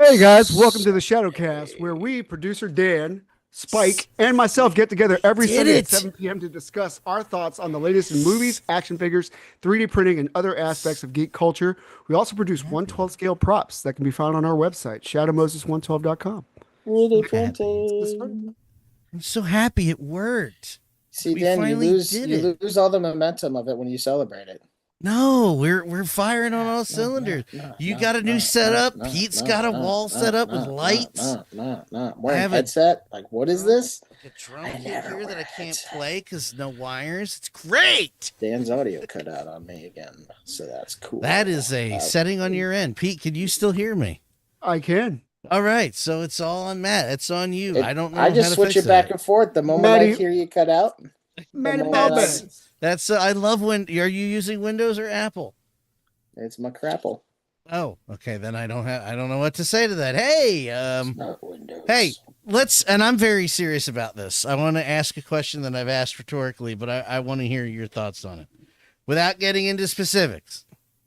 Hey guys, welcome to the Shadowcast, where we, producer Dan, Spike, and myself get together every Sunday at 7 p.m. to discuss our thoughts on the latest in movies, action figures, 3D printing, and other aspects of geek culture. We also produce 1/12 scale props that can be found on our website, shadowmoses112.com. Really printing. I'm so happy it worked. See, We Dan, you finally lose did you it. lose all the momentum of it when you celebrate it. No, we're firing on all cylinders. You got a new setup. Pete's got a wall set up with lights. Wearing have a- headset. Like, what is this? A drum I kit never here that wear I a can't headset. play because no wires. It's great. Dan's audio cut out on me again, so that's cool. That is a setting on your end. Pete, can you still hear me? I can. All right, so it's all on Matt. It's on you. I don't know. I just how to switch fix it back that. and forth. The moment Maddie- I hear you cut out, Maddie moment I- Bobbitt. That's I love when. Are you using Windows or Apple? it's my crapple. Oh, okay. Then I don't know what to say to that. Hey, Not Windows. Hey, and I'm very serious about this. I want to ask a question that I've asked rhetorically, but I want to hear your thoughts on it without getting into specifics.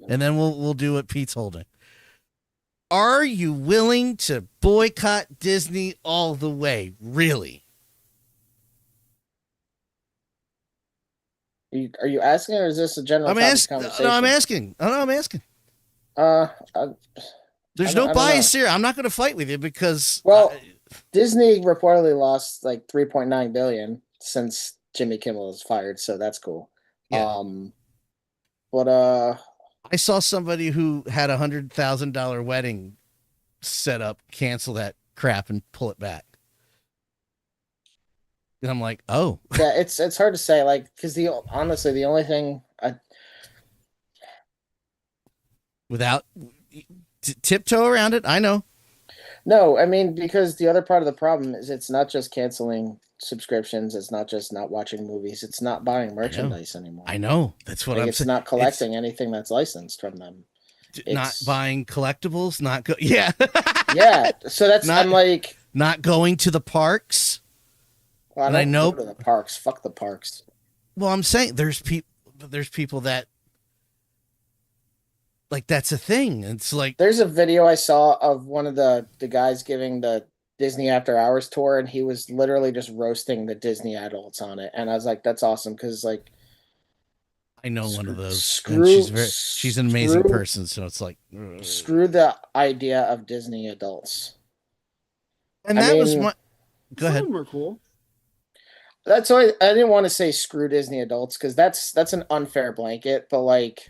And then we'll do what Pete's holding. Are you willing to boycott Disney all the way? Really? Are you asking, or is this a general I'm topic asking. conversation? No, I'm asking. Oh, no, I'm asking. Uh, There's I no don't bias here. I'm not going to fight with you because Well, Disney reportedly lost like 3.9 billion since Jimmy Kimmel was fired, so that's cool. Yeah. But I saw somebody who had $100,000 wedding set up, cancel that crap and pull it back. And I'm like, oh, yeah, it's hard to say, like, because honestly, the only thing without tiptoe around it. I know. no, I mean, because the other part of the problem is it's not just canceling subscriptions, it's not just not watching movies, it's not buying merchandise anymore. I know. That's what Like, I'm it's saying. not collecting anything that's licensed from them. Not it's- buying collectibles. Not go. Yeah. Yeah, so that's Not- I'm like, Not going to the parks. well, and I don't know- go to the parks. Fuck the parks. Well, I'm saying there's people that like that's a thing. It's like There's a video I saw of one of the guys giving the Disney After Hours tour, and he was literally just roasting the Disney adults on it. And I was like, that's awesome, because like, I know one of those. screw- and she's an amazing screw- person. So it's like screw the idea of Disney adults. And I that was mean, my. Go Some ahead. of them are cool. That's why I didn't want to say screw Disney adults, because that's an unfair blanket. But like,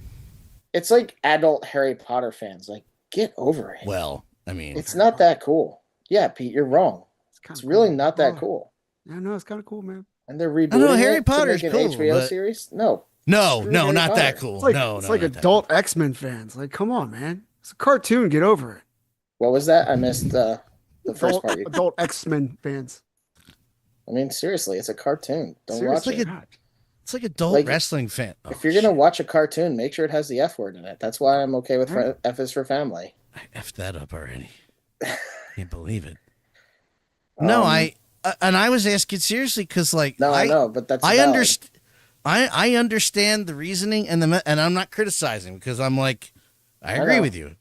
it's like adult Harry Potter fans. Like, get over it. Well, I mean, It's not that cool. Yeah, Pete, you're wrong. kinda It's really cool. not that Oh, cool. Yeah, no, it's kind of cool, man. And they're rebooting know, Harry it Potter's to make an cool, HBO but- series. No, no, Screw no, Harry not that Potter. cool. It's like no, it's no, like not that adult X-Men fans. Like, come on, man. It's a cartoon. Get over it. what was that? I missed the first Adult, part. adult X-Men fans. I mean, seriously, it's a cartoon. Don't Seriously, watch it. God. It's like adult Like, wrestling fan. If you're gonna watch a cartoon, make sure it has the F word in it. That's why I'm okay with Right. F is for family. I effed that up already. Can't believe it. No, and I was asking seriously because, like, No, I know, but that's I valid. understand. I understand the reasoning and I'm not criticizing because I'm like, I agree know. with you.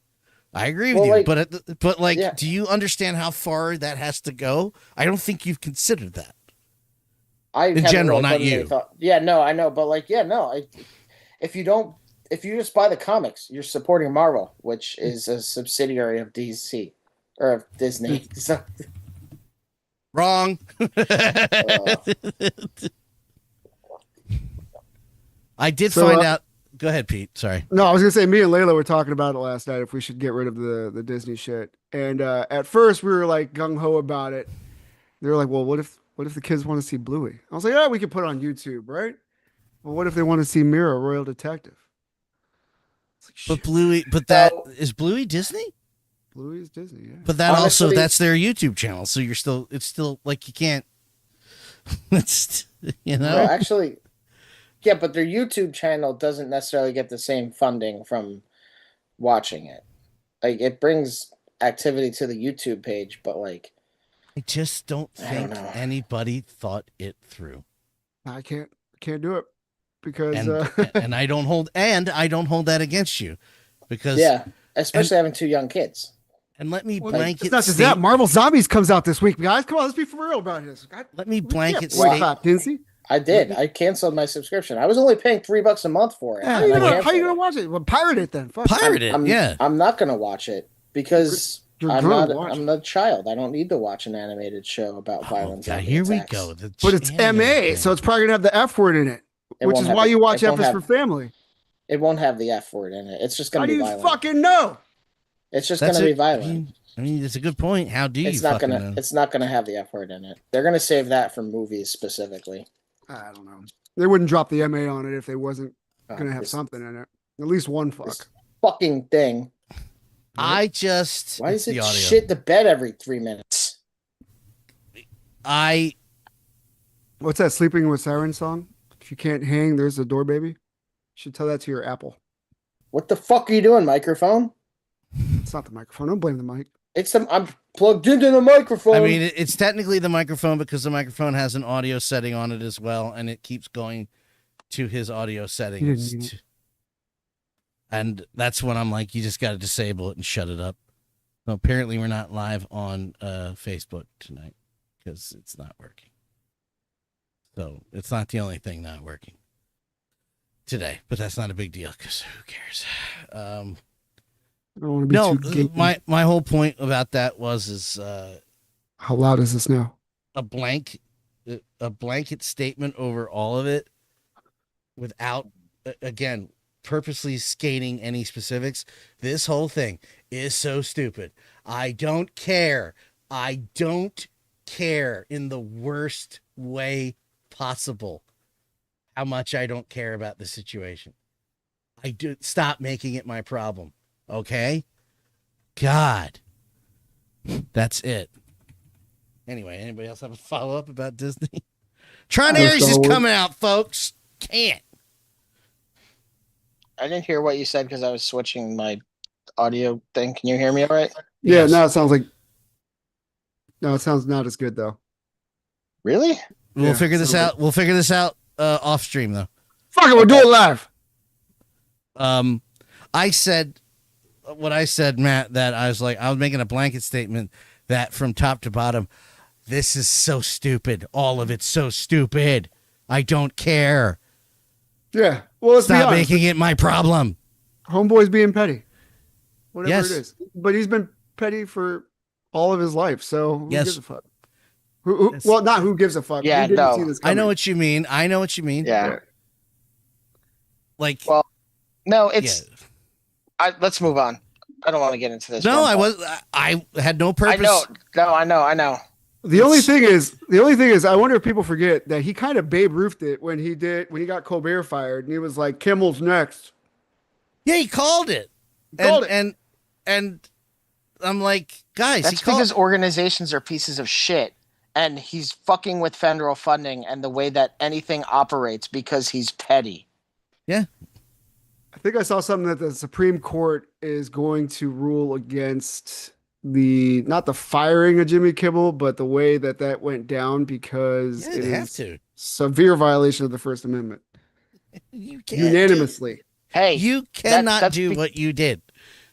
I agree with Well, you, like- but like, yeah. do you understand how far that has to go? I don't think you've considered that. I in haven't general, really not put any you. thought- Yeah, no, I know, but like, yeah, no. If you just buy the comics, you're supporting Marvel, which is a subsidiary of DC or of Disney. So, Wrong. I did So, find out. Go ahead, Pete. Sorry. No, I was gonna say me and Layla were talking about it last night if we should get rid of the Disney shit. And at first we were like gung ho about it. They were like, "Well, what if the kids want to see Bluey?" I was like, "Oh, we could put it on YouTube, right?" Well, what if they want to see Mira, Royal Detective? It's like, But shit, Bluey, but that So- is Bluey Disney. Bluey is Disney, yeah. But that also Honestly- that's their YouTube channel. So it's still like you can't. It's you know. well, actually, yeah, but their YouTube channel doesn't necessarily get the same funding from watching it. Like, it brings activity to the YouTube page, but like, I just don't I think don't know. anybody thought it through. I can't do it because And I don't hold that against you because yeah, especially having two young kids. And let me Well, blanket it's not just state. that. Marvel Zombies comes out this week, guys. Come on, let's be for real about this. Let me blanket Wait, state. clap, Tinsy. I did. I canceled my subscription. I was only paying $3 a month for it. How and I you gonna canceled watch it? Well, pirate it then. Fuck. Pirate it. Yeah. I'm not gonna watch it because You're I'm gonna not. watch I'm a child. I don't need to watch an animated show about violence. God, and here we attacks. go. But it's MA, so it's probably gonna have the F word in it, It which won't is have why it. you watch It F won't is have- for Family. It won't have the F word in it. It's just How gonna do be you violent. fucking know? It's just That's gonna be it. violent. I mean, it's a good point. How do you It's not fucking gonna. know? It's not gonna have the F word in it. They're gonna save that for movies specifically. I don't know. They wouldn't drop the MA on it if they wasn't Oh, gonna have this something in it. At least one fuck. fucking thing. I just. Why it's does the it audio. shit the bed every 3 minutes? What's that Sleeping with Sirens song? If you can't hang, there's the door, baby. You should tell that to your Apple. What the fuck are you doing, microphone? It's not the microphone. Don't blame the mic. I'm plugged into the microphone. I mean, it's technically the microphone because the microphone has an audio setting on it as well, and it keeps going to his audio settings. need it. And that's when I'm like, you just got to disable it and shut it up. So apparently, we're not live on Facebook tonight because it's not working. So it's not the only thing not working today, but that's not a big deal because who cares? I don't want to be No, too gapey. my whole point about that was How loud is this now? a blanket statement over all of it without again purposely skating any specifics. This whole thing is so stupid. I don't care in the worst way possible how much I don't care about the situation. I do stop making it my problem. Okay? God. That's it. Anyway, anybody else have a follow-up about Disney? Tron Ares is coming out, folks. Can't. I didn't hear what you said because I was switching my audio thing. Can you hear me all right? Yeah, Yes. now it sounds like. No, it sounds not as good though. Really? We'll Yeah, figure this sounds out. We'll figure this out off stream though. Fuck it, we'll do it live. I said what I said, Matt, that I was making a blanket statement that from top to bottom, this is so stupid. All of it's so stupid. I don't care. Yeah. Well, let's be Stop honest. making it my problem. Homeboy's being petty. Whatever Yes. it is. But he's been petty for all of his life. So who Yes. gives a fuck? Who, Yes. well, not who gives a fuck. Yeah, Who didn't no. see this I know coming? what you mean. Yeah. Like, Well, No, it's. yeah. Let's move on. I don't want to get into this. No, one part. I had no purpose. I know. No, I know. The only thing is, I wonder if people forget that he kind of Babe Ruthed it when he got Colbert fired, and he was like, "Kimmel's next." Yeah, he called it. Called and I'm like, guys, That's he called. because organizations are pieces of shit, and he's fucking with federal funding and the way that anything operates because he's petty. Yeah. I think I saw something that the Supreme Court is going to rule against not the firing of Jimmy Kimmel, but the way that went down because Yeah, it they have is to. severe violation of the First Amendment. You can't Unanimously. Hey, You cannot that's do what you did.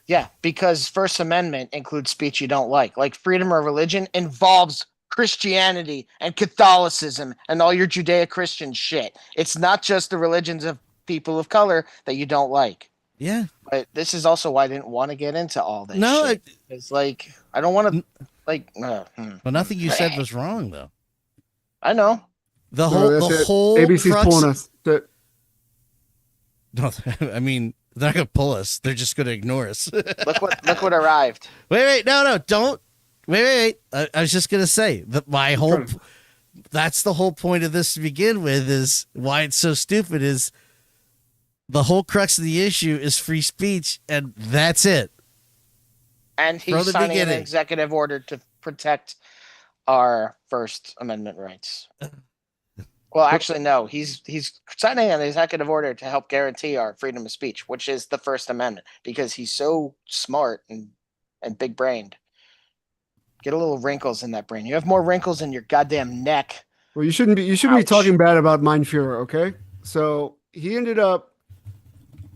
yeah, because First Amendment includes speech you don't like. Like freedom of religion involves Christianity and Catholicism and all your Judeo-Christian shit. It's not just the religions of people of color that you don't like. Yeah. But this is also why I didn't want to get into all this. No, shit. It's like I don't want to like. Well, nothing you said was wrong though. I know. The No, whole that's it. whole ABC's crux- pulling us. No, I mean they're not gonna pull us. They're just gonna ignore us. Look what arrived. Wait, no, don't. Wait. I was just gonna say that my whole. That's the whole point of this to begin with. Is why it's so stupid. Is the whole crux of the issue is free speech, and that's it. And From he's the signing an beginning. executive order to protect our First Amendment rights. Well, actually, no. He's signing an executive order to help guarantee our freedom of speech, which is the First Amendment, because he's so smart and big brained. Get a little wrinkles in that brain. You have more wrinkles in your goddamn neck. Well, you shouldn't be Ouch. talking bad about Mein Fuhrer, okay? So he ended up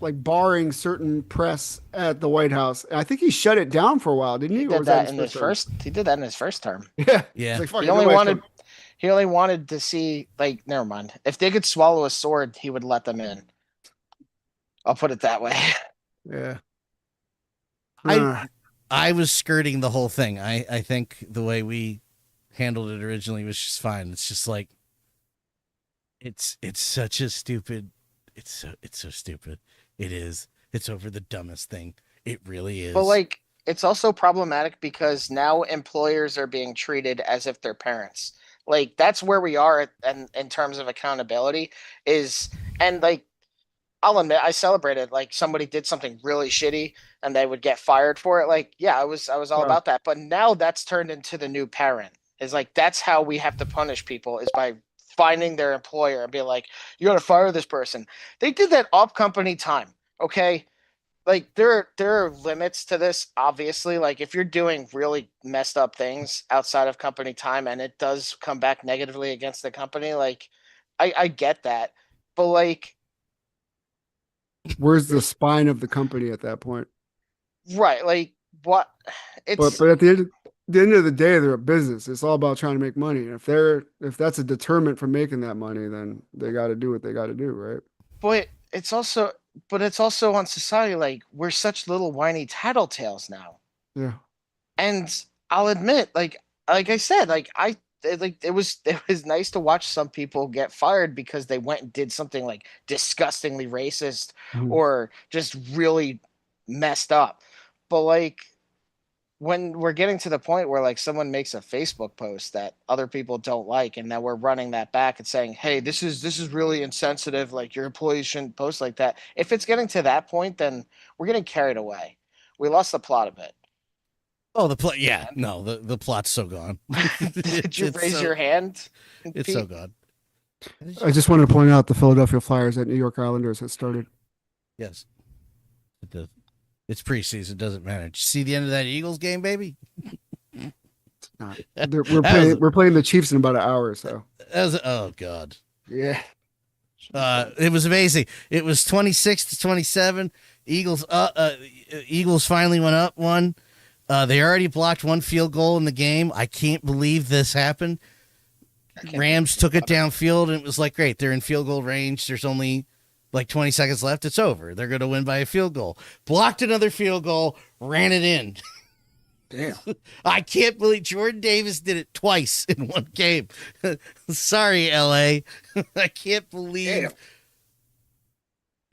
like barring certain press at the White House. I think he shut it down for a while, didn't he? He Or did was that his in his term? first. He did that in his first term. Yeah. Yeah. It's like, fuck He it, only nobody's wanted. coming. He only wanted to see, like, never mind. If they could swallow a sword, he would let them in. I'll put it that way. Yeah. I was skirting the whole thing. I think the way we handled it originally was just fine. It's just like it's such a stupid it's so stupid. It is. It's over the dumbest thing. It really is. But like, it's also problematic because now employers are being treated as if they're parents. Like, that's where we are in terms of accountability and like, I'll admit I celebrated, like, somebody did something really shitty and they would get fired for it. Like, yeah, I was all Wow. about that. But now that's turned into the new parent. Is like, that's how we have to punish people, is by finding their employer and be like, you gotta fire this person. They did that off company time. Okay. Like, there are limits to this, obviously. Like, if you're doing really messed up things outside of company time and it does come back negatively against the company, like, I get that. But like, Where's the spine of the company at that point? right, like, what it's But at the end of the day, they're a business. It's all about trying to make money. If that's a deterrent from making that money, then they got to do what they got to do, right? but it's also on society. Like, we're such little whiny tattletales now. Yeah. And I'll admit, like I said, it was nice to watch some people get fired because they went and did something like disgustingly racist Mhm. or just really messed up. But like, when we're getting to the point where, like, someone makes a Facebook post that other people don't like, and now we're running that back and saying, hey, this is really insensitive, like, your employees shouldn't post like that. If it's getting to that point, then we're getting carried away. We lost the plot a bit. Oh, the plot. Yeah, no, the plot's so gone. Did you It's raise so- your hand? It's Pete? so gone. I just wanted to point out the Philadelphia Flyers at New York Islanders has started. Yes, it does. It's preseason. Doesn't matter. Did you see the end of that Eagles game, baby? Not. That We're playing the Chiefs in about an hour, so was, oh god. yeah. It was amazing. It was 26-27. Eagles finally went up one. They already blocked one field goal in the game. I can't believe this happened. Rams took it downfield, and it was like, great, they're in field goal range. There's only like 20 seconds left. It's over. They're going to win by a field goal. Blocked another field goal, ran it in. Damn. I can't believe Jordan Davis did it twice in one game. Sorry, LA. I can't believe. Damn.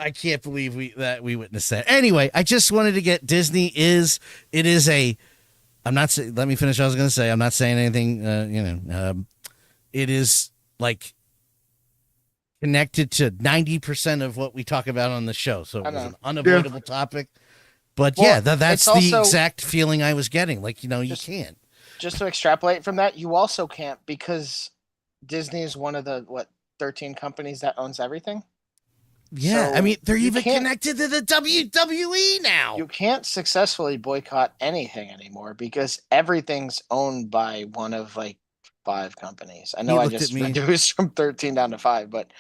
I can't believe we witnessed that. Anyway, I just wanted to get Disney I'm not saying, let me finish what I was going to say. I'm not saying anything, it is like connected to 90% of what we talk about on the show. So it was an unavoidable topic. But Well, yeah, that's it's also- the exact feeling I was getting. Like, you Just- can't. Just to extrapolate from that, you also can't, because Disney is one of the 13 companies that owns everything. Yeah, So I mean, they're you even can't- connected to the WWE now. You can't successfully boycott anything anymore because everything's owned by one of like 5 companies. I know I looked just at me. reduced from 13 down to 5, but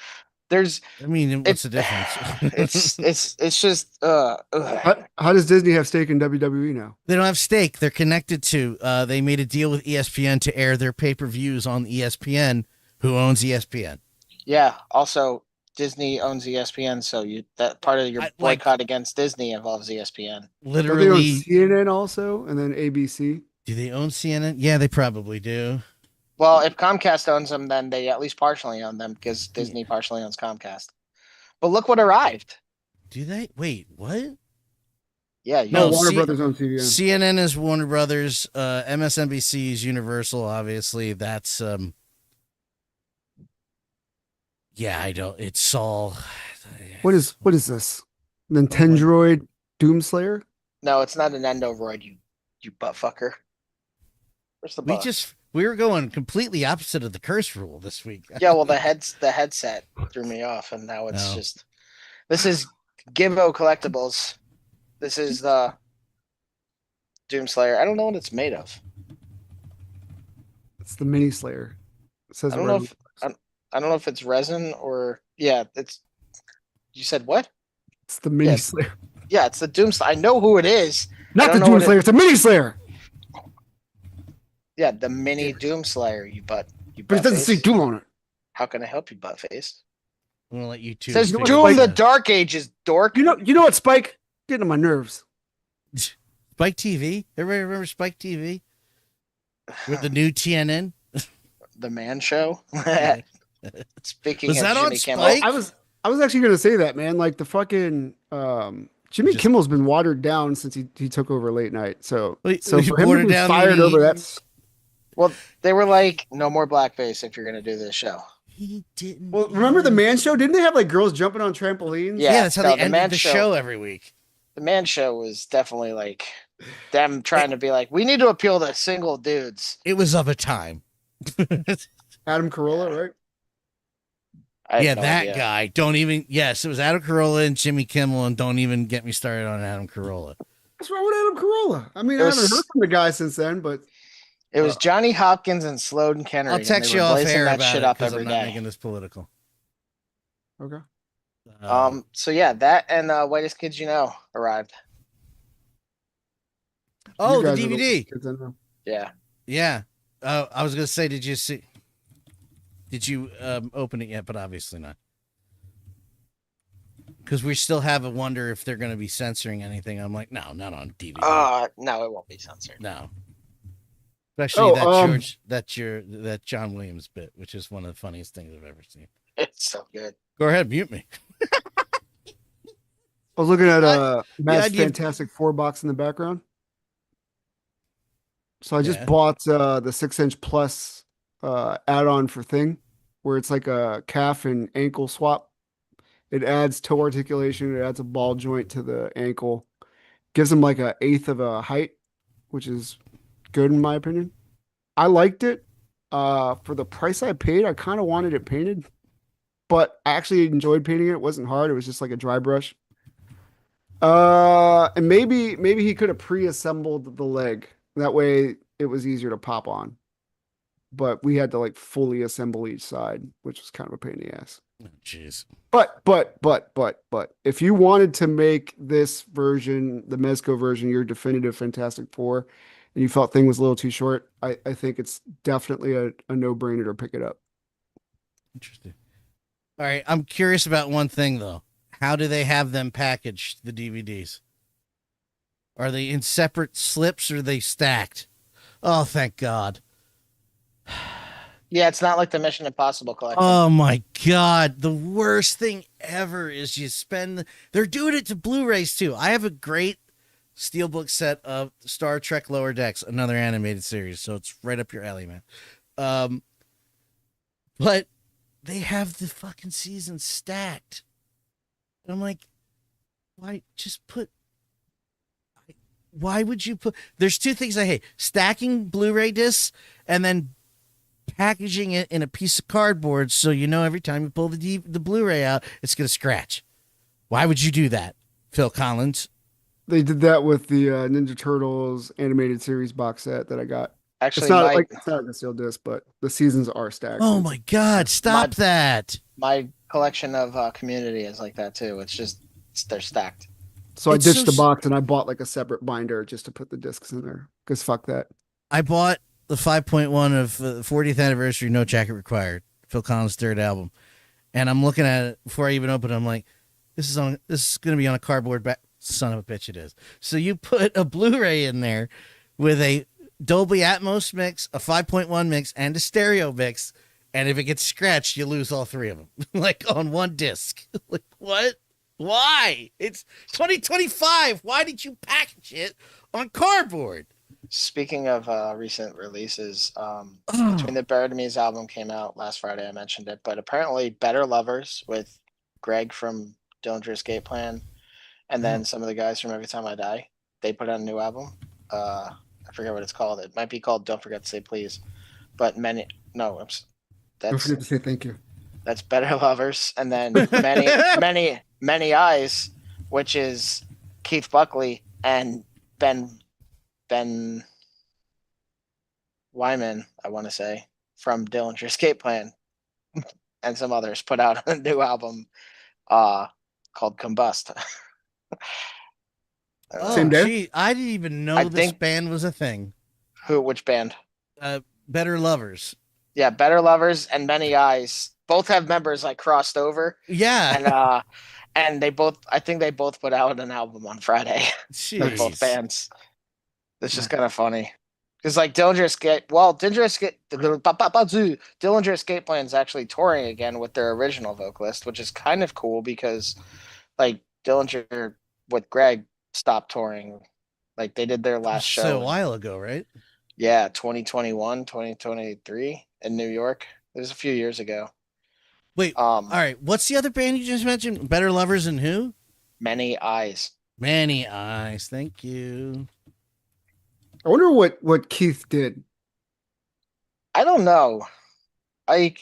there's I mean, what's the difference? it's just How does Disney have stake in WWE now? They don't have stake. They're connected to. They made a deal with ESPN to air their pay-per-views on ESPN. Who owns ESPN? yeah. Also, Disney owns ESPN, so that part of your boycott against Disney involves ESPN. Don't they own Literally, CNN also, and then ABC? do they own CNN? Yeah, they probably do. Well, if Comcast owns them, then they at least partially own them because Disney partially owns Comcast. But look what arrived. Do they? Wait, what? Yeah, No, Warner C- Brothers owns CBN. CNN is Warner Brothers. MSNBC is Universal. Obviously, that's. Yeah, I don't. It's all. What is this? Nintendroid Doomslayer? no, it's not an Endoroid, you butt fucker. Where's the butt? We were going completely opposite of the curse rule this week. Yeah, well, the headset threw me off, and now it's Oh. just. This is 𝗀𝗄𝗃 collectibles. This is the Doomslayer. I don't know what it's made of. It's the Mini Slayer. It says I don't know if it's resin or it's. You said what? It's the mini Yeah. Slayer. Yeah, it's the Doom Slayer. I know who it is. Not the Doom Slayer, it's a mini Slayer. Yeah, the mini Doom Slayer, you But it doesn't say Doom on it. How can I help you, butt face? I'm gonna let you two. Says figure Doom this the out. Dark Ages, dork. You know what, Spike? Getting on my nerves. Spike TV. Everybody remember Spike TV with the new TNN? The Man Show. Speaking Was of that on Jimmy Kimmel, Spike? I was actually gonna say that, man. Like the fucking Jimmy Kimmel's been watered down since he took over late night. So He for him to watered be down fired the- over that's well, they were like, no more blackface if you're gonna do this show. He didn't. well. Remember the Man Show? Didn't they have like girls jumping on trampolines? Yeah, that's how no, they ended the show every week. The Man Show was definitely like them trying to be like, we need to appeal to single dudes. It was of a time. Adam Carolla, right? I have Yeah, no that idea. guy. Don't even. Yes, it was Adam Carolla and Jimmy Kimmel, and don't even get me started on Adam Carolla. What's wrong with Adam Carolla? I mean, It I was- haven't heard from the guy since then, but It was Johnny Hopkins and Sloan Kennery. I'll and text they you were off blazing air that about shit it up because every I'm not day. making this political. okay. So yeah, that and Whitest Kids You Know arrived. Oh, You the guys are DVD. kids I know. Yeah. Yeah. I was gonna say, did you see? Did you open it yet? But obviously not, because we still have a wonder if they're gonna be censoring anything. I'm like, no, not on DVD. No, it won't be censored. No. Especially Oh, that John Williams bit, which is one of the funniest things I've ever seen. It's so good. Go ahead, mute me. I was looking at Matt's idea- Fantastic Four box in the background. So I just Yeah. bought the 6-inch plus add-on for Thing, where it's like a calf and ankle swap. It adds toe articulation. It adds a ball joint to the ankle. Gives them like an eighth of a height, which is good in my opinion. I liked it. For the price I paid, I kind of wanted it painted, but I actually enjoyed painting it. It wasn't hard. It was just like a dry brush. And maybe he could have pre-assembled the leg. That way it was easier to pop on. But we had to like fully assemble each side, which was kind of a pain in the ass. Oh, jeez. But if you wanted to make this version, the Mezco version, your definitive Fantastic Four, and you felt Thing was a little too short, I think it's definitely a no-brainer to pick it up. Interesting. All right, I'm curious about one thing though. How do they have them packaged, the DVDs? Are they in separate slips or are they stacked? Oh, thank God. Yeah, it's not like the Mission Impossible collection. Oh my God. The worst thing ever is they're doing it to Blu-rays too. I have a great steelbook set of Star Trek Lower Decks, another animated series. So it's right up your alley, man. But they have the fucking season stacked. And I'm like, why would you put, there's two things I hate: stacking Blu-ray discs and then packaging it in a piece of cardboard so you know every time you pull the Blu-ray out, it's going to scratch. Why would you do that, Phil Collins? They did that with the Ninja Turtles animated series box set that I got. Actually, It's not like a sealed disc, but the seasons are stacked. Oh my God, stop that. my collection of Community is like that too. They're stacked. So I It's ditched so the box and I bought like a separate binder just to put the discs in there. Because fuck that. I bought the 5.1 of the 40th anniversary No Jacket Required, Phil Collins' third album. And I'm looking at it before I even open it. I'm like, this is going to be on a cardboard back. Son of a bitch, it is. So you put a Blu-ray in there with a Dolby Atmos mix, a 5.1 mix, and a stereo mix. And if it gets scratched, you lose all three of them, like on one disc. Like, what? Why? It's 2025. Why did you package it on cardboard? Speaking of recent releases, Between the Buried and Me's album came out last Friday. I mentioned it, but apparently Better Lovers with Greg from Dillinger Escape Plan, and then some of the guys from Every Time I Die, they put out a new album. I forget what it's called. It might be called Don't Forget to Say Please, but Don't that's forget to say thank you. that's Better Lovers, and then many eyes, which is Keith Buckley and Ben Wyman, I want to say, from Dillinger Escape Plan, and some others put out a new album called Combust. Oh, Same day? gee, I didn't even know I this think- band was a thing. Which band? Better Lovers. Yeah, Better Lovers and Many Eyes both have members like crossed over, Yeah. and they both, I think they both put out an album on Friday. They're both Jeez. bands. It's just kind of funny because like Dillinger Escape Plan is actually touring again with their original vocalist, which is kind of cool because like Dillinger with Greg stopped touring. Like they did their last show. So a while ago, right? Yeah, 2021, 2023 in New York. It was a few years ago. Wait, all right. What's the other band you just mentioned? Better Lovers and who? Many Eyes. Many Eyes. Thank you. I wonder what Keith did. I don't know. I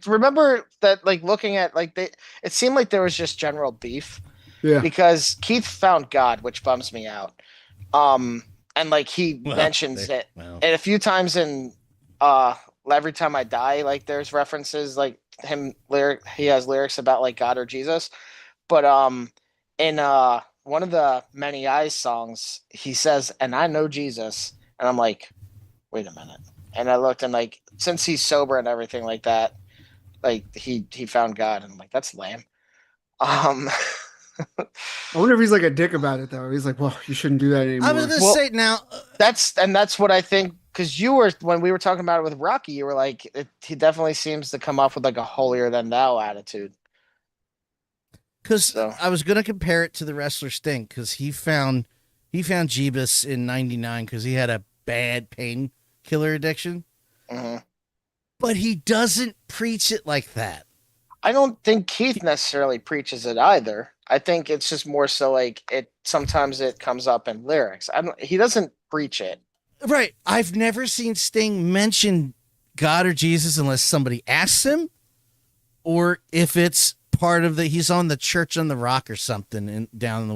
remember that like looking at like it seemed like there was just general beef. Yeah. Because Keith found God, which bums me out. And like he mentions it and a few times in Every Time I Die, like there's references like he has lyrics about like God or Jesus. But in one of the Many Eyes songs, he says, "And I know Jesus." And I'm like, wait a minute. And I looked and like since he's sober and everything like that, like he found God, and I'm like, that's lame. I wonder if he's like a dick about it though. He's like, well, you shouldn't do that anymore. I was gonna say now. That's what I think, because you were, when we were talking about it with Rocky, you were like, he definitely seems to come off with like a holier than thou attitude. Because I was gonna compare it to the wrestler Sting, because he found Jeebus in '99 because he had a bad painkiller addiction, but he doesn't preach it like that. I don't think Keith necessarily preaches it either. I think it's just more so like sometimes it comes up in lyrics. He doesn't preach it. Right. I've never seen Sting mention God or Jesus unless somebody asks him, or if it's part of he's on the Church on the Rock or something down in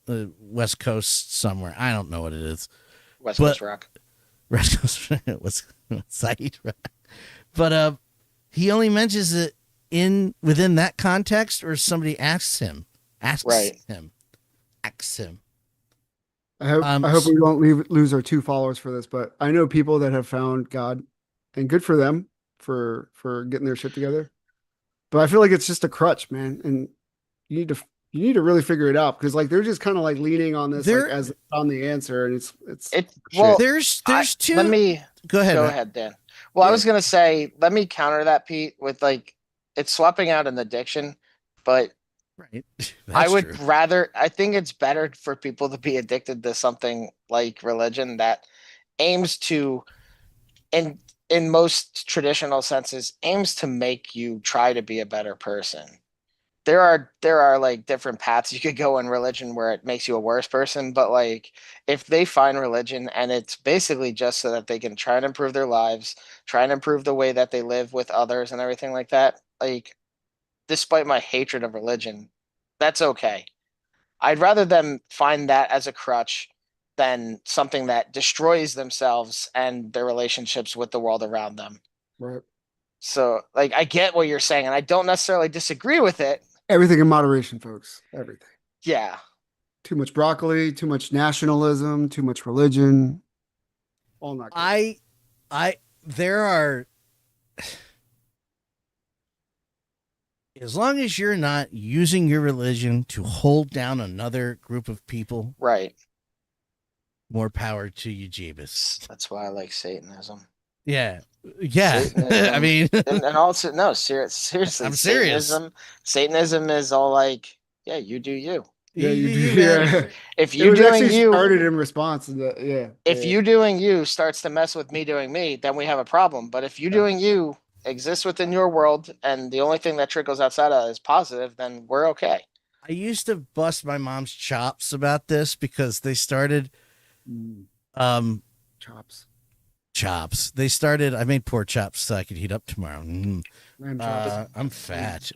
the West Coast somewhere. I don't know what it is. West Coast Rock. West Coast West Side Rock. But he only mentions it within that context, or somebody asks him. Asks him. I hope we don't lose our 2 followers for this, but I know people that have found God, and good for them for getting their shit together. But I feel like it's just a crutch, man, and you need to really figure it out, because like they're just kind of like leaning on this like, as on the answer, and it's well. There's two. Let me go ahead, Dan. Well, I was gonna say, let me counter that, Pete, with like it's swapping out an addiction, but right. I think it's better for people to be addicted to something like religion that aims to, in most traditional senses, aims to make you try to be a better person. There are like different paths you could go in religion where it makes you a worse person, but like if they find religion and it's basically just so that they can try and improve their lives, try and improve the way that they live with others and everything like that, like despite my hatred of religion, that's okay. I'd rather them find that as a crutch than something that destroys themselves and their relationships with the world around them. Right. So like I get what you're saying, and I don't necessarily disagree with it. Everything in moderation, folks. Everything. Yeah. Too much broccoli, too much nationalism, too much religion. All not good. There are, as long as you're not using your religion to hold down another group of people, right? More power to you, Jeebus. That's why I like Satanism. Yeah. Satanism, I mean, and also no, seriously, I'm serious. Satanism is all like, yeah, you do you. Yeah, you do. Yeah. If you doing you started in response to that, yeah. If you doing you starts to mess with me doing me, then we have a problem. But if you doing you exists within your world, and the only thing that trickles outside of it is positive, then we're okay. I used to bust my mom's chops about this because they started, chops. They started. I made pork chops so I could heat up tomorrow. I'm fat.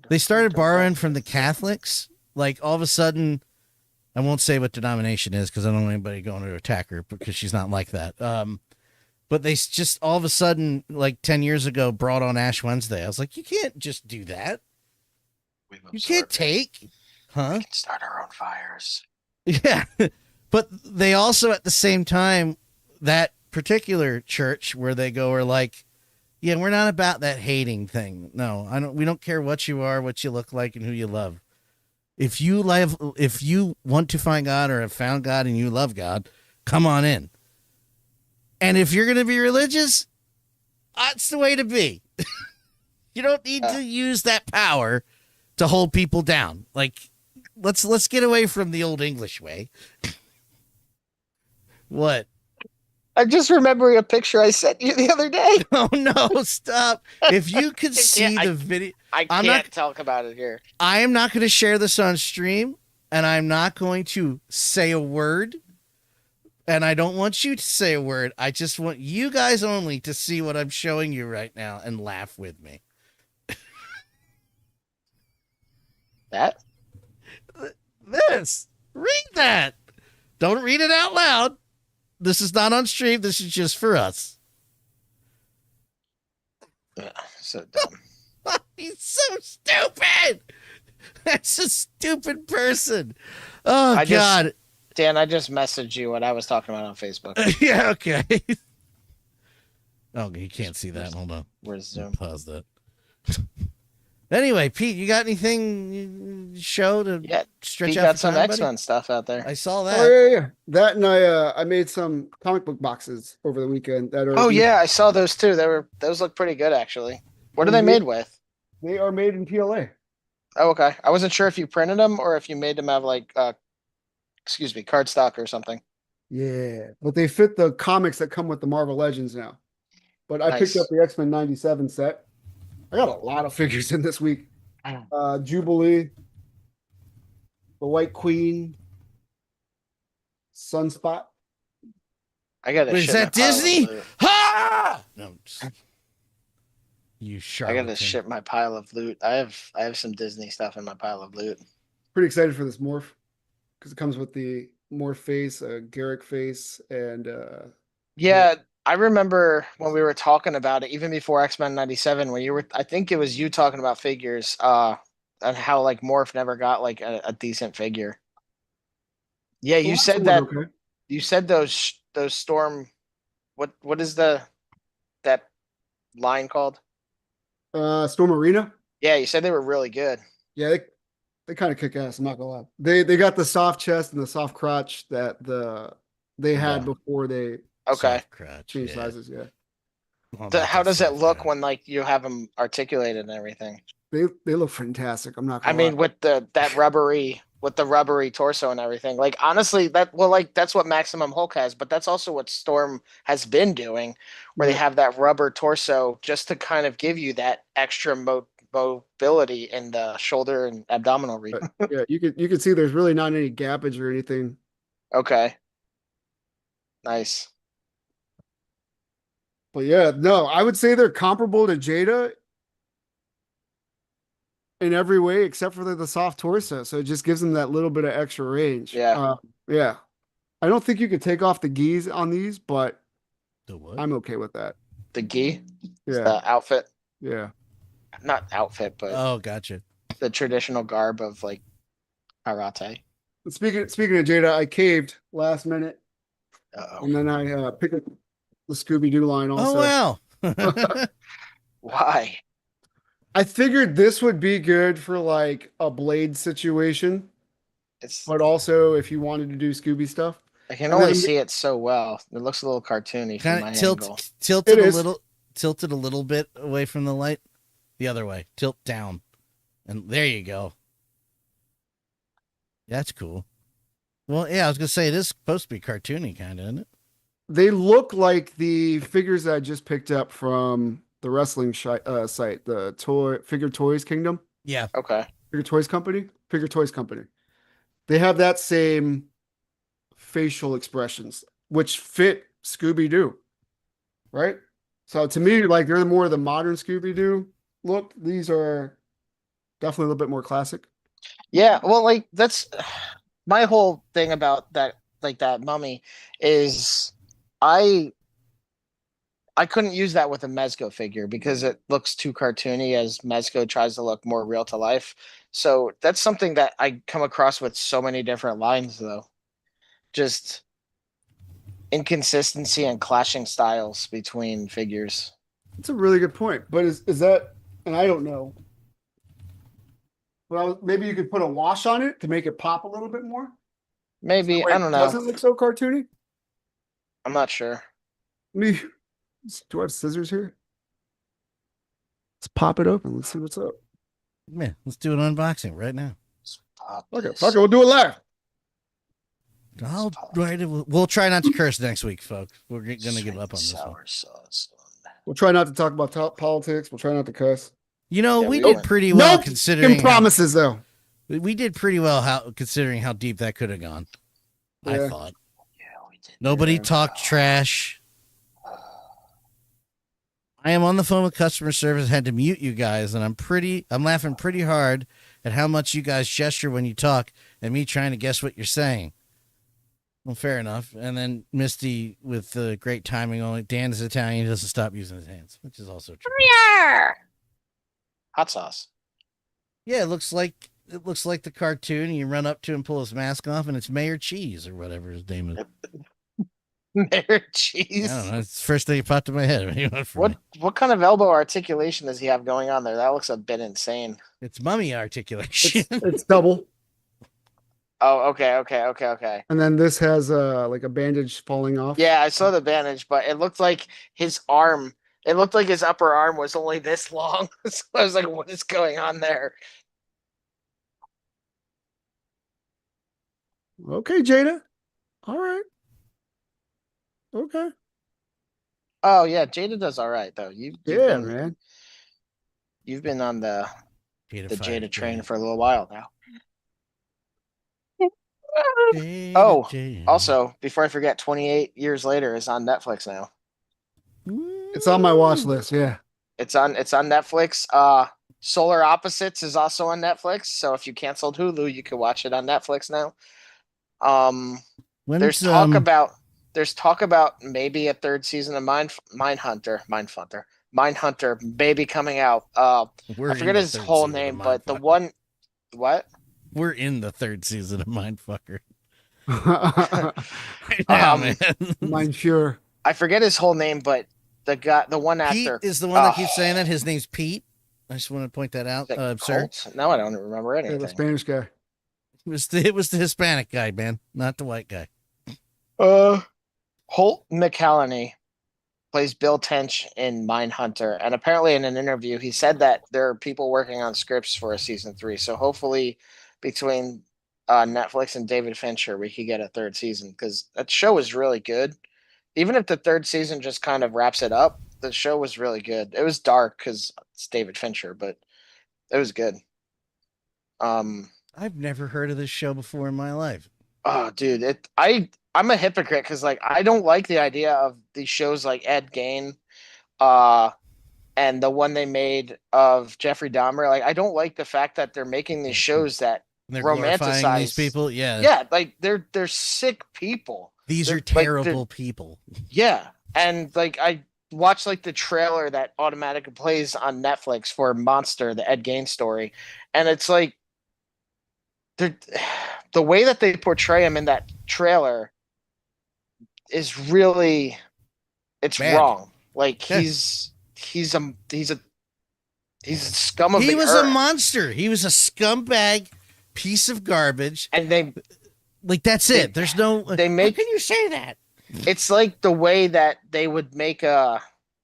They started borrowing from the Catholics. Like all of a sudden, I won't say what denomination is because I don't want anybody going to attack her because she's not like that. But but they just all of a sudden, like 10 years ago, brought on Ash Wednesday. I was like, you can't just do that. You can't take, huh? We can start our own fires. Yeah. But they also, at the same time, that particular church where they go are like, yeah, we're not about that hating thing. No, we don't care what you are, what you look like, and who you love. If you want to find God or have found God and you love God, come on in. And if you're going to be religious, that's the way to be. You don't need to use that power to hold people down. Like, let's get away from the old English way. What? I'm just remembering a picture I sent you the other day. Oh no, stop. If you could see the video. I can't talk about it here. I am not going to share this on stream, and I'm not going to say a word. And I don't want you to say a word. I just want you guys only to see what I'm showing you right now and laugh with me. That? This. Read that. Don't read it out loud. This is not on stream. This is just for us. So dumb. He's so stupid. That's a stupid person. Oh, God. Dan, I just messaged you what I was talking about on Facebook. Yeah, okay. Oh, you can't see that. Hold on. Where's Zoom? Pause that. Anyway, Pete, you got anything you show to stretch Pete out? Got some time, X-Men buddy? stuff out there. I saw that. Oh yeah. That and I made some comic book boxes over the weekend that are. Oh yeah, I saw those too. Those look pretty good actually. What are they made with? They are made in PLA. Oh, okay. I wasn't sure if you printed them or if you made them out of like cardstock or something. Yeah, but they fit the comics that come with the Marvel Legends now. But I picked up the X-Men 97 set. I got a lot of figures in this week. Jubilee, the White Queen, Sunspot. I got Is that Disney? Ha! No, you I got to ship my pile of loot. I have some Disney stuff in my pile of loot. Pretty excited for this morph because it comes with the morph face, Garrick face, and yeah. I remember when we were talking about it, even before X-Men 97, when I think it was you talking about figures, and how like Morph never got like a decent figure. Yeah, you said that. Okay. You said those Storm. What is that line called? Storm Arena. Yeah, you said they were really good. Yeah, they kind of kick ass. I'm not gonna lie. They got the soft chest and the soft crotch that they had before they. Okay. Change sizes, yeah. How does it look when like you have them articulated and everything? They look fantastic. I'm not gonna lie. With that rubbery torso and everything. Like honestly, that's what Maximum Hulk has, but that's also what Storm has been doing, where they have that rubber torso just to kind of give you that extra mobility in the shoulder and abdominal region. Yeah, you can see there's really not any gappage or anything. Okay. Nice. But yeah, no, I would say they're comparable to Jada in every way except for the soft torso. So it just gives them that little bit of extra range. Yeah. Yeah. I don't think you could take off the gis on these, but the what? I'm okay with that. The gi? Yeah. The outfit? Yeah. Not outfit, but oh, gotcha. The traditional garb of like karate. Speaking of Jada, I caved last minute. Uh-oh. And then I picked up the Scooby-Doo line also. Oh, wow. Why? I figured this would be good for like a Blade situation. But also if you wanted to do Scooby stuff. I can only see it so well. It looks a little cartoony from my angle. Tilted a little bit away from the light. The other way. Tilt down. And there you go. That's cool. Well, yeah, I was going to say, it is supposed to be cartoony kind of, isn't it? They look like the figures that I just picked up from the wrestling site, the Figure Toys Kingdom. Yeah. Okay. Figure Toys Company. They have that same facial expressions, which fit Scooby-Doo, right? So to me, like they're more of the modern Scooby-Doo look. These are definitely a little bit more classic. Yeah, well, like that's my whole thing about that, like that mummy is I I couldn't use that with a Mezco figure because it looks too cartoony as Mezco tries to look more real to life. So that's something that I come across with so many different lines, though. Just inconsistency and clashing styles between figures. That's a really good point. But is that, and I don't know. Well, maybe you could put a wash on it to make it pop a little bit more. Maybe, So I don't know. Doesn't look so cartoony. I'm not sure. Me, do I have scissors here? Let's pop it open. Let's see what's up. Man, let's do an unboxing right now. Okay, fuck it. We'll do it live. I'll write it. We'll try not to curse next week, folks. We're going to give up on this one. Sour sauce. We'll try not to talk about politics. We'll try not to cuss. You know, Yeah, we we did pretty well considering promises, though. We did pretty well considering how deep that could have gone. I Yeah. thought. Yeah, we did. Nobody talked trash. I am on the phone with customer service. Had to mute you guys, and I'm laughing pretty hard at how much you guys gesture when you talk, and me trying to guess what you're saying. Well, fair enough. And then Misty with the great timing. Only Dan is Italian; he doesn't stop using his hands, which is also true. Hot sauce. Yeah, it looks like the cartoon. You run up to him, pull his mask off, and it's Mayor Cheese or whatever his name is. Mayor Cheese. I don't know. It's the first thing that popped in my head. What kind of elbow articulation does he have going on there? That looks a bit insane. It's mummy articulation. It's double. Oh, okay. And then this has like a bandage falling off. Yeah, I saw the bandage, but it looked like his arm. It looked like his upper arm was only this long. So I was like, what is going on there? Okay, Jada. All right. Okay. Oh yeah, Jada does all right though. Yeah, man. You've been on the Jada Jada train for a little while now. Jada. Also, before I forget, 28 Years Later is on Netflix now. It's on my watch list. Yeah. It's on Netflix. Solar Opposites is also on Netflix. So if you canceled Hulu, you can watch it on Netflix now. There's talk about maybe a third season of Mindhunter maybe coming out. I forget his whole name, but the one what? We're in the third season of Mindfucker. Mine sure. I forget his whole name, but the one actor Pete is the one that keeps saying that. His name's Pete. I just want to point that out, sir. No, I don't remember anything. Yeah, the Spanish guy. It was the Hispanic guy, man, not the white guy. Holt McCallany plays Bill Tench in Mindhunter, and apparently in an interview he said that there are people working on scripts for a season 3. So hopefully between Netflix and David Fincher we could get a third season, because that show is really good. Even if the third season just kind of wraps it up, the show was really good. It was dark because it's David Fincher, but it was good. I've never heard of this show before in my life. Oh, dude, I'm a hypocrite because like I don't like the idea of these shows like Ed Gein, and the one they made of Jeffrey Dahmer. Like I don't like the fact that they're making these shows that romanticize these people. Yeah, like they're sick people. These are terrible people. Yeah, and like I watched like the trailer that automatically plays on Netflix for Monster, the Ed Gein story, and it's like the way that they portray him in that trailer is really it's bad. Wrong. Like he's a scum of the earth. He was a monster. He was a scumbag piece of garbage. And that's it. There's no how can you say that? It's like the way that they would make a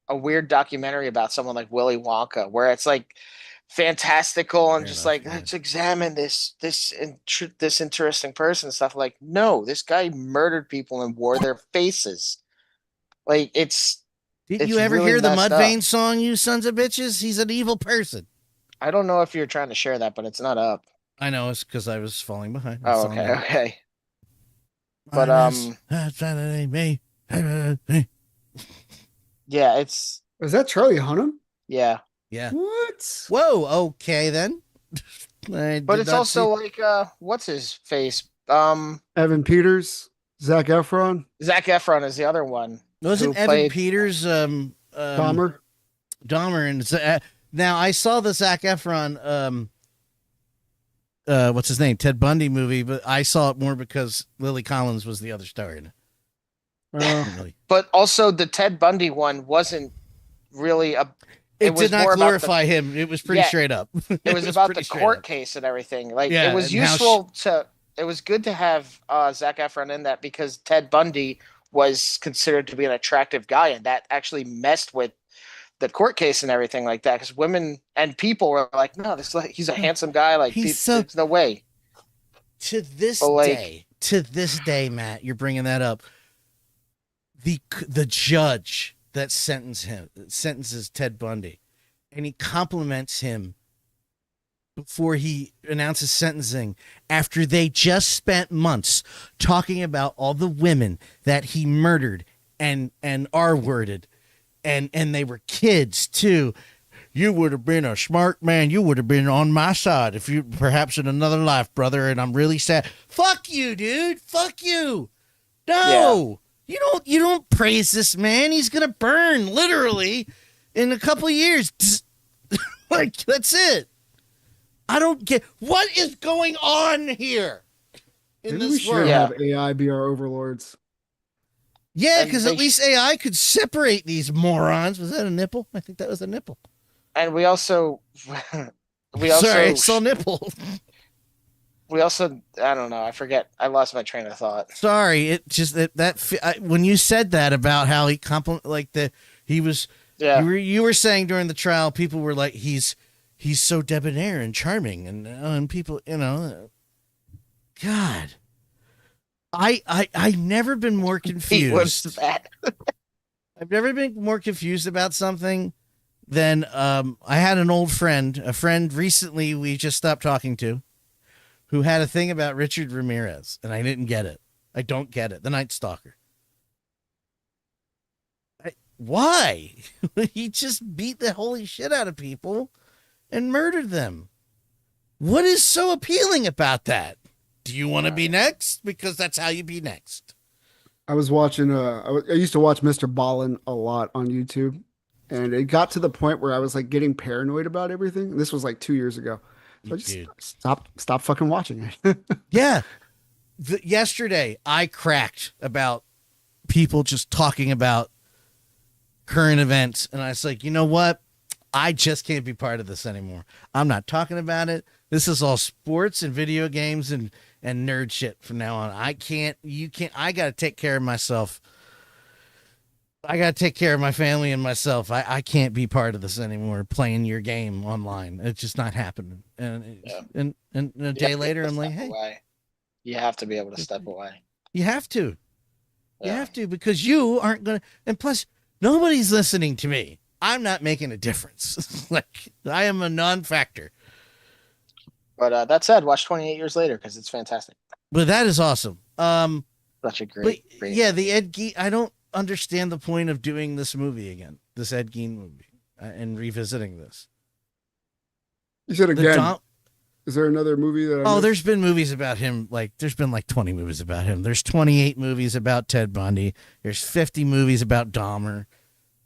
weird documentary about someone like Willy Wonka, where it's like fantastical and just like let's examine this interesting person and stuff. Like, no, this guy murdered people and wore their faces. Like Did you ever hear the Mudvayne song, you sons of bitches? He's an evil person. I don't know if you're trying to share that, but it's not up. I know, it's because I was falling behind. Oh, okay. But yeah, is that Charlie Hunnam? Yeah. What? Whoa. Okay then. But it's also like what's his face? Evan Peters, Zac Efron. Zac Efron is the other one. Wasn't Evan Peters Dahmer. And now I saw the Zac Efron what's his name, Ted Bundy movie, but I saw it more because Lily Collins was the other star in it. But also the Ted Bundy one wasn't really it did not glorify him. It was pretty straight up. It was about the court case and everything. Like it was useful it was good to have Zac Efron in that because Ted Bundy was considered to be an attractive guy, and that actually messed with the court case and everything like that. Because women and people were like, "No, he's a handsome guy. Like, there's no way." To this day, Matt, you're bringing that up. The judge that sentences Ted Bundy, and he compliments him before he announces sentencing after they just spent months talking about all the women that he murdered and R-worded, and they were kids too. You would have been a smart man. You would have been on my side if you perhaps in another life, brother. And I'm really sad. Fuck you, dude. Fuck you. No. Yeah. You don't praise this man. He's gonna burn literally in a couple of years. Like, that's it. I don't get what is going on here in Maybe this we world. should have AI be our overlords. Yeah, because at least AI could separate these morons. Was that a nipple? I think that was a nipple. And we also Sorry, I saw nipple. We also, I don't know, I forget. I lost my train of thought. Sorry, it just when you said that about how he he was. Yeah. You were saying during the trial, people were like, he's so debonair and charming, and people, God, I've never been more confused. I've never been more confused about something than I had a friend recently we just stopped talking to, who had a thing about Richard Ramirez, and I didn't get it. I don't get it. The Night Stalker. Why? He just beat the holy shit out of people and murdered them. What is so appealing about that? Do you want to be next? Because that's how you be next. I was watching, I used to watch Mr. Ballin a lot on YouTube, and it got to the point where I was like getting paranoid about everything. This was like 2 years ago. So I just stop fucking watching it. Yeah. Yesterday, I cracked about people just talking about current events, and I was like, you know what? I just can't be part of this anymore. I'm not talking about it. This is all sports and video games and nerd shit from now on. I can't. I got to take care of myself. I got to take care of my family and myself. I can't be part of this anymore, playing your game online. It's just not happening. And a day later, I'm like, hey. You have to be able to step away. You have to. You have to, because you aren't going to. And plus, nobody's listening to me. I'm not making a difference. Like, I am a non-factor. But that said, watch 28 Years Later because it's fantastic. But that is awesome. Such a great. Yeah, the Ed Gein. I don't understand the point of doing this movie again, this Ed Gein movie, and revisiting this. You said again. Is there another movie that? There's been movies about him. Like, there's been like 20 movies about him. There's 28 movies about Ted Bundy. There's 50 movies about Dahmer.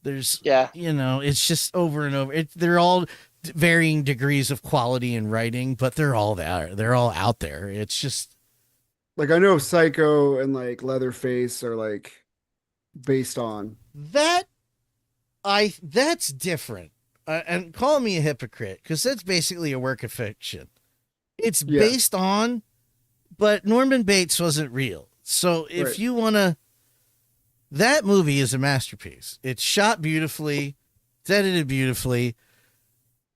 There's, it's just over and over. They're all varying degrees of quality in writing, but they're all there. They're all out there. It's just like, I know Psycho and like Leatherface are like based on that. That's different. And call me a hypocrite, because that's basically a work of fiction. It's based on, but Norman Bates wasn't real. So if you want to, that movie is a masterpiece. It's shot beautifully, it's edited beautifully,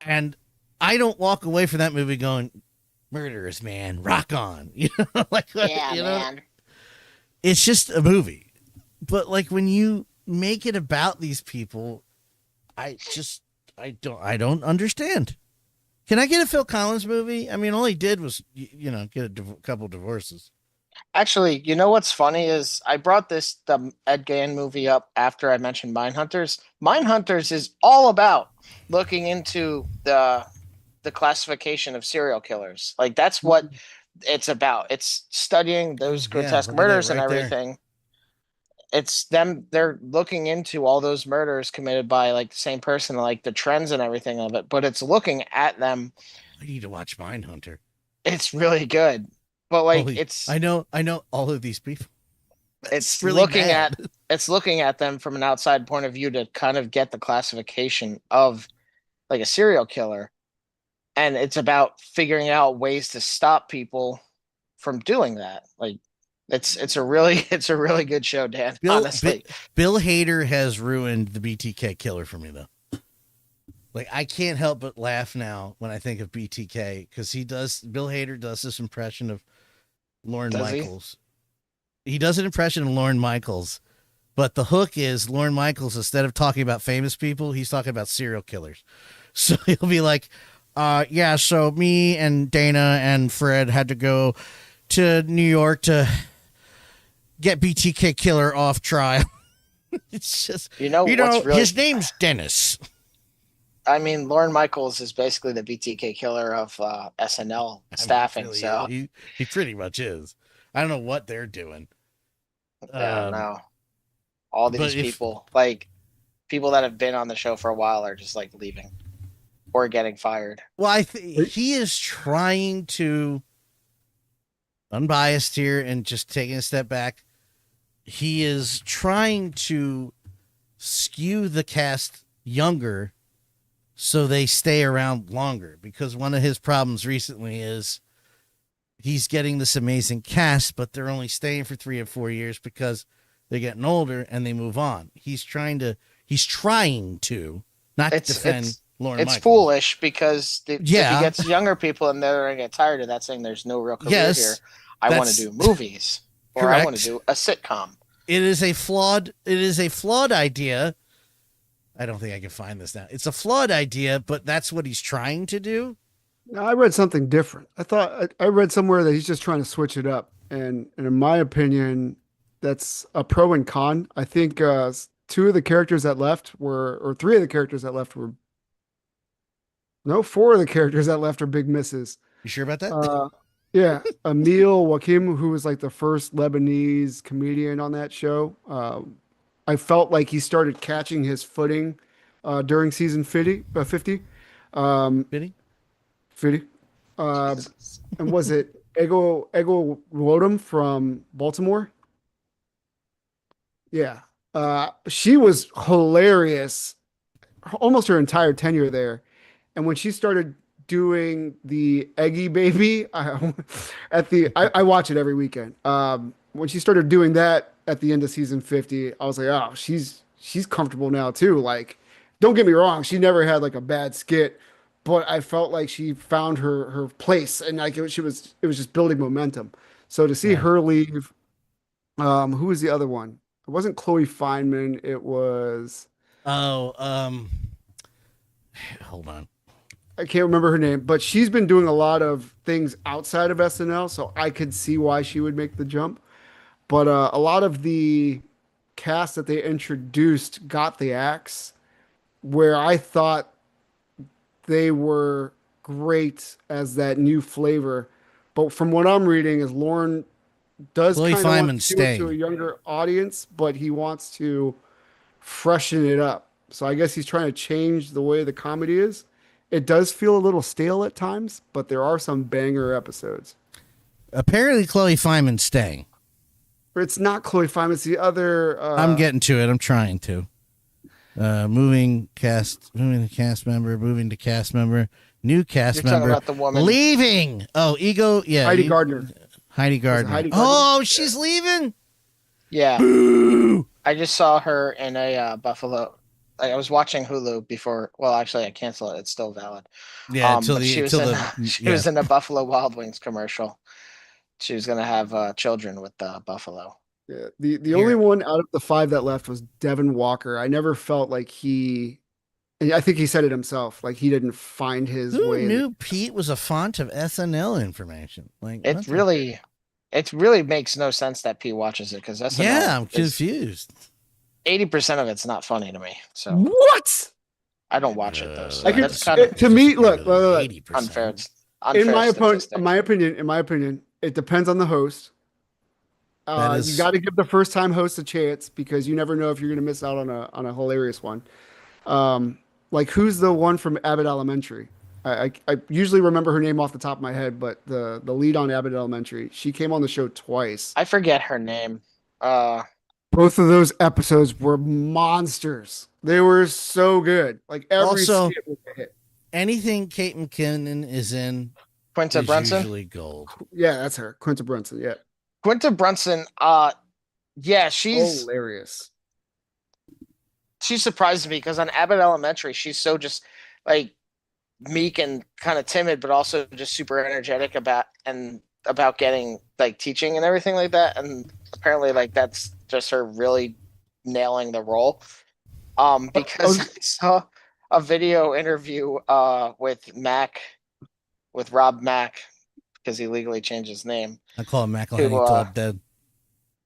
and I don't walk away from that movie going, murderous man, rock on. Man. It's just a movie. But like, when you make it about these people, I don't understand. Can I get a Phil Collins movie? I mean, all he did was, get a couple divorces. Actually, you know what's funny is I brought the Ed Gein movie up after I mentioned Mindhunters. Mindhunters is all about looking into the classification of serial killers. Like, that's what it's about. It's studying those grotesque murders and everything. it's them. They're looking into all those murders committed by like the same person, like the trends and everything of it. But it's looking at them. I need to watch Mindhunter. It's really good, but like I know all of these people. It's really looking at them from an outside point of view to kind of get the classification of like a serial killer, and it's about figuring out ways to stop people from doing that. Like it's a really good show, Dan. Honestly, Bill Hader has ruined the BTK killer for me though. Like I can't help but laugh now when I think of BTK because Bill Hader does this impression of Lorne Michaels. He does an impression of Lorne Michaels, but the hook is Lorne Michaels, instead of talking about famous people, he's talking about serial killers. So he'll be like, yeah, so me and Dana and Fred had to go to New York to get BTK killer off trial. It's just, his name's Dennis. I mean, Lorne Michaels is basically the BTK killer of SNL staffing. Really, so he pretty much is. I don't know what they're doing. No. All these people, like people that have been on the show for a while, are just like leaving or getting fired. Well, I think he is trying to, unbiased here and just taking a step back, he is trying to skew the cast younger so they stay around longer, because one of his problems recently is he's getting this amazing cast, but they're only staying for 3 or 4 years because they're getting older and they move on. He's trying to not defend Lorne Michaels. It's foolish because if he gets younger people and they're going to get tired of that, saying there's no real career here. I want to do movies or correct. I want to do a sitcom. It is a flawed idea. I don't think I can find this now. It's a flawed idea, but that's what he's trying to do. I read something different. I read somewhere that he's just trying to switch it up. And in my opinion, that's a pro and con. I think 3 of the characters that left were 4 of the characters that left are big misses. You sure about that? Yeah. 𝗵𝗵𝗁𝗵𝗁, who was like the first Lebanese comedian on that show. I felt like he started catching his footing during season 50. 50? And was it 𝗂𝗂𝗰𝗵𝗁 from Baltimore? Yeah. She was hilarious almost her entire tenure there. And when she started doing the Eggy Baby I watch it every weekend. When she started doing that at the end of season 50, I was like, oh, she's comfortable now too. Like, don't get me wrong, she never had like a bad skit, but I felt like she found her place, and like it was just building momentum. So to see her leave, who was the other one? It wasn't Chloe Fineman. It was hold on. I can't remember her name, but she's been doing a lot of things outside of SNL, so I could see why she would make the jump. But a lot of the cast that they introduced got the axe, where I thought they were great as that new flavor. But from what I'm reading, is Lorne does kind of want to do it to a younger audience, but he wants to freshen it up. So I guess he's trying to change the way the comedy is. It does feel a little stale at times, but there are some banger episodes. Apparently, Chloe Fineman's staying. It's not Chloe Fineman. It's the other. I'm getting to it. I'm trying to. Moving to cast member, new cast member. Talking about the woman leaving. Oh, Ego. Yeah. Heidi Gardner. Heidi Gardner. Oh, she's leaving. Yeah. Boo! I just saw her in a Buffalo. I was watching Hulu before. Well, actually, I canceled it. It's still valid. Yeah, she was in a Buffalo Wild Wings commercial. She was going to have children with Buffalo. Yeah, the only one out of the 5 that left was Devin Walker. I never felt like and I think he said it himself, like he didn't find his way. Who knew Pete was a font of SNL information? Like it really makes no sense that Pete watches it, because SNL. Yeah, I'm confused. 80% of it's not funny to me. So what? I don't watch it though. So that's kind of to me. Look, unfair. In my opinion, it depends on the host. is- You got to give the first time host a chance because you never know if you're going to miss out on a hilarious one. Like who's the one from Abbott Elementary? I usually remember her name off the top of my head, but the lead on Abbott Elementary, she came on the show twice. I forget her name. Both of those episodes were monsters. They were so good. Like every Also- skit was a hit. Anything Kate McKinnon is in Quinta is Brunson. usually gold. Yeah, that's her. Quinta Brunson. Yeah. Quinta Brunson. Yeah, she's Hilarious. she surprises me because on Abbott Elementary, she's so just like meek and kind of timid, but also just super energetic about getting like teaching and everything like that. And apparently, like that's just her really nailing the role. Because I saw a video interview with Rob Mack because he legally changed his name. I call him McElhenney till I'm dead.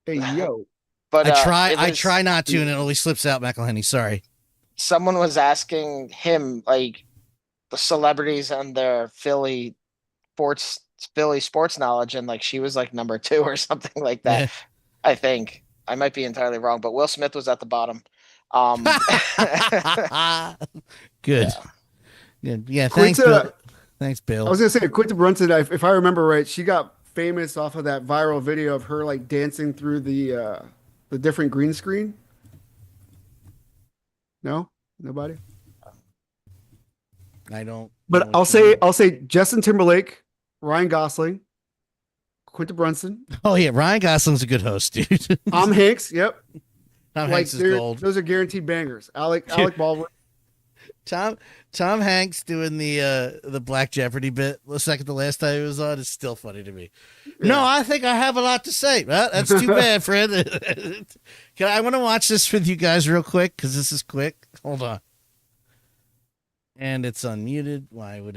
Hey, yo. But I try not to, and it always slips out. McElhenney, sorry. Someone was asking him like the celebrities and their Philly sports knowledge, and like she was like number 2 or something like that. Yeah. I think I might be entirely wrong, but Will Smith was at the bottom. Good. Yeah. Thanks, Quinta- Bill. Thanks, Bill. I was gonna say Quinta Brunson. If I remember right, she got famous off of that viral video of her like dancing through the different green screen. No, nobody. I don't. But know what I'll say Justin Timberlake, Ryan Gosling, Quinta Brunson, Oh yeah, Ryan Gosling's a good host, dude. Tom Hanks. Yep, Tom like Hanks is gold. those are guaranteed bangers. Alec Baldwin. Tom Hanks doing the Black Jeopardy bit the second to last time he was on is still funny to me. No, I think I have a lot to say. Well, that's too bad, friend. I want to watch this with you guys real quick because this is quick. Hold on. And it's unmuted. Why would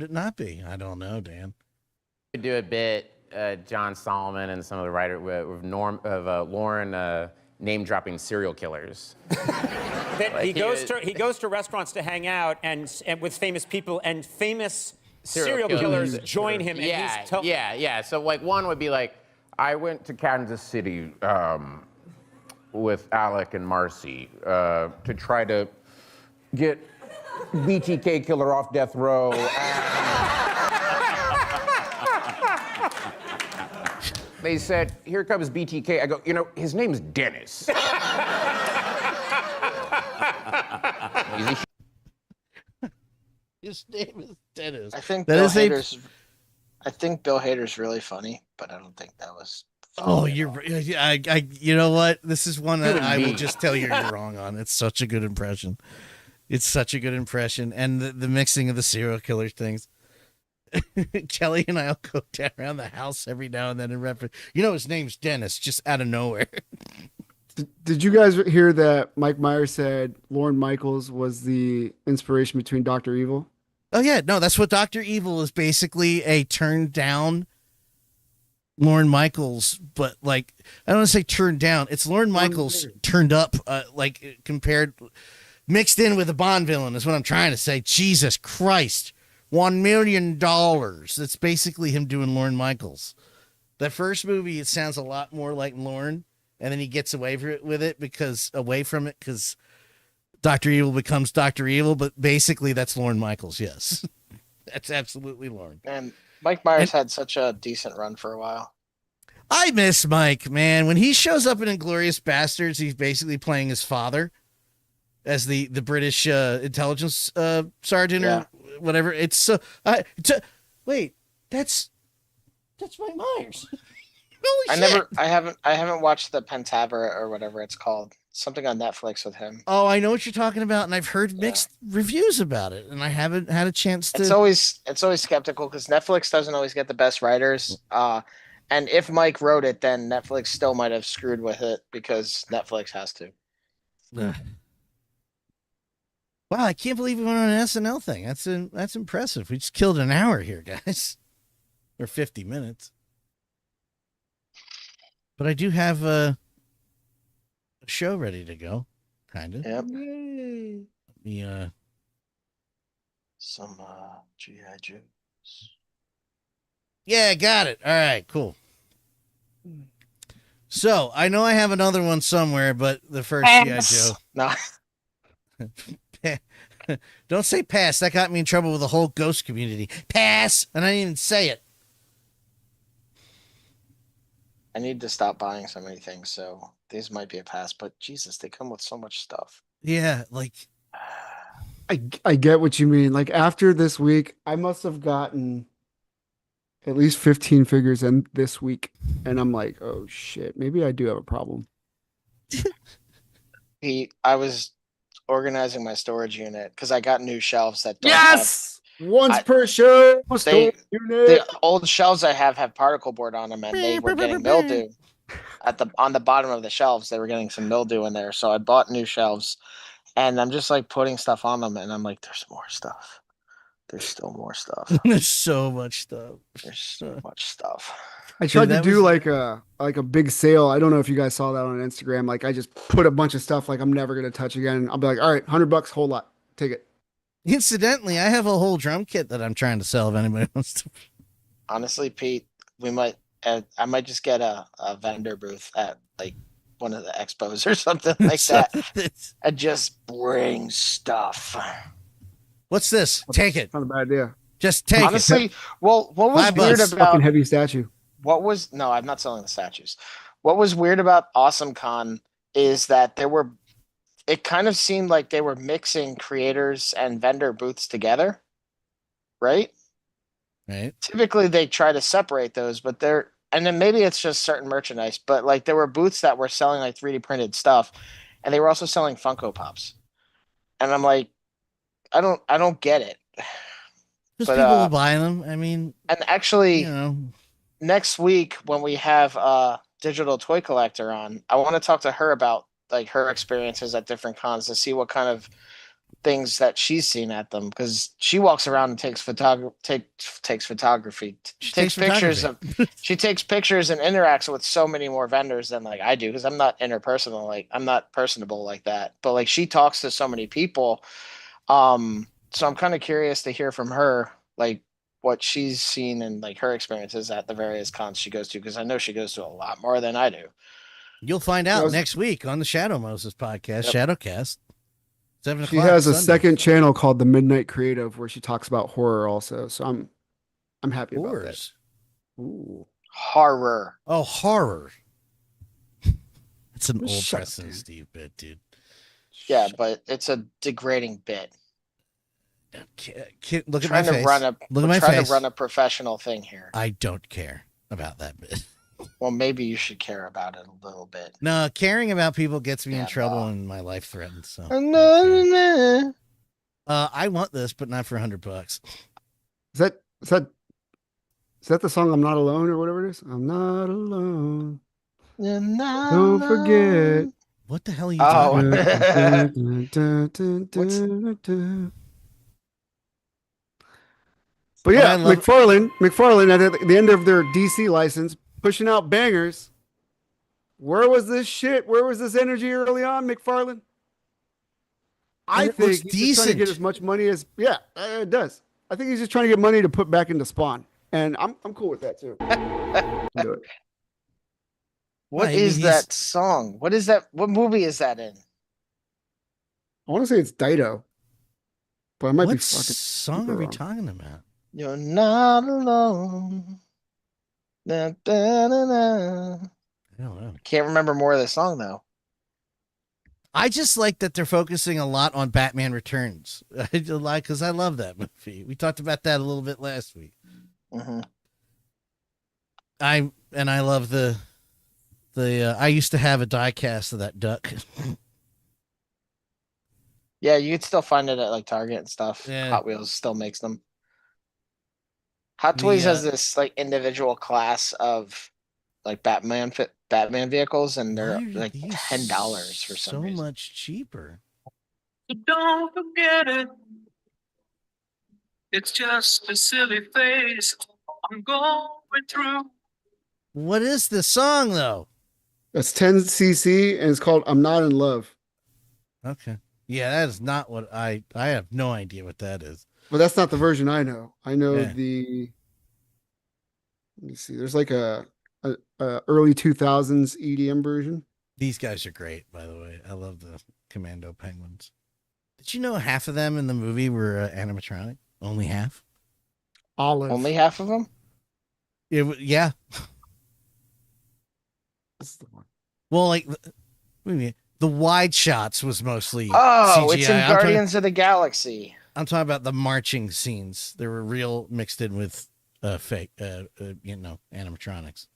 it not be? I don't know, Dan. We do a bit, John Solomon and some of the writer with Lauren name dropping serial killers. That he goes to restaurants to hang out and with famous people, and famous serial killers join him. And Yeah. So like one would be like, I went to Kansas City with Alec and Marcy to try to get BTK killer off death row. They said, here comes BTK. I go, his name's Dennis. His name is Dennis. I think That Bill is a- Hader's. I think Bill Hader's really funny, but I don't think that was. Oh, you know what? This is one that I will just tell you you're wrong on. It's such a good impression. It's such a good impression. And the mixing of the serial killer things. Kelly and I'll go down around the house every now and then and reference. His name's Dennis, just out of nowhere. Did you guys hear that Mike Myers said Lorne Michaels was the inspiration between Dr. Evil? Oh yeah, no, that's what Dr. Evil is, basically a turned down Lorne Michaels, but like I don't want to say turned down. It's Lorne Michaels turned up, like compared, mixed in with a Bond villain is what I'm trying to say. Jesus Christ, $1 million. That's basically him doing Lorne Michaels. The first movie, it sounds a lot more like Lorne, and then he gets away from it because Dr. Evil becomes Dr. Evil, but basically that's Lorne Michaels. Yes, that's absolutely Lorne. And Mike Myers had such a decent run for a while. I miss Mike, man. When he shows up in Inglourious Bastards, he's basically playing his father as the British intelligence sergeant or whatever. It's so. Wait, that's Mike Myers. Holy shit. I haven't watched the Pentaveret or whatever it's called. Something on Netflix with him. Oh, I know what you're talking about, and I've heard mixed reviews about it, and I haven't had a chance to. It's always skeptical because Netflix doesn't always get the best writers. And if Mike wrote it, then Netflix still might have screwed with it because Netflix has to. Wow, I can't believe we went on an SNL thing. That's impressive. We just killed an hour here, guys, or 50 minutes. But I do have a show ready to go, kind of. Yep. Yeah. Some G.I. Joes. Yeah, got it. All right, cool. So I know I have another one somewhere, but the first G.I. Joe. No. Don't say pass. That got me in trouble with the whole ghost community. Pass, and I didn't even say it. I need to stop buying so many things, so these might be a pass. But Jesus, they come with so much stuff. Yeah, like I get what you mean. Like after this week, I must have gotten at least 15 figures in this week, and I'm like, oh shit, maybe I do have a problem. I was organizing my storage unit because I got new shelves that don't Once per show. the Unit. old shelves I have particle board on them, and they were getting mildew on the bottom of the shelves. They were getting some mildew in there, so I bought new shelves, and I'm just like putting stuff on them, and I'm like, there's more stuff. There's still more stuff. there's so much stuff. There's so much stuff. I tried to that do was- like a big sale. I don't know if you guys saw that on Instagram. Like I just put a bunch of stuff like I'm never gonna touch again. I'll be like, all right, $100, whole lot, take it. Incidentally, I have a whole drum kit that I'm trying to sell if anybody wants to. Honestly, Pete, we might. I might just get a vendor booth at like one of the expos or something like that, and just bring stuff. What's this? Take it. Not a bad idea. Just take Honestly, well, what was $5 weird Fucking about heavy statue. no, I'm not selling the statues. What was weird about Awesome Con is that it kind of seemed like they were mixing creators and vendor booths together, right? it. Right. Typically they try to separate those, but and then maybe it's just certain merchandise, but like there were booths that were selling like 3D printed stuff, and they were also selling Funko Pops. And I'm like, I don't get it. Because But, people will buy them. I mean, And actually, you know, next week when we have Digital Toy Collector on, I want to talk to her about like her experiences at different cons to see what kind of things that she's seen at them, because she walks around and takes photography, takes pictures of she takes pictures and interacts with so many more vendors than like I do, because I'm not interpersonal, like I'm not personable like that, but like she talks to so many people. So I'm kind of curious to hear from her, like what she's seen and like her experiences at the various cons she goes to, because I know she goes to a lot more than I do. you'll find out Well, next week on the Shadow Moses podcast, Yep. Shadowcast. 7 She o'clock has a Sunday. second channel called The Midnight Creative where she talks about horror also. So I'm happy about that. Horrors. Ooh. Horror. Oh, horror. It's an old Shut up, Preston dude. Steve bit, dude. Yeah, but it's a degrading bit. Look at my Trying to face. run a Look at my trying face. to run a professional thing here. I don't care about that bit. Well, maybe you should care about it a little bit. No, caring about people gets me in Yeah, trouble no. and my life threatened. So No. I want this, but not for $100. Is that the song I'm Not Alone or whatever it is? I'm not alone. Don't forget. What the hell are you Oh. talking about? But What yeah, I love- McFarlane at the end of their DC license, pushing out bangers. Where was this shit? Where was this energy early on, McFarlane? I It think looks he's just trying to get decent. as much money as it does. I think he's just trying to get money to put back into Spawn, and I'm cool with that too. Do it. What I mean, is he's- that song? What is that? What movie is that in? I want to say it's Dido, but I might be What fucking. song super are we wrong. talking about? You're not alone. Da, da, da, da. I don't know. Can't remember more of the song though. I just like that they're focusing a lot on Batman Returns. I like because I love that movie. We talked about that a little bit last week. hmm I love the I used to have a die cast of that duck. Yeah, you could still find it at like Target and stuff. Yeah. Hot Wheels still makes them. Hot Toys The, has this like individual class of like Batman vehicles, and they're Why are like these $10 for some so reason. much cheaper. So don't forget it. It's just a silly phase I'm going through. What is this song though? That's 10cc, and it's called "I'm Not in Love." Okay. Yeah, that is not what I have no idea what that is. But that's not the version I know. I know Yeah. the. Let me see. There's like a early 2000s EDM version. These guys are great, by the way. I love the Commando Penguins. Did you know half of them in the movie were animatronic? Only half? Olive. Only half of them? Yeah. That's the one. Well, like, what do you mean? The wide shots was mostly Oh, CGI. it's in Guardians of the Galaxy. I'm talking about the marching scenes. They were real mixed in with fake, animatronics.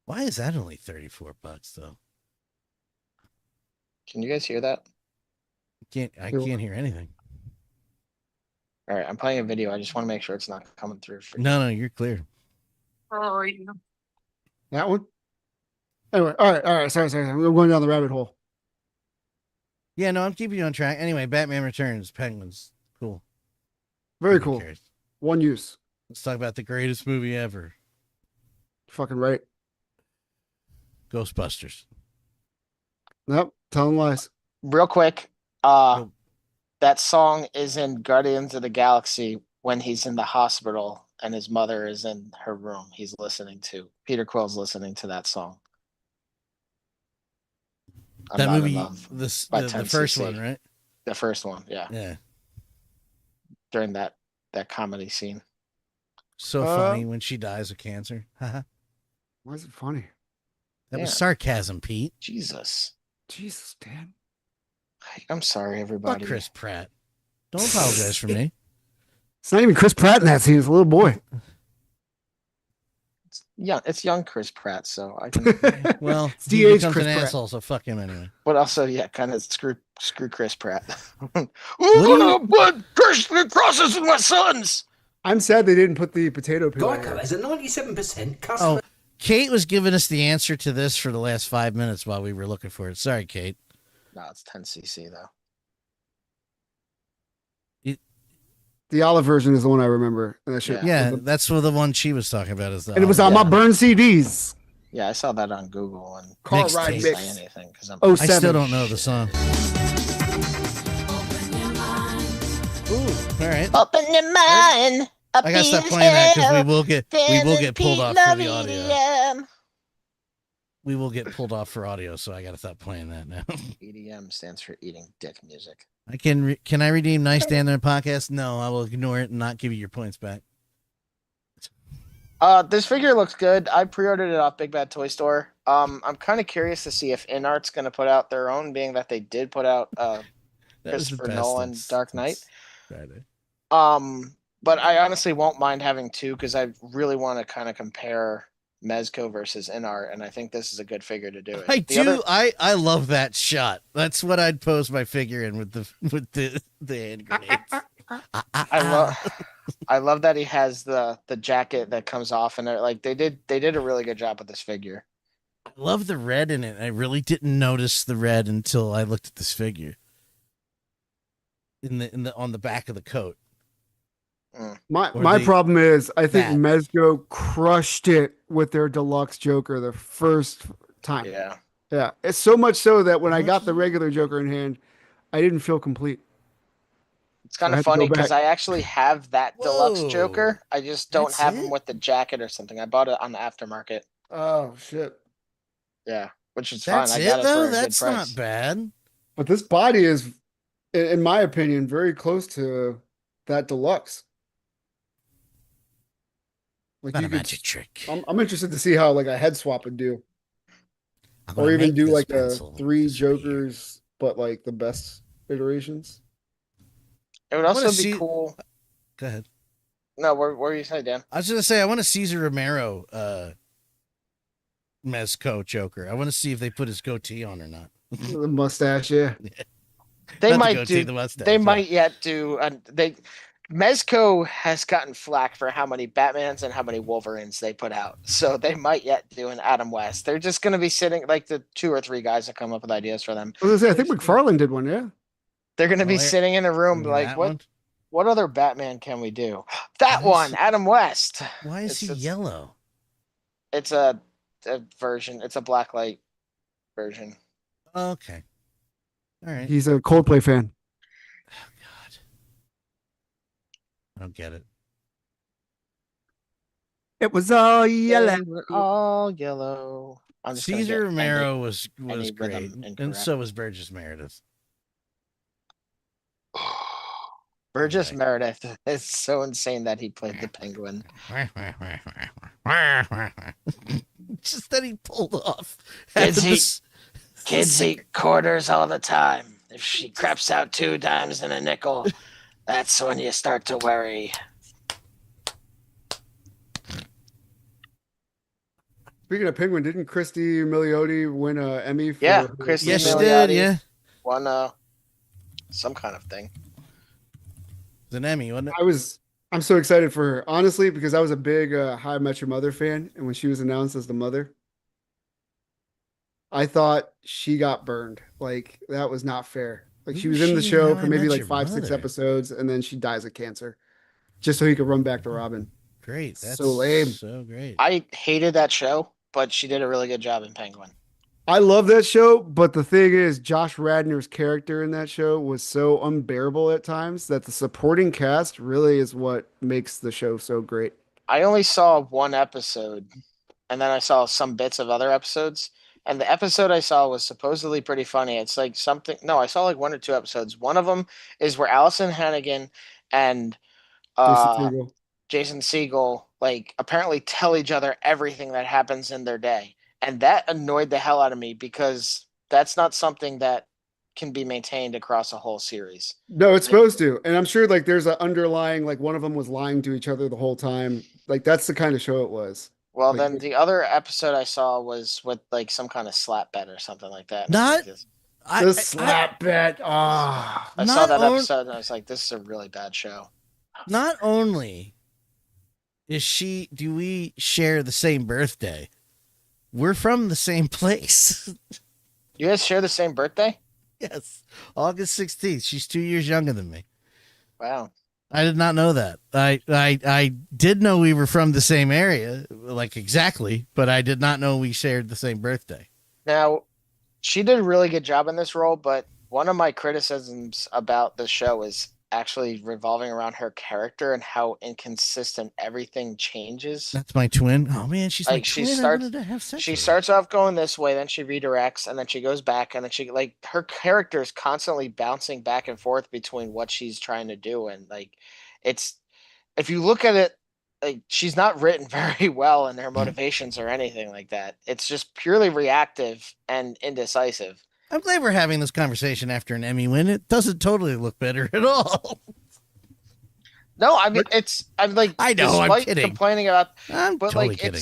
Why is that only $34 though? Can you guys hear that? I can't hear anything. All right, I'm playing a video. I just want to make sure it's not coming through. No, you're clear. Oh, yeah. That one? Anyway, all right. Sorry. We're going down the rabbit hole. Yeah, no, I'm keeping you on track. Anyway, Batman Returns, Penguins. Cool. Very Who cool. cares? One use. Let's talk about the greatest movie ever. Fucking right. Ghostbusters. Nope. Telling lies. Real quick, that song is in Guardians of the Galaxy when he's in the hospital and his mother is in her room. He's listening to Peter Quill's listening to that song. I'm That Not in movie, Love the by first 10cc. one, right? The first one, yeah. Yeah. During that comedy scene. So funny when she dies of cancer. Haha. Why is it funny? That was Yeah. sarcasm, Pete. Jesus. Jesus, Dan. I'm sorry, everybody. Fuck Chris Pratt. Don't apologize for me. It's not even Chris Pratt in that scene. It's a little boy. Yeah, it's young Chris Pratt, so I can. Well, It's he DH becomes Chris an Pratt. asshole, so fuck him anyway. But also, yeah, kind of screw Chris Pratt. do you- But Christian crosses with my sons. I'm sad they didn't put the potato peel. in Geico there. has a 97% customer. Oh, Kate was giving us the answer to this for the last 5 minutes while we were looking for it. Sorry, Kate. No, it's 10cc though. The olive version is the one I remember. And that shit. Yeah, that's what the one she was talking about. Is the And it was on my burn CDs. Yeah, I saw that on Google and Car Mixtape. ride didn't mix. say anything because I'm. Oh, I still 07. don't know the song. Ooh, all right. Open your mind. I gotta stop playing that because we will get pulled off for the audio. We will get pulled off for audio, so I gotta stop playing that now. EDM stands for eating dick music. I can I redeem Nice Dan in the podcast? No, I will ignore it and not give you your points back. This figure looks good. I pre-ordered it off Big Bad Toy Store. I'm kind of curious to see if InArt's going to put out their own, being that they did put out That was the Christopher best Nolan since- Dark Knight. since Friday. But I honestly won't mind having two because I really want to kind of compare Mezco versus InArt, and I think this is a good figure to do it. I The do. other- I love that shot. That's what I'd pose my figure in with the hand grenades. I love that he has the jacket that comes off, and like they did a really good job with this figure. I love the red in it. I really didn't notice the red until I looked at this figure. On the back of the coat. My the- problem is I think that. Mezco crushed it with their deluxe Joker the first time. Yeah. It's so much so that when I got the regular Joker in hand, I didn't feel complete. It's kind I of had to go funny because back. I actually have that deluxe Whoa. Joker. I just don't That's have it? him with the jacket or something. I bought it on the aftermarket. Oh shit! Yeah, which is That's fine. I it got it for though. a That's good price. not bad. But this body is, in my opinion, very close to that deluxe. Like Not you a could, magic trick. I'm interested to see how like a head swap would do, I'm gonna or even make do this like the pencil 3 disappear. Jokers, but like the best iterations. It would I wanna also be see- cool. Go ahead. No, what were you saying, Dan? I was gonna say I want a Cesar Romero Mezco Joker. I want to see if they put his goatee on or not. The mustache, yeah. They Not the might goatee, do. the mustache, They yeah. might yet do. Mezco has gotten flack for how many Batmans and how many Wolverines they put out, so they might yet do an Adam West. They're just going to be sitting like the 2 or 3 guys that come up with ideas for them. I was gonna say, I think McFarlane did one, yeah. They're going to be Oh, yeah. sitting in a room You mean like, that what? one? What other Batman can we do? That Why is one, Adam West. Why is he It's- yellow? It's a version. It's a blacklight version. Okay. All right. He's a Coldplay fan. Oh, God. I don't get it. It was all yellow. They were all yellow. I'm just gonna Caesar get Romero was any great, rhythm and incorrect. so was Burgess Meredith. Burgess Meredith is so insane that he played the Penguin. Just that he pulled off. Kids eat quarters all the time. If she craps out 2 dimes and a nickel, that's when you start to worry. Speaking of Penguin, didn't Cristin Milioti win an Emmy for Yeah, her- Cristin Yes, she Milioti did. Yeah, won some kind of thing. it's an Emmy, wasn't it? I'm so excited for her, honestly, because I was a big How I Met Your Mother fan, and when she was announced as the mother, I thought she got burned. Like, that was not fair. Like, she Who was is in the she in show How I for maybe Met like Your 5-6 Mother? episodes, and then she dies of cancer, just so he could run back to Robin. Great. That's So lame. So great. I hated that show, but she did a really good job in Penguin. I love that show, but the thing is, Josh Radnor's character in that show was so unbearable at times that the supporting cast really is what makes the show so great. I only saw 1 episode, and then I saw some bits of other episodes. And the episode I saw was supposedly pretty funny. It's like something. No, I saw like 1 or 2 episodes. One of them is where Allison Hannigan and Jason Segel like apparently tell each other everything that happens in their day. And that annoyed the hell out of me because that's not something that can be maintained across a whole series. No, it's supposed to. And I'm sure like there's an underlying, like one of them was lying to each other the whole time. Like that's the kind of show it was. Well, Like, then the other episode I saw was with like some kind of slap bet or something like that. And Not- The slap bet. Ah. I saw Not that on- episode and I was like, this is a really bad show. Not only do we share the same birthday, we're from the same place. You guys share the same birthday? Yes. August 16th. She's 2 years younger than me. Wow. I did not know that. I did know we were from the same area, like exactly, but I did not know we shared the same birthday. Now, she did a really good job in this role, but one of my criticisms about the show is actually revolving around her character and how inconsistent everything changes. That's my twin. Oh man, she's Like, like she twin. I starts- wanted to have sex She with her. starts off going this way, then she redirects, and then she goes back, and then she like her character is constantly bouncing back and forth between what she's trying to do, and like it's if you look at it, like she's not written very well in her motivations or anything like that. It's just purely reactive and indecisive. I'm glad we're having this conversation after an Emmy win. It doesn't totally look better at all. No, I mean I'm like I know, I'm despite kidding. complaining about I'm but totally like kidding.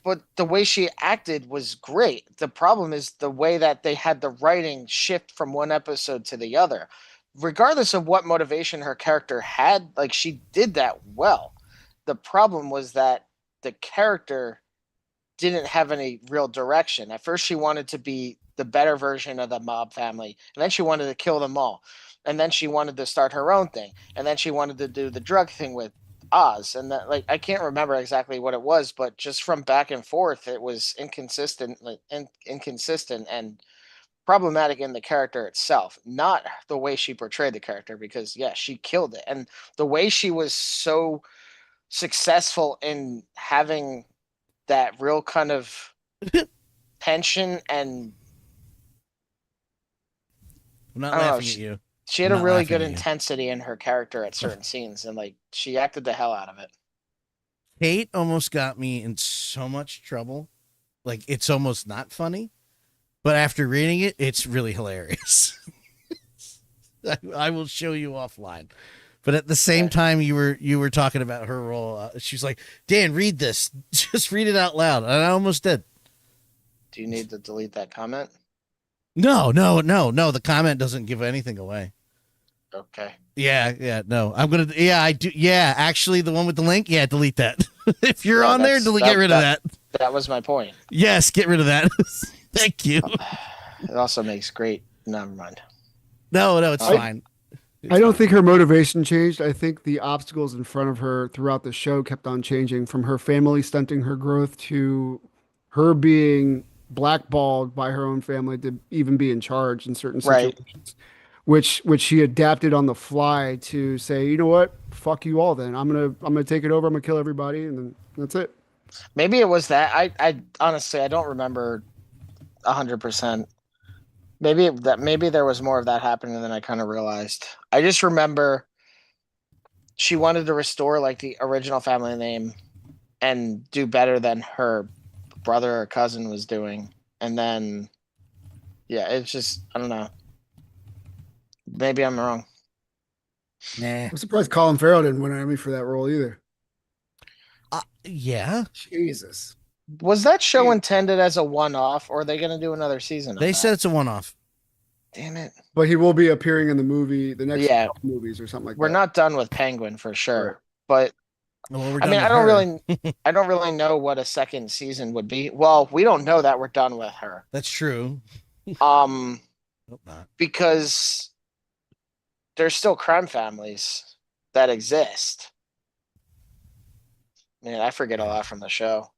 but the way she acted was great. The problem is the way that they had the writing shift from one episode to the other. Regardless of what motivation her character had, like she did that well. The problem was that the character didn't have any real direction. At first she wanted to be the better version of the mob family, and then she wanted to kill them all. And then she wanted to start her own thing, and then she wanted to do the drug thing with Oz, and that like I can't remember exactly what it was, but just from back and forth, it was inconsistent and problematic in the character itself, not the way she portrayed the character. Because yeah, she killed it, and the way she was so successful in having that real kind of tension, and I'm not I don't know, laughing at you. she had a I'm not really laughing good at you. intensity in her character at certain scenes, and like she acted the hell out of it. Kate almost got me in so much trouble. Like it's almost not funny, but after reading it, it's really hilarious. I will show you offline. But at the same time, you were talking about her role. She's like, Dan, read this. Just read it out loud. And I almost did. Do you need to delete that comment? No. The comment doesn't give anything away. Okay. Yeah. No, I'm gonna. Yeah, I do. Yeah, actually, the one with the link. Yeah, delete that. If you're Yeah, on there, that's- get rid of that. That was my point. Yes, get rid of that. Thank you. It also makes great. Never mind. No, it's I- fine. I don't think her motivation changed. I think the obstacles in front of her throughout the show kept on changing, from her family stunting her growth to her being blackballed by her own family to even be in charge in certain Right. situations, which she adapted on the fly to say, you know what, fuck you all. Then I'm gonna take it over. I'm gonna kill everybody, and then that's it. Maybe it was that. I honestly I don't remember 100%. Maybe there was more of that happening than I kind of realized. I just remember she wanted to restore like the original family name and do better than her brother or cousin was doing. And then yeah, it's just I don't know. Maybe I'm wrong. Nah. I'm surprised Colin Farrell didn't win an Emmy for that role either. Yeah. Jesus. Was that show intended as a one-off, or are they going to do another season? They said it's a one-off. Damn it. But he will be appearing in the movie, the next Yeah. movies or something like We're that. not done with Penguin for sure, but Well, we're I done mean, with I don't her. I don't really know what a second season would be. Well, we don't know that we're done with her. That's true. Um, Hope not. because there's still crime families that exist. Man, I forget a lot from the show.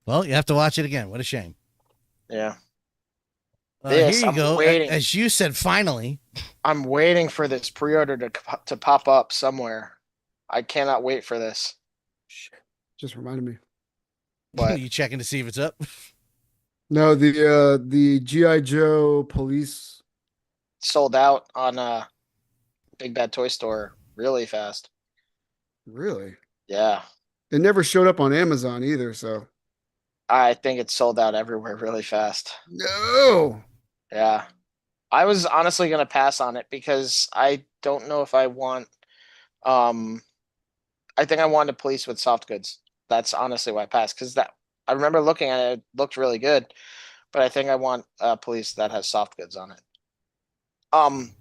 Well, you have to watch it again. What a shame. Yeah. Here This, you I'm go. waiting. As you said, finally. I'm waiting for this pre-order to pop up somewhere. I cannot wait for this. Shit. Just reminded me. What? You checking to see if it's up? No, the G.I. Joe police. Sold out on Big Bad Toy Store really fast. Really? Yeah. It never showed up on Amazon either, so. I think it's sold out everywhere really fast. No. Yeah. I was honestly going to pass on it because I don't know if I want I think I wanted police with soft goods. That's honestly why I passed, because that I remember looking at it, it looked really good, but I think I want police that has soft goods on it.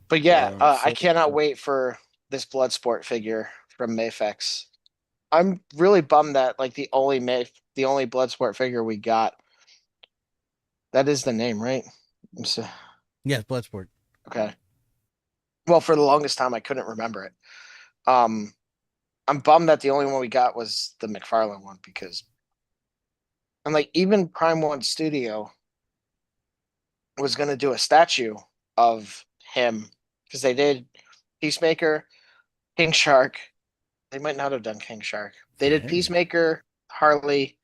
But yeah, I cannot wait for this Bloodsport figure from Mayfex. I'm really bummed that like the only Bloodsport figure we got. That is the name, right? Yeah, Bloodsport. Okay. Well, for the longest time, I couldn't remember it. I'm bummed that the only one we got was the McFarlane one because, and like even Prime One Studio was gonna do a statue of him because they did Peacemaker, King Shark. They might not have done King Shark. They did Peacemaker, Harley,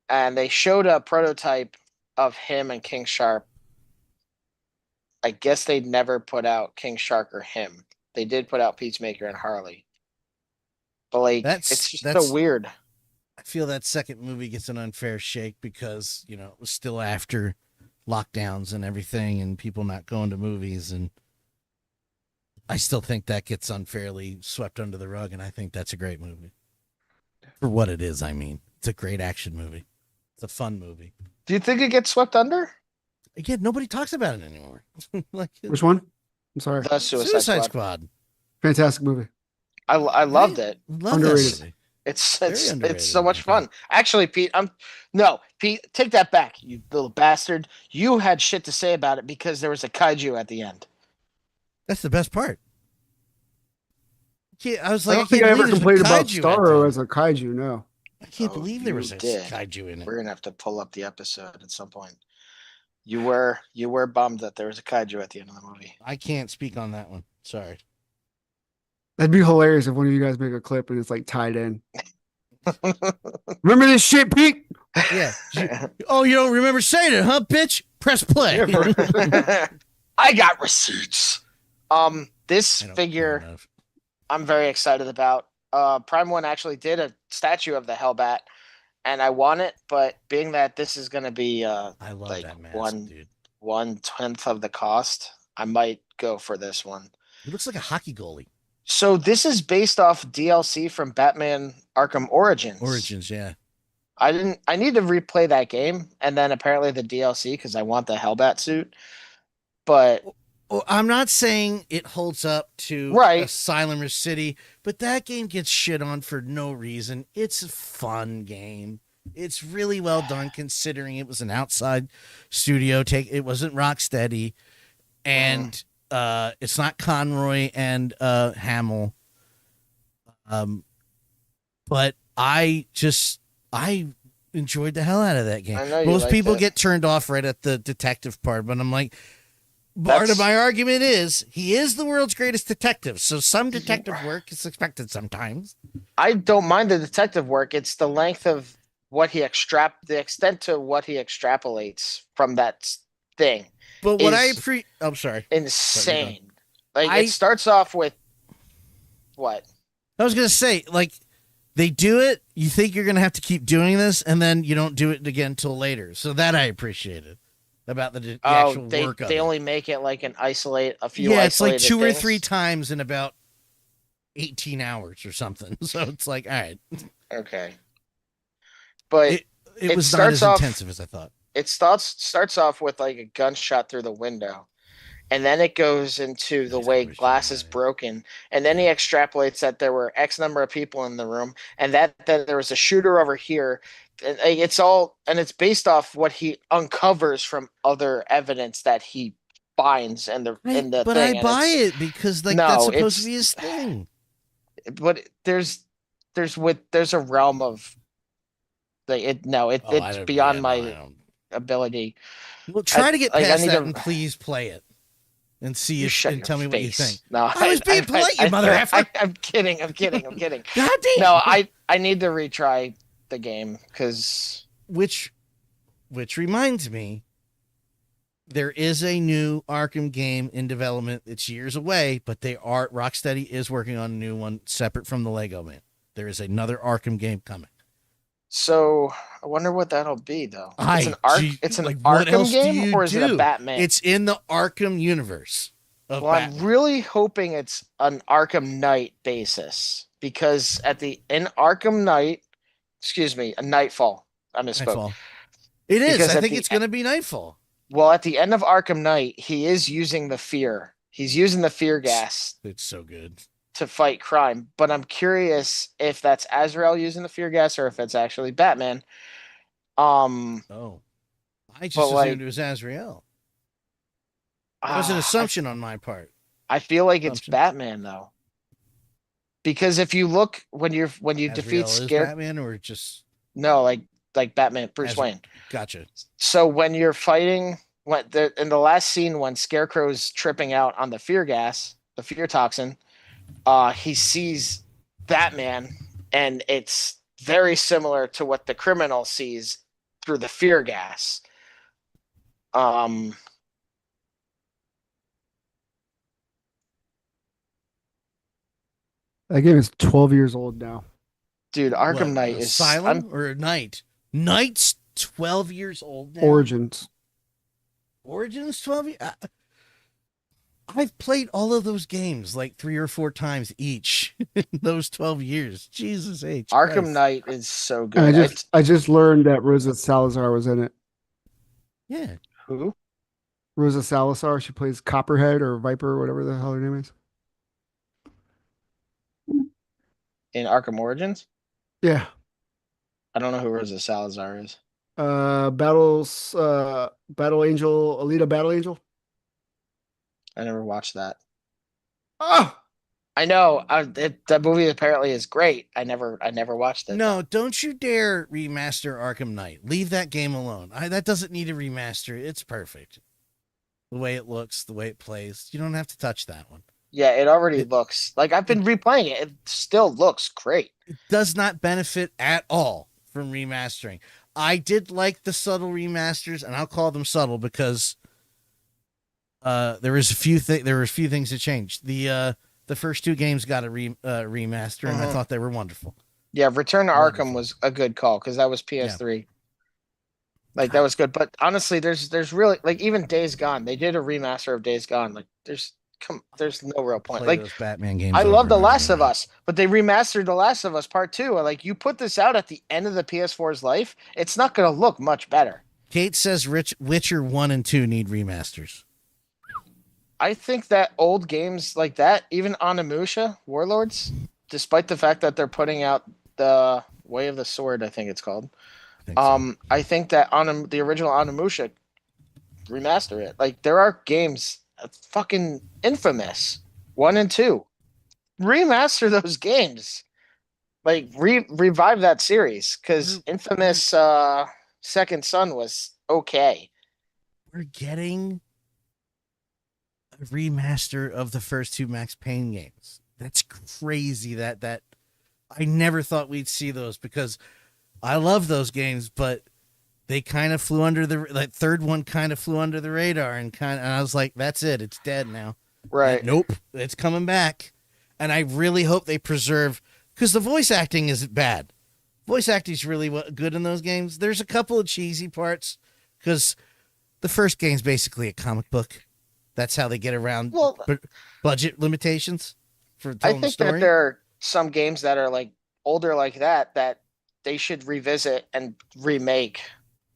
and they showed a prototype of him and King Shark. I guess they never put out King Shark or him. They did put out Peacemaker and Harley. But like it's just so weird. I feel that second movie gets an unfair shake because, you know, it was still after lockdowns and everything and people not going to movies, and I still think that gets unfairly swept under the rug, and I think that's a great movie. For what it is, I mean. It's a great action movie. It's a fun movie. Do you think it gets swept under? Again, nobody talks about it anymore. Like, Which one? I'm sorry. The Suicide Squad. Fantastic movie. I loved it. Love Underrated. that movie. It's so much fun. Actually, Pete, Pete, take that back, you little bastard. You had shit to say about it because there was a kaiju at the end. That's the best part. I was I like, don't think I ever complained about kaiju Starro as a kaiju, no. I can't believe there you was a did. kaiju in it. We're gonna have to pull up the episode at some point. You were bummed that there was a kaiju at the end of the movie. I can't speak on that one. Sorry. That'd be hilarious if one of you guys make a clip and it's like tied in. Remember this shit, Pete? Yeah. Oh, you don't remember saying it, huh, bitch? Press play. I got receipts. This I don't figure know. I'm very excited about. Prime One actually did a statue of the Hellbat, and I want it, but being that this is gonna be I love like that mask, dude. 1/10 of the cost, I might go for this one. He looks like a hockey goalie. So this is based off DLC from Batman Arkham Origins. Origins, yeah. I need to replay that game, and then apparently the DLC because I want the Hellbat suit. But Well, I'm not saying it holds up to Right. Asylum or City, but that game gets shit on for no reason. It's a fun game. It's really well done considering it was an outside studio. It wasn't Rocksteady, and it's not Conroy and Hamill. But I enjoyed the hell out of that game. I know you Most liked people it. get turned off right at the detective part, but I'm like, Part of my argument is he is the world's greatest detective, so some detective work is expected sometimes. I don't mind the detective work. It's the length of what the extent to what he extrapolates from that thing. But what I'm sorry. Insane. It starts off with what? I was going to say, like, they do it, you think you're going to have to keep doing this, and then you don't do it again until later. So that I appreciated about the actual work of it. They only make it like a few Yeah, it's like 2 or things. 3 times in about 18 hours or something. So it's like, all right. Okay. But it was not as intensive as I thought. It starts off with like a gunshot through the window. And then it goes into the way glass is broken. And then he extrapolates that there were X number of people in the room, and that there was a shooter over here. And it's based off what he uncovers from other evidence that he finds in the thing. But I buy it because that's supposed to be his thing. But there's a realm of it's beyond my ability. Well, try to get past that and please play it. And see and tell me what you think. No, I was being polite, you mother effer. I'm kidding. God damn. No, I need to retry the game because which reminds me, there is a new Arkham game in development. It's years away, but Rocksteady is working on a new one separate from the Lego Man. There is another Arkham game coming. So I wonder what that'll be, though. It's an Arkham game, or is it a Batman? It's in the Arkham universe. I'm really hoping it's an Arkham Knight basis, because in Arkham Knight, a Nightfall. I misspoke. Nightfall. It is. I think it's going to be Nightfall. Well, at the end of Arkham Knight, he is using the fear. He's using the fear gas. It's so good. To fight crime, but I'm curious if that's Azrael using the fear gas or if it's actually Batman. I just assumed it was Azrael. That was an assumption on my part. I feel like it's Batman though, because if you look when you defeat Batman or just like Batman, Bruce Wayne. Gotcha. So when you're fighting, in the last scene when Scarecrow's tripping out on the fear gas, the fear toxin. He sees Batman, and it's very similar to what the criminal sees through the fear gas. That game is 12 years old now. Dude, Arkham Knight is Asylum or Knight? Knight's 12 years old now. Origins 12 years. I've played all of those games like 3 or 4 times each in those 12 years. Jesus H. Arkham Knight is so good. I just learned that Rosa Salazar was in it. Yeah. Who? Rosa Salazar. She plays Copperhead or Viper or whatever the hell her name is. In Arkham Origins? Yeah. I don't know who Rosa Salazar is. Battle Angel, Alita Battle Angel. I never watched that. Oh, I know. That movie apparently is great. I never watched it. No, don't you dare remaster Arkham Knight. Leave that game alone. That doesn't need a remaster. It's perfect. The way it looks, the way it plays. You don't have to touch that one. Yeah, it already looks like I've been replaying it. It still looks great. It does not benefit at all from remastering. I did like the subtle remasters, and I'll call them subtle because there were a few things that changed. The first 2 games got a remaster, and I thought they were wonderful. Yeah, Return to Arkham was a good call because that was PS3. Yeah. Like that was good, but honestly, there's really like even Days Gone. They did a remaster of Days Gone. Like there's no real point. Play like those Batman games. I love The Last of Us, but they remastered The Last of Us Part 2. Like you put this out at the end of the PS4's life, it's not going to look much better. Kate says Witcher 1 and 2 need remasters. I think that old games like that, even Onimusha, Warlords, despite the fact that they're putting out the Way of the Sword, I think it's called. I think that the original Onimusha, remaster it. Like there are games, fucking Infamous 1 and 2, remaster those games. Like revive that series because Infamous Second Son was okay. We're getting a remaster of the first 2 Max Payne games. That's crazy. That I never thought we'd see those, because I love those games, but they kind of flew under the third one kind of flew under the radar, and I was like, that's it, it's dead now. Right. And nope, it's coming back. And I really hope they preserve, because the voice acting isn't bad. Voice acting is really good in those games. There's a couple of cheesy parts, because the first game's basically a comic book. That's how they get around budget limitations for telling the story. That there are some games that are like older like that they should revisit and remake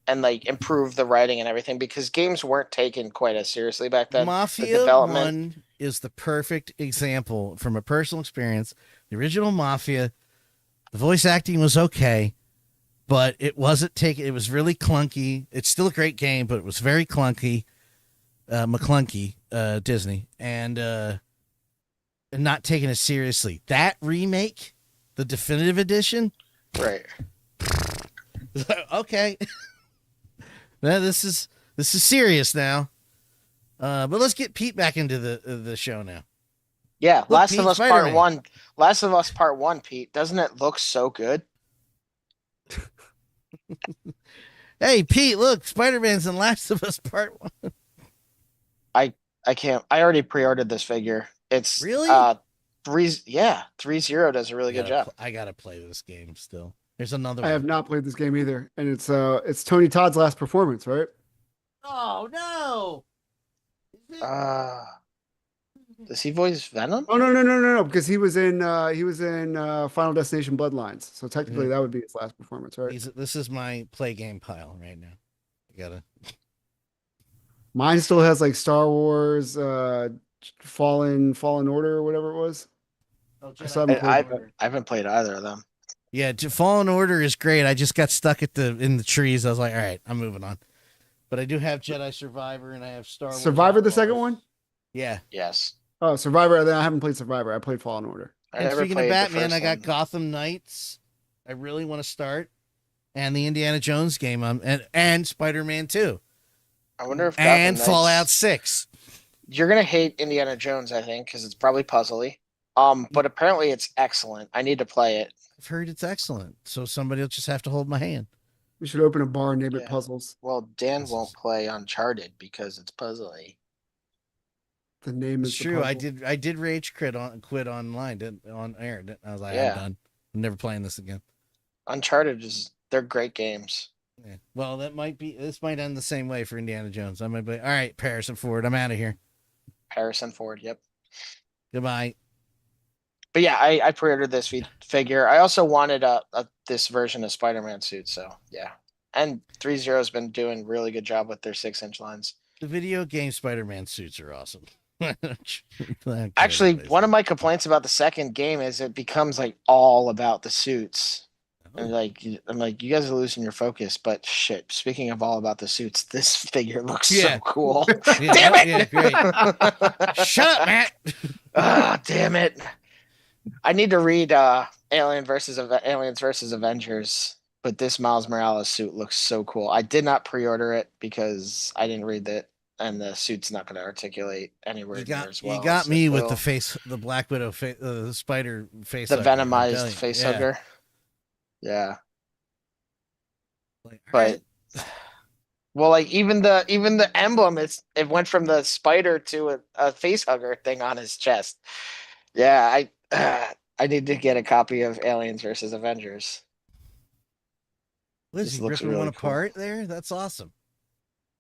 and like improve the writing and everything, because games weren't taken quite as seriously back then. Mafia 1 is the perfect example from a personal experience. The original Mafia, the voice acting was okay, but it wasn't taken. It was really clunky. It's still a great game, but it was very clunky. McClunky, Disney, and not taking it seriously. That remake, the definitive edition, right? Okay, now this is serious now. But let's get Pete back into the show now. Yeah, Look, Last Pete, of Us Spider-Man. Part 1. Last of Us Part 1, Pete. Doesn't it look so good? Hey, Pete, look, Spider-Man's in Last of Us Part 1. I can't. I already pre-ordered this figure. It's Really? 3-0 does a really good job. I gotta play this game still. There's another I one. have not played this game either, and it's Tony Todd's last performance, right? Oh no! Does he voice Venom? Oh no, because he was in Final Destination Bloodlines, so technically that would be his last performance, right? This is my play game pile right now. I gotta. Mine still has like Star Wars, Fallen Order or whatever it was. Oh, I still haven't I played that. haven't played either of them. Yeah, Fallen Order is great. I just got stuck in the trees. I was like, all right, I'm moving on. But I do have Jedi Survivor, and I have Star Wars. Survivor, the second one? Yeah. Yes. Oh, Survivor. Then I haven't played Survivor. I played Fallen Order. I And never speaking of played the Batman, first I got one. Gotham Knights. I really want to start, and the Indiana Jones game, and Spider-Man 2, I wonder if Gotham and Knights- Fallout 6. You're gonna hate Indiana Jones, I think, because it's probably puzzly. But apparently it's excellent. I need to play it. I've heard it's excellent, so somebody will just have to hold my hand. We should open a bar and name it Yeah. Puzzles. Well, Dan won't play Uncharted because it's puzzly. The name It's is the true. puzzle. I did rage quit online, on air. I was like, Yeah. I'm done. I'm never playing this again. Uncharted they're great games. Yeah. Well, this might end the same way for Indiana Jones. I might be all right, Harrison Ford, I'm out of here. Harrison Ford, yep. Goodbye. But yeah, I pre-ordered this figure. I also wanted this version of Spider-Man suit, so yeah. And 3-0 has been doing really good job with their 6-inch lines. The video game Spider-Man suits are awesome. Actually, one of my complaints about the second game is it becomes like all about the suits. And I'm like, you guys are losing your focus. But shit, speaking of all about the suits, this figure looks so cool. Yeah, Damn it! Yeah, great. Shut up, Matt. Damn it! I need to read Aliens versus Avengers, but this Miles Morales suit looks so cool. I did not pre-order it because I didn't read it, and the suit's not going to articulate anywhere near as well. You got as me it with will. the Black Widow, the spider face, The hugger, I'm telling venomized you. face Yeah. hugger. Yeah, Like, all but right. well, like even the emblem, it went from the spider to a face hugger thing on his chest. Yeah, I need to get a copy of Aliens versus Avengers. What is this he looks ripping one really cool. apart there? That's awesome.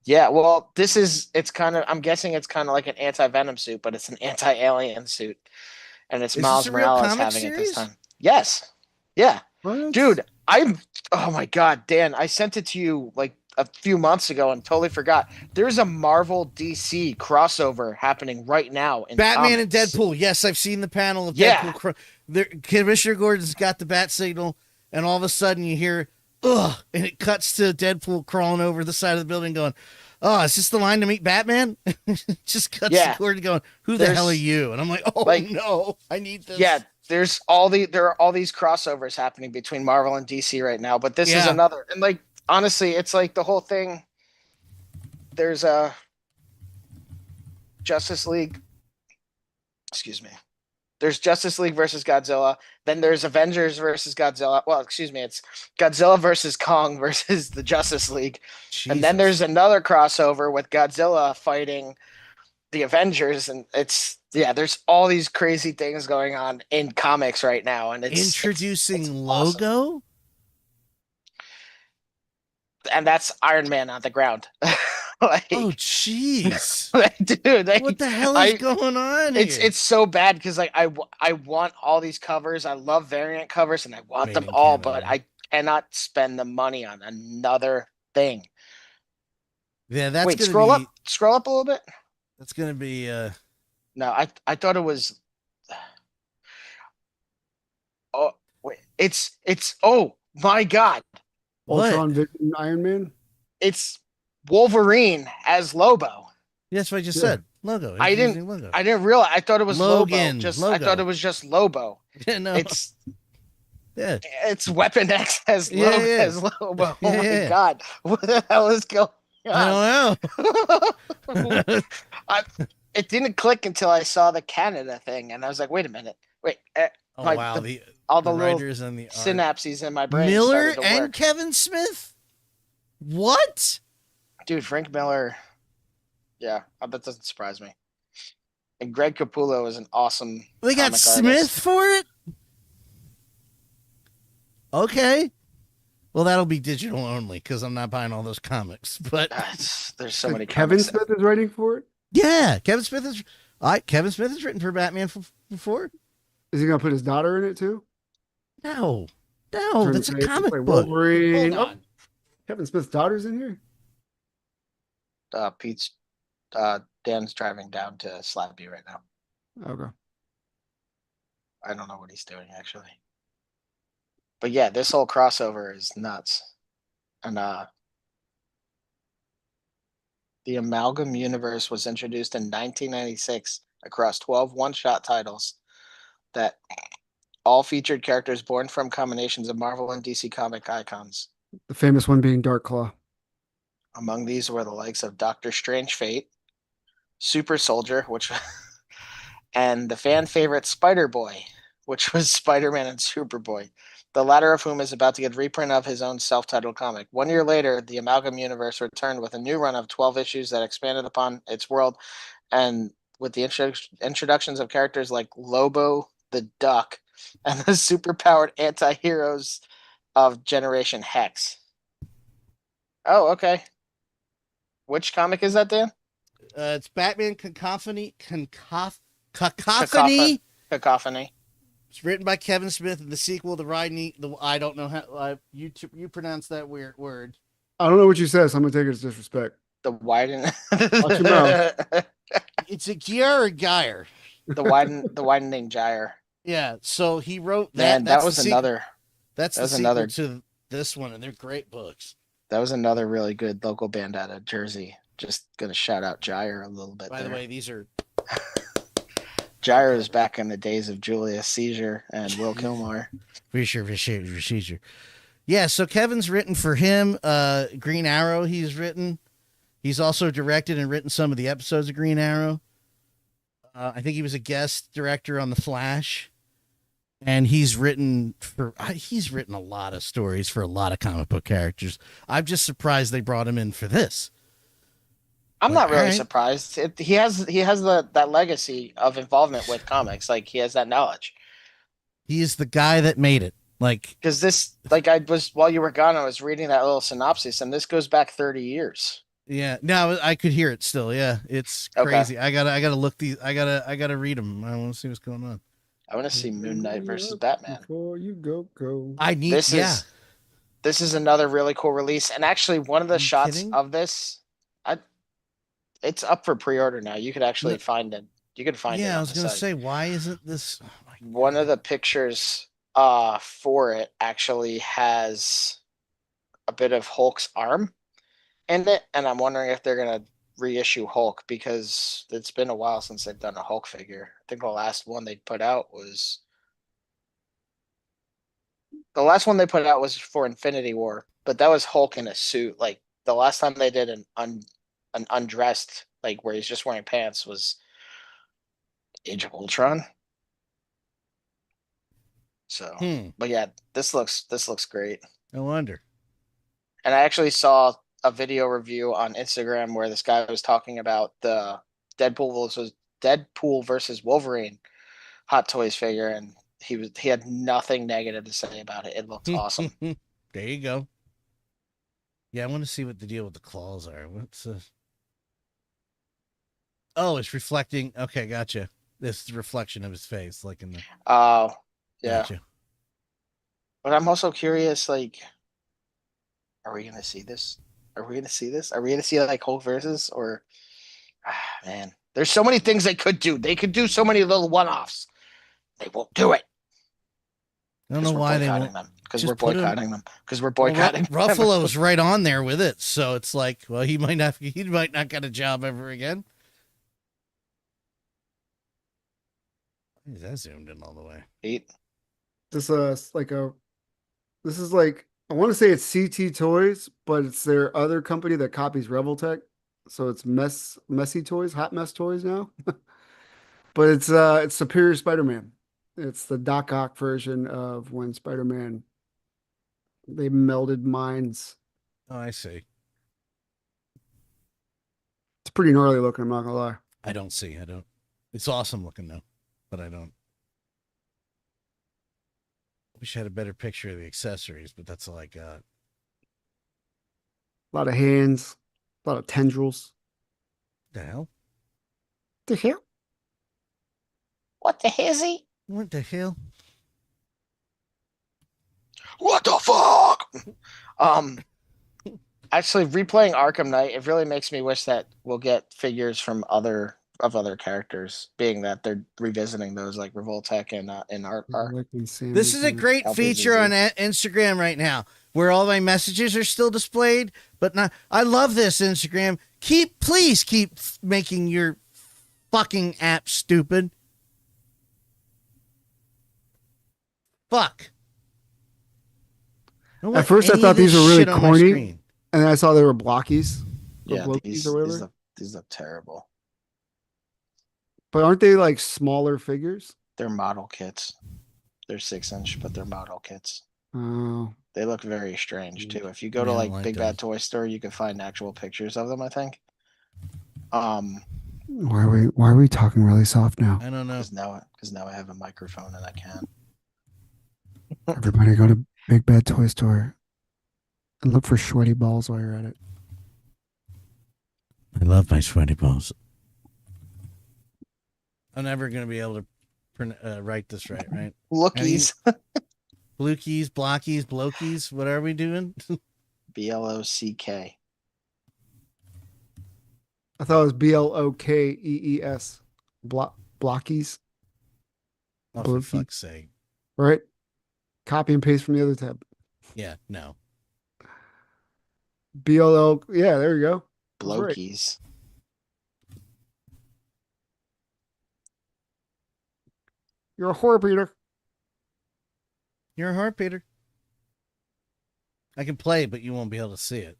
Yeah, well, I'm guessing it's kind of like an anti-Venom suit, but it's an anti-alien suit. And it's Is Miles this a real Morales comic having it this series? time. Yes. Yeah. What? Dude, oh my God, Dan, I sent it to you like a few months ago and totally forgot. There's a Marvel DC crossover happening right now in Batman and comics. Deadpool. Yes, I've seen the panel of Yeah. Deadpool. Commissioner Gordon's got the bat signal, and all of a sudden you hear, ugh, and it cuts to Deadpool crawling over the side of the building going, oh, is this the line to meet Batman? Just cuts to Gordon going, who the hell are you? And I'm like, oh, no, I need this. Yeah, there are all these crossovers happening between Marvel and DC right now, but this is Yeah. another. And like honestly, it's like the whole thing. There's Justice League. Excuse me. There's Justice League versus Godzilla. Then there's Avengers versus Godzilla. Well, excuse me, it's Godzilla versus Kong versus the Justice League. And then there's another crossover with Godzilla fighting the Avengers, and there's all these crazy things going on in comics right now, and it's introducing it's logo. Awesome. And that's Iron Man on the ground. Like, oh jeez, dude, what the hell is going on here? It's so bad because like I want all these covers. I love variant covers and I want them all, but I cannot spend the money on another thing. Yeah, that's wait. Scroll up a little bit. That's gonna be. No, I thought it was. Oh wait, it's oh my god. Ultron Vision Iron Man. It's Wolverine as Lobo. That's what I just said. Logo. I didn't realize. I thought it was Logan. Lobo. I thought it was just Lobo. No. It's Weapon X as Lobo. Oh my god. What the hell is going on? I don't know. It didn't click until I saw the Canada thing, and I was like, wait a minute. Wait. Wow. All the writers little and the synapses in my brain. Miller and Kevin Smith? What? Dude, Frank Miller. Yeah, that doesn't surprise me. And Greg Capullo is an awesome. They got Smith for it? Okay. Well, that'll be digital only because I'm not buying all those comics. But there's so many. Kevin Smith is writing for it? Yeah, Kevin Smith is written for Batman before. Is he gonna put his daughter in it too? No, that's a comic book. Wolverine. Oh, Kevin Smith's daughter's in here. Dan's driving down to Slappy right now. Okay. I don't know what he's doing actually. But yeah, this whole crossover is nuts. And the Amalgam universe was introduced in 1996 across 12 one-shot titles that all featured characters born from combinations of Marvel and DC comic icons. The famous one being Darkklaw. Among these were the likes of Doctor Strange Fate, Super Soldier, and the fan favorite Spider-Boy, which was Spider-Man and Superboy, the latter of whom is about to get a reprint of his own self-titled comic. 1 year later, the Amalgam universe returned with a new run of 12 issues that expanded upon its world, and with the introductions of characters like Lobo the Duck and the superpowered anti-heroes of Generation Hex. Oh, okay. Which comic is that, Dan? It's Batman Cacophony. Cacophony. It's written by Kevin Smith, and the sequel, I don't know how you pronounce that weird word. I don't know what you said, so I'm gonna take it as disrespect. The widen. Watch your mouth. It's a Gyre or Gyre. The widening gyre. Yeah, so he wrote that. Man, that was another. That's the sequel to this one, and they're great books. That was another really good local band out of Jersey. Just gonna shout out Gyre a little bit. By the way, these are. Gyre is back in the days of Julius Caesar and Will Kilmer. For sure. Yeah, so Kevin's written for him. Green Arrow, he's written. He's also directed and written some of the episodes of Green Arrow. I think he was a guest director on The Flash. And he's written a lot of stories for a lot of comic book characters. I'm just surprised they brought him in for this. I'm not really surprised. He has that legacy of involvement with comics. Like, he has that knowledge. He is the guy that made it. Like, because this, while you were gone, I was reading that little synopsis, and this goes back 30 years. Yeah, no, I could hear it still. Yeah, it's crazy. Okay. I gotta look I gotta read them. I want to see what's going on. I want to see Moon Knight versus Batman. Before you go. I need this is another really cool release, and actually one of the shots of this, it's up for pre-order now. You could actually find it. You could find it. Yeah, I was gonna say, why isn't this? Oh, one of the pictures for it actually has a bit of Hulk's arm in it, and I'm wondering if they're gonna reissue Hulk, because it's been a while since they've done a Hulk figure. I think the last one they put out was for Infinity War, but that was Hulk in a suit. Like, the last time they did an undressed like where he's just wearing pants, was Age of Ultron. So, but yeah, this looks great. No wonder. And I actually saw a video review on Instagram where this guy was talking about the Deadpool versus Wolverine Hot Toys figure, and he had nothing negative to say about it. It looked awesome. There you go. Yeah, I want to see what the deal with the claws are. What's Oh, it's reflecting. Okay, gotcha. This is the reflection of his face, like in the. Oh, yeah. Gotcha. But I'm also curious, like, are we gonna see this? Are we gonna see this? Are we gonna see like Hulk versus or man? There's so many things they could do. They could do so many little one-offs. They won't do it. I don't know why they won't. Because just we're put him- boycotting them. Because we're boycotting. Ruffalo's right on there with it, so it's like, well, he might not get a job ever again. Is that zoomed in all the way? This this is like, I want to say it's CT Toys, but it's their other company that copies Rebeltech. So it's Messy Toys, Hot Mess Toys now. But it's Superior Spider-Man. It's the Doc Ock version of when Spider-Man, they melded minds. Oh, I see. It's pretty gnarly looking, I'm not gonna lie. I don't see. I don't. It's awesome looking though, but I don't. Wish I had a better picture of the accessories, but that's all I got. A lot of hands, a lot of tendrils. The hell? The hell? What the hizzy? What the hell? What the fuck? Actually, replaying Arkham Knight, it really makes me wish that we'll get figures from other characters, being that they're revisiting those like Revoltech and Art. This is a great feature on Instagram right now, where all my messages are still displayed. But not. I love this Instagram. Please keep making your fucking app stupid. Fuck. At first, I thought these were really corny, and then I saw they were blockies. Yeah, Loki's or whatever. these look terrible. But aren't they like smaller figures? They're model kits. They're 6-inch, but they're model kits. Oh, They look very strange too. If you go to Yeah, I like like Big Bad those. Toy Store, you can find actual pictures of them, I think. why are we talking really soft now? I don't know. Because now I have a microphone and I can. Everybody go to Big Bad Toy Store and look for sweaty balls while you're at it. I love my sweaty balls. I'm never going to be able to write this right? Lookies. Bluekies, blockies, blokies. What are we doing? BLOCK. I thought it was BLOKEES. Blockies, Oh, for Blokey. fuck's sake. right? Copy and paste from the other tab. Yeah, no. BLO. Yeah, there you go. That's right. Blokies. You're a whore, Peter. You're a heart, Peter. I can play, but you won't be able to see it.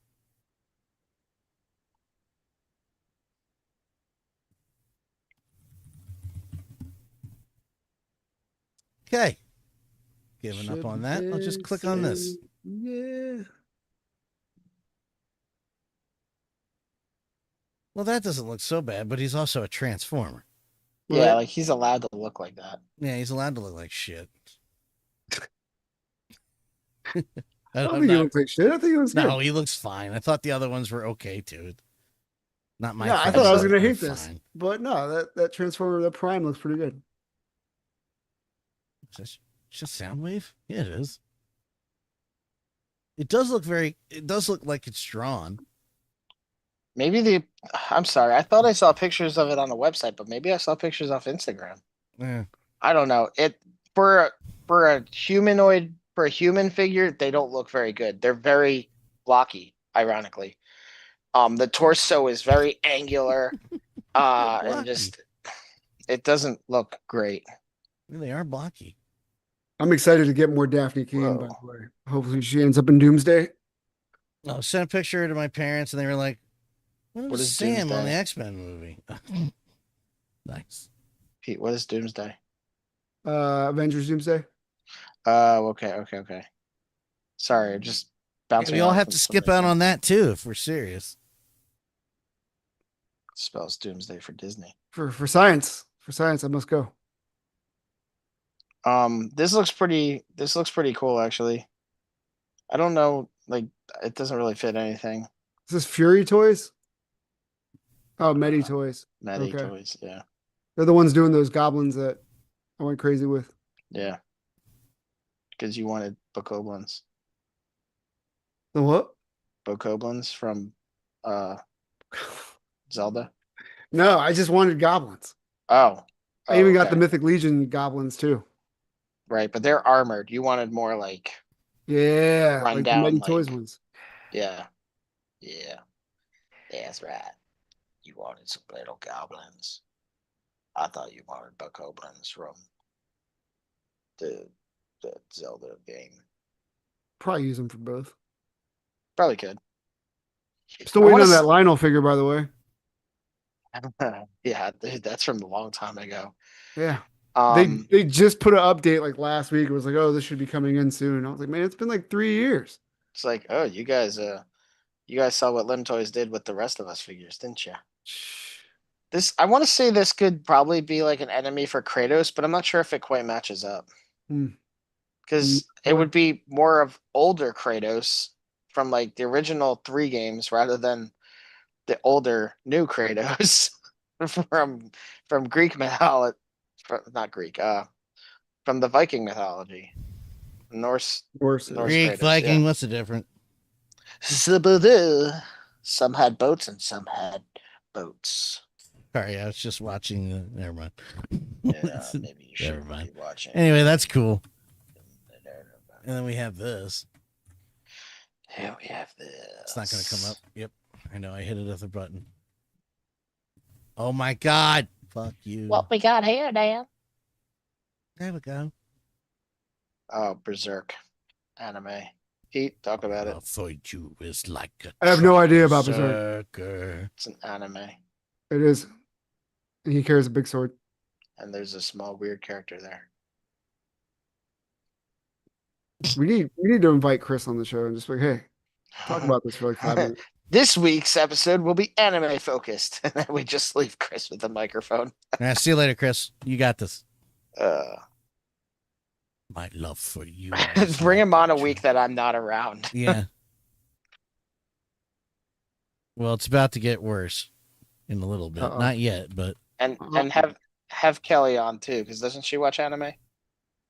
Okay. Giving up on that. I'll just click on this. Yeah. Well, that doesn't look so bad, but he's also a transformer. Yeah, Right. like he's allowed to look like that. Yeah, he's allowed to look like shit. I don't think he looks like shit. I think it was good. No, he looks fine. I thought the other ones were okay too. Not my. Yeah, I friends, thought I was but gonna they're hate this, fine. but no, that Transformer, that Prime looks pretty good. Is this just Soundwave? Yeah, it is. It does look like it's drawn. Maybe I'm sorry. I thought I saw pictures of it on the website, but maybe I saw pictures off Instagram. Yeah. I don't know. For a humanoid, for a human figure, they don't look very good. They're very blocky, ironically. The torso is very angular, and just it doesn't look great. They are blocky. I'm excited to get more Daphne Keane, by Whoa. the way. Hopefully she ends up in Doomsday. I sent a picture to my parents, and they were like, What What was is Sam on Doomsday? the X-Men movie? Nice. Pete, what is Doomsday? Avengers Doomsday. Oh, okay. Sorry, just bouncing. We all around have from to so skip many out on things. that too if we're serious. Spells Doomsday for Disney. For science. For science, I must go. This looks pretty cool actually. I don't know, like it doesn't really fit anything. Is this Fury Toys? Oh, Medi Toys. Matty Okay. toys, yeah. They're the ones doing those goblins that I went crazy with. Yeah. Because you wanted bokoblins. The what? Bokoblins from Zelda. No, I just wanted goblins. Oh. I even got okay. the Mythic Legion goblins too. Right, but they're armored. You wanted more like Yeah, Run like down, the Medi Toys like- ones. yeah. That's right. You wanted some little goblins. I thought you wanted bokoblins from the Zelda game. Probably use them for both. Probably could. Still I waiting wanna on s- that Lionel figure, by the way. Yeah, dude, that's from a long time ago. Yeah. Um, They just put an update like last week. It was like, oh, this should be coming in soon. I was like, man, it's been like 3 years. it's like, oh, you guys saw what Lim Toys did with the rest of us figures, didn't you? This, I want to say this could probably be like an enemy for Kratos, but I'm not sure if it quite matches up. Hmm. Because it would be more of older Kratos from like the original 3 games rather than the older new Kratos from Greek mythology, not Greek, from the Viking mythology, Norse Norse. Greek, Kratos, Viking, yeah. what's the difference? Some had boats and some had boats. Sorry, I was just watching the. Never mind. Yeah, maybe you Never should mind. be watching. Anyway, that's cool. And then we have this. Here we have this. It's not going to come up. Yep. I know. I hit another button. Oh my God. Fuck you. What we got here, Dan? There we go. Oh, Berserk anime. Pete, talk about it. I'll fight you is like a I have no idea about Berserk. berserker. It's an anime, It is. And he carries a big sword. and there's a small weird character there. We need to invite Chris on the show and just be like, hey, talk about this for like 5 minutes. This week's episode will be anime focused, and then we just leave Chris with the microphone. Nah, see you later, Chris. You got this. My love for you. is Bring him like on a week that I'm not around. Yeah. Well, it's about to get worse in a little bit. Uh-oh. Not yet, but And have Kelly on too, because doesn't she watch anime?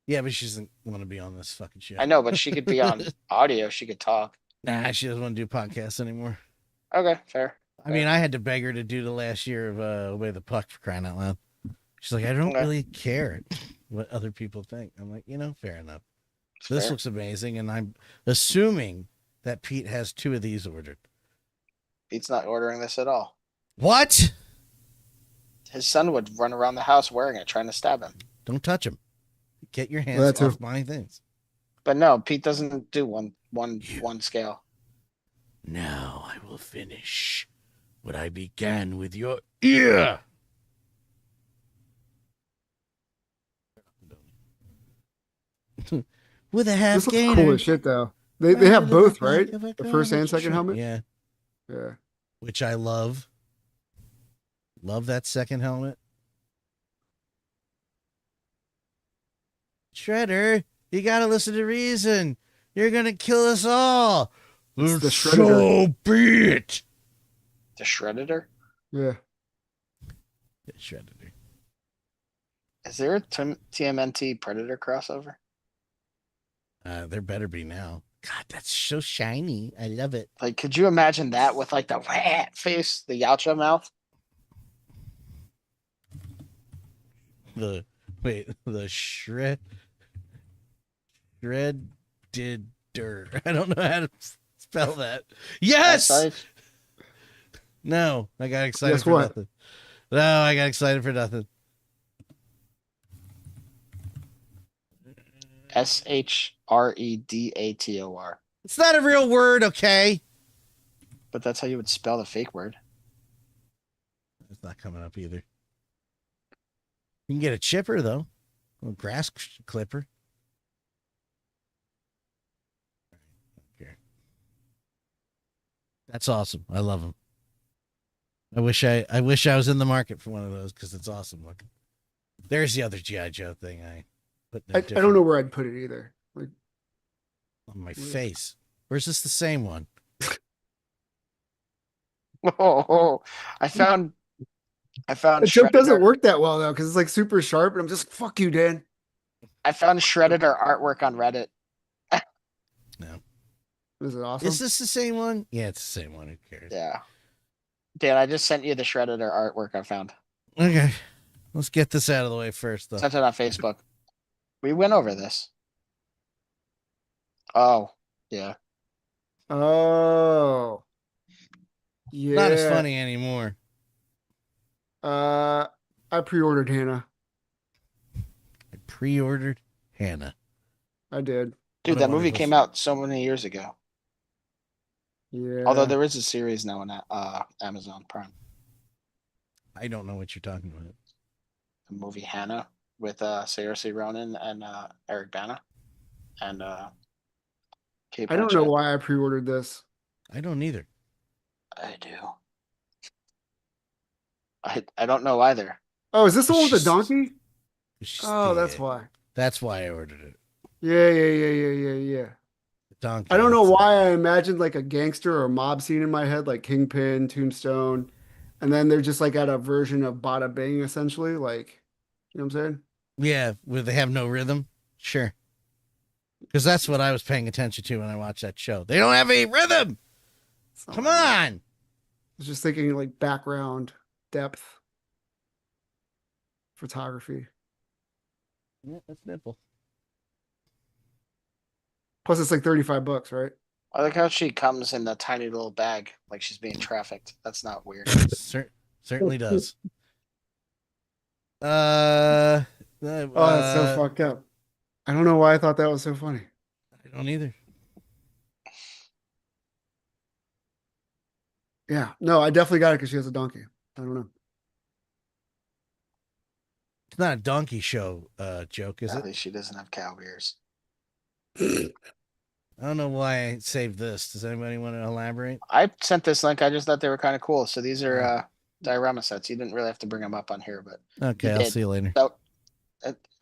yeah, but she doesn't want to be on this fucking shit. I know, but she could be on audio. She could talk. Nah, she doesn't want to do podcasts anymore. Okay, fair. I mean, I had to beg her to do the last year of 𝗿𝗏𝗏 for crying out loud. She's like, I don't Okay. really care what other people think. I'm like, fair enough. This Fair. looks amazing, and I'm assuming that Pete has 2 of these ordered. Pete's not ordering this at all. What? His son would run around the house wearing it, trying to stab him. Don't touch him. Get your that hands too. off my things. But no, Pete doesn't do one scale. Now I will finish what I began with your ear. With a half This looks gainer. cool as shit, though. They have both, right? The first and second helmet? Yeah, Yeah. which I love. Love that second helmet. Shredder, you gotta listen to reason. You're gonna kill us all. It's the So Shredder. be it. The Shredditor? Yeah. Shredder. Is there a TMNT Predator crossover? There better be now. God, that's so shiny. I love it. Like, could you imagine that with like the rat face, the Yautja mouth? The shreddider. I don't know how to spell that. Yes. No, I got excited Guess for what? nothing. No, I got excited for nothing. SHREDATOR. It's not a real word, okay? But that's how you would spell the fake word. It's not coming up either. You can get a chipper though, a grass clipper. Okay. That's awesome. I love them. I wish I was in the market for one of those because it's awesome looking. There's the other G.I. Joe thing I put. I don't know where I'd put it either. Like on my face. Or is this the same one? Oh, I found. The joke doesn't work that well though because it's like super sharp, and I'm just fuck you, Dan. I found Shredditor artwork on Reddit. No. Is it awesome? Is this the same one? Yeah, it's the same one. Who cares? Yeah. Dan, I just sent you the Shredditor artwork I found. Okay. Let's get this out of the way first, though. Sent it on Facebook. We went over this. Oh, yeah. Oh. Yeah. Not as funny anymore. I pre-ordered Hannah. I pre-ordered Hannah. I did. Dude, that movie came out so many years ago. Yeah. Although there is a series now on Amazon Prime. I don't know what you're talking about. The movie Hannah with Saoirse Ronan and Eric Bana. And Kate I don't know Blanchett. why I pre-ordered this. I don't either. I do. I don't know either. Oh, is this the one with the donkey? She's Oh, dead. that's why. That's why I ordered it. Yeah. The donkey. I don't know that's why I imagined like a gangster or a mob scene in my head, like Kingpin, Tombstone, and then they're just like at a version of Bada Bing, essentially. Like, you know what I'm saying? Yeah, where they have no rhythm. Sure. Because that's what I was paying attention to when I watched that show. They don't have any rhythm. Come on. I was just thinking like background depth photography. Yeah, that's nipple. Plus, it's like $35, right? I like how she comes in a tiny little bag, like she's being trafficked. That's not weird. Certainly does. Oh, that's so fucked up. I don't know why I thought that was so funny. I don't either. Yeah, no, I definitely got it because she has a donkey. I don't know. It's not a donkey show joke, is At it? least she doesn't have cow ears. I don't know why I saved this. Does anybody want to elaborate? I sent this link. I just thought they were kind of cool. So these are diorama sets. You didn't really have to bring them up on here, but Okay, I'll see you later. so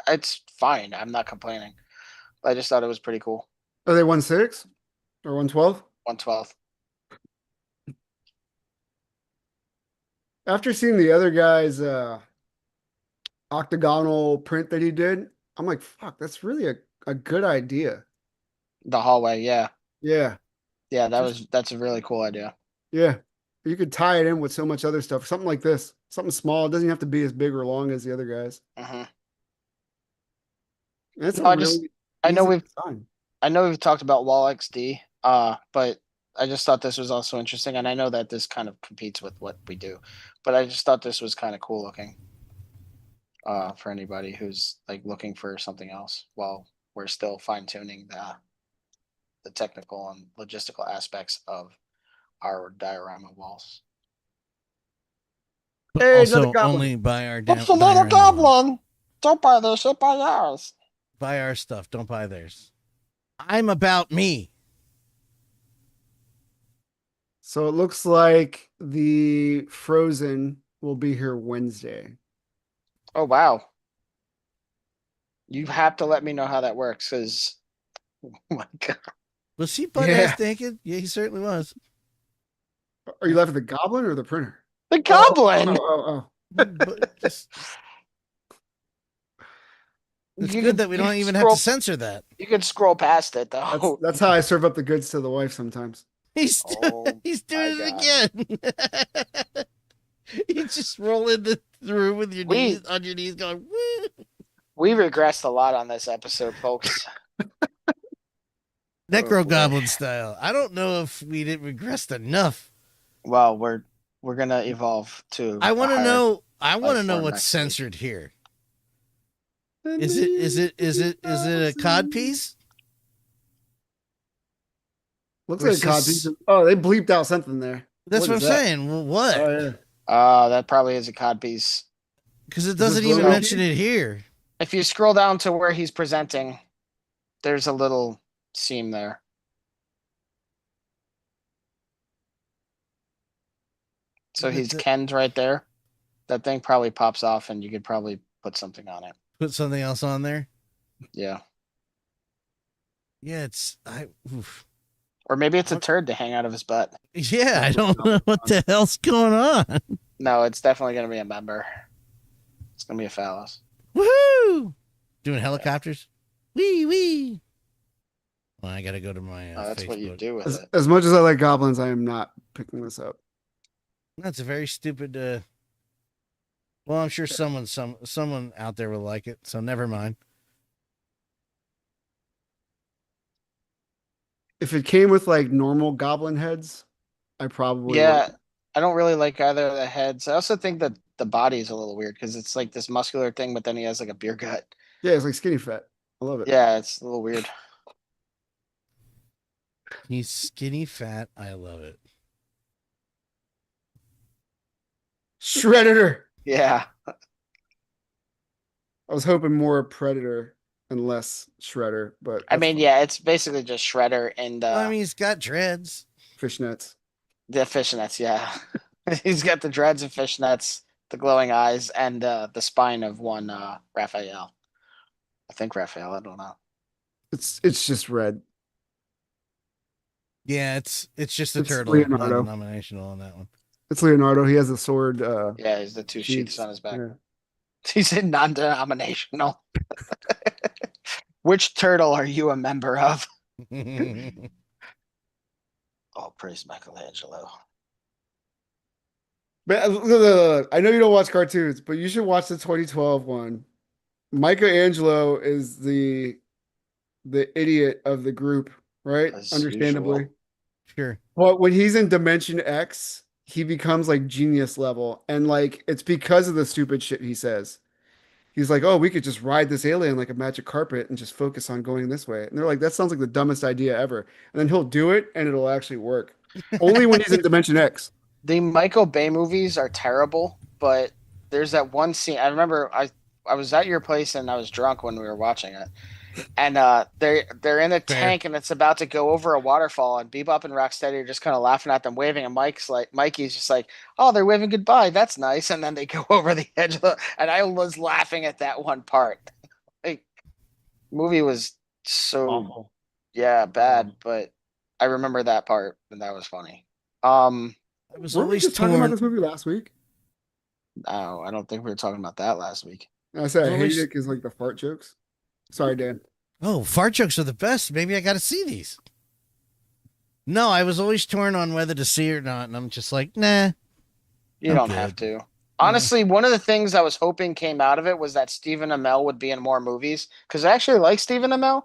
it's fine. I'm not complaining. I just thought it was pretty cool. Are they 1/6 or 1/12? 112. After seeing the other guy's octagonal print that he did, I'm like, fuck, that's really a good idea. The hallway, yeah. Yeah. Yeah, that's a really cool idea. Yeah. You could tie it in with so much other stuff. Something like this. Something small. It doesn't have to be as big or long as the other guys. Mm-hmm. That's No, I know we've talked about WallXD, but I just thought this was also interesting, and I know that this kind of competes with what we do, but I just thought this was kind of cool looking. For anybody who's like looking for something else while we're still fine-tuning the technical and logistical aspects of our diorama walls. But Hey, also another goblin. only buy our What's another diorama. goblin? Don't buy this shit, buy ours. Buy our stuff. Don't buy theirs. I'm about me. So it looks like the Frozen will be here Wednesday. Oh wow. You have to let me know how that works, because oh my god. Was he butt Yeah. ass naked? Yeah, he certainly was. Are you laughing at the goblin or the printer? The goblin. Oh. But just, it's You good could- that we you don't could even have scroll- to censor that. You could scroll past it though. That's how I serve up the goods to the wife sometimes. He's Oh, he's doing my it again. You just roll in the room with your knees on your knees, going. Woo. We regressed a lot on this episode, folks. Necro Goblin style. I don't know if we didn't regress enough. Well, we're gonna evolve to. I want a to higher- know. I want to know form what's next week. censored here. Is it a cod piece? Looks Or like a cod is this- piece. Oh, they bleeped out something there. That's what I'm is that? saying. Well, what? Oh, yeah. That probably is a codpiece. Because it doesn't this even really- mention it here. If you scroll down to where he's presenting, there's a little seam there. So But he's the- Ken's right there. That thing probably pops off and you could probably put something on it. Put something else on there. Yeah. Yeah, it's oof. Or maybe it's a turd to hang out of his butt. Yeah, I don't know what the hell's going on. No, it's definitely going to be a member. It's going to be a phallus. Woohoo! Doing helicopters. Wee wee. Well, I gotta go to my. That's Facebook. what you do with it. As much as I like goblins, I am not picking this up. That's a very stupid. Well, I'm sure someone out there will like it, so never mind. If it came with like normal goblin heads, I probably Yeah, would. I don't really like either of the heads. I also think that the body is a little weird because it's like this muscular thing, but then he has like a beer gut. Yeah, it's like skinny fat. I love it. Yeah, it's a little weird. He's skinny fat. I love it. Shredder. Yeah. I was hoping more Predator and less Shredder, but I that's mean, fine. yeah, it's basically just Shredder and Well, I mean, he's got dreads. Fishnets. the fishnets. Yeah. He's got the dreads and fishnets, the glowing eyes, and the spine of one Raphael. I think Raphael, I don't know. It's just red. Yeah, it's just a It's turtle, Leonardo. non-denominational on that one. It's Leonardo. He has a sword. Yeah, he's the two sheaths sheaths. on his back. Yeah. He's in non-denominational. Which turtle are you a member of? Oh, praise Michelangelo. But look, I know you don't watch cartoons, but you should watch the 2012 one. Michelangelo is the idiot of the group, right? As Understandably. usual. Sure. But when he's in Dimension X, he becomes like genius level. And like it's because of the stupid shit he says. He's like, oh, we could just ride this alien like a magic carpet and just focus on going this way. And they're like, that sounds like the dumbest idea ever. And then he'll do it and it'll actually work. Only when he's in Dimension X. The Michael Bay movies are terrible, but there's that one scene. I remember I was at your place and I was drunk when we were watching it. And they're in a tank and it's about to go over a waterfall, and Bebop and Rocksteady are just kind of laughing at them, waving, and Mikey's just like, oh, they're waving goodbye. That's nice. And then they go over the edge of the, and I was laughing at that one part. Like, movie was so Awful. yeah, bad, but I remember that part and that was funny. I was Weren't we always just talking about torn. this movie last week? No, I don't think we were talking about that last week. I said I Always- hate it because like the fart jokes. Sorry, Dan. Oh, fart jokes are the best. Maybe I got to see these. No, I was always torn on whether to see it or not, and I'm just like, nah. You I'm don't good. have to. Honestly, one of the things I was hoping came out of it was that Stephen Amell would be in more movies, because I actually like Stephen Amell,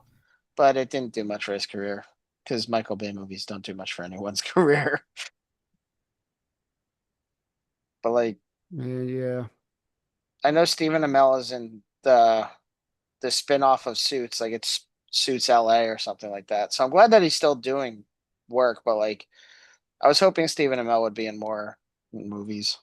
but it didn't do much for his career, because Michael Bay movies don't do much for anyone's career. But like, Yeah. I know Stephen Amell is in the spin-off of Suits, like it's Suits LA or something like that. So I'm glad that he's still doing work, but like I was hoping Stephen Amell would be in more movies.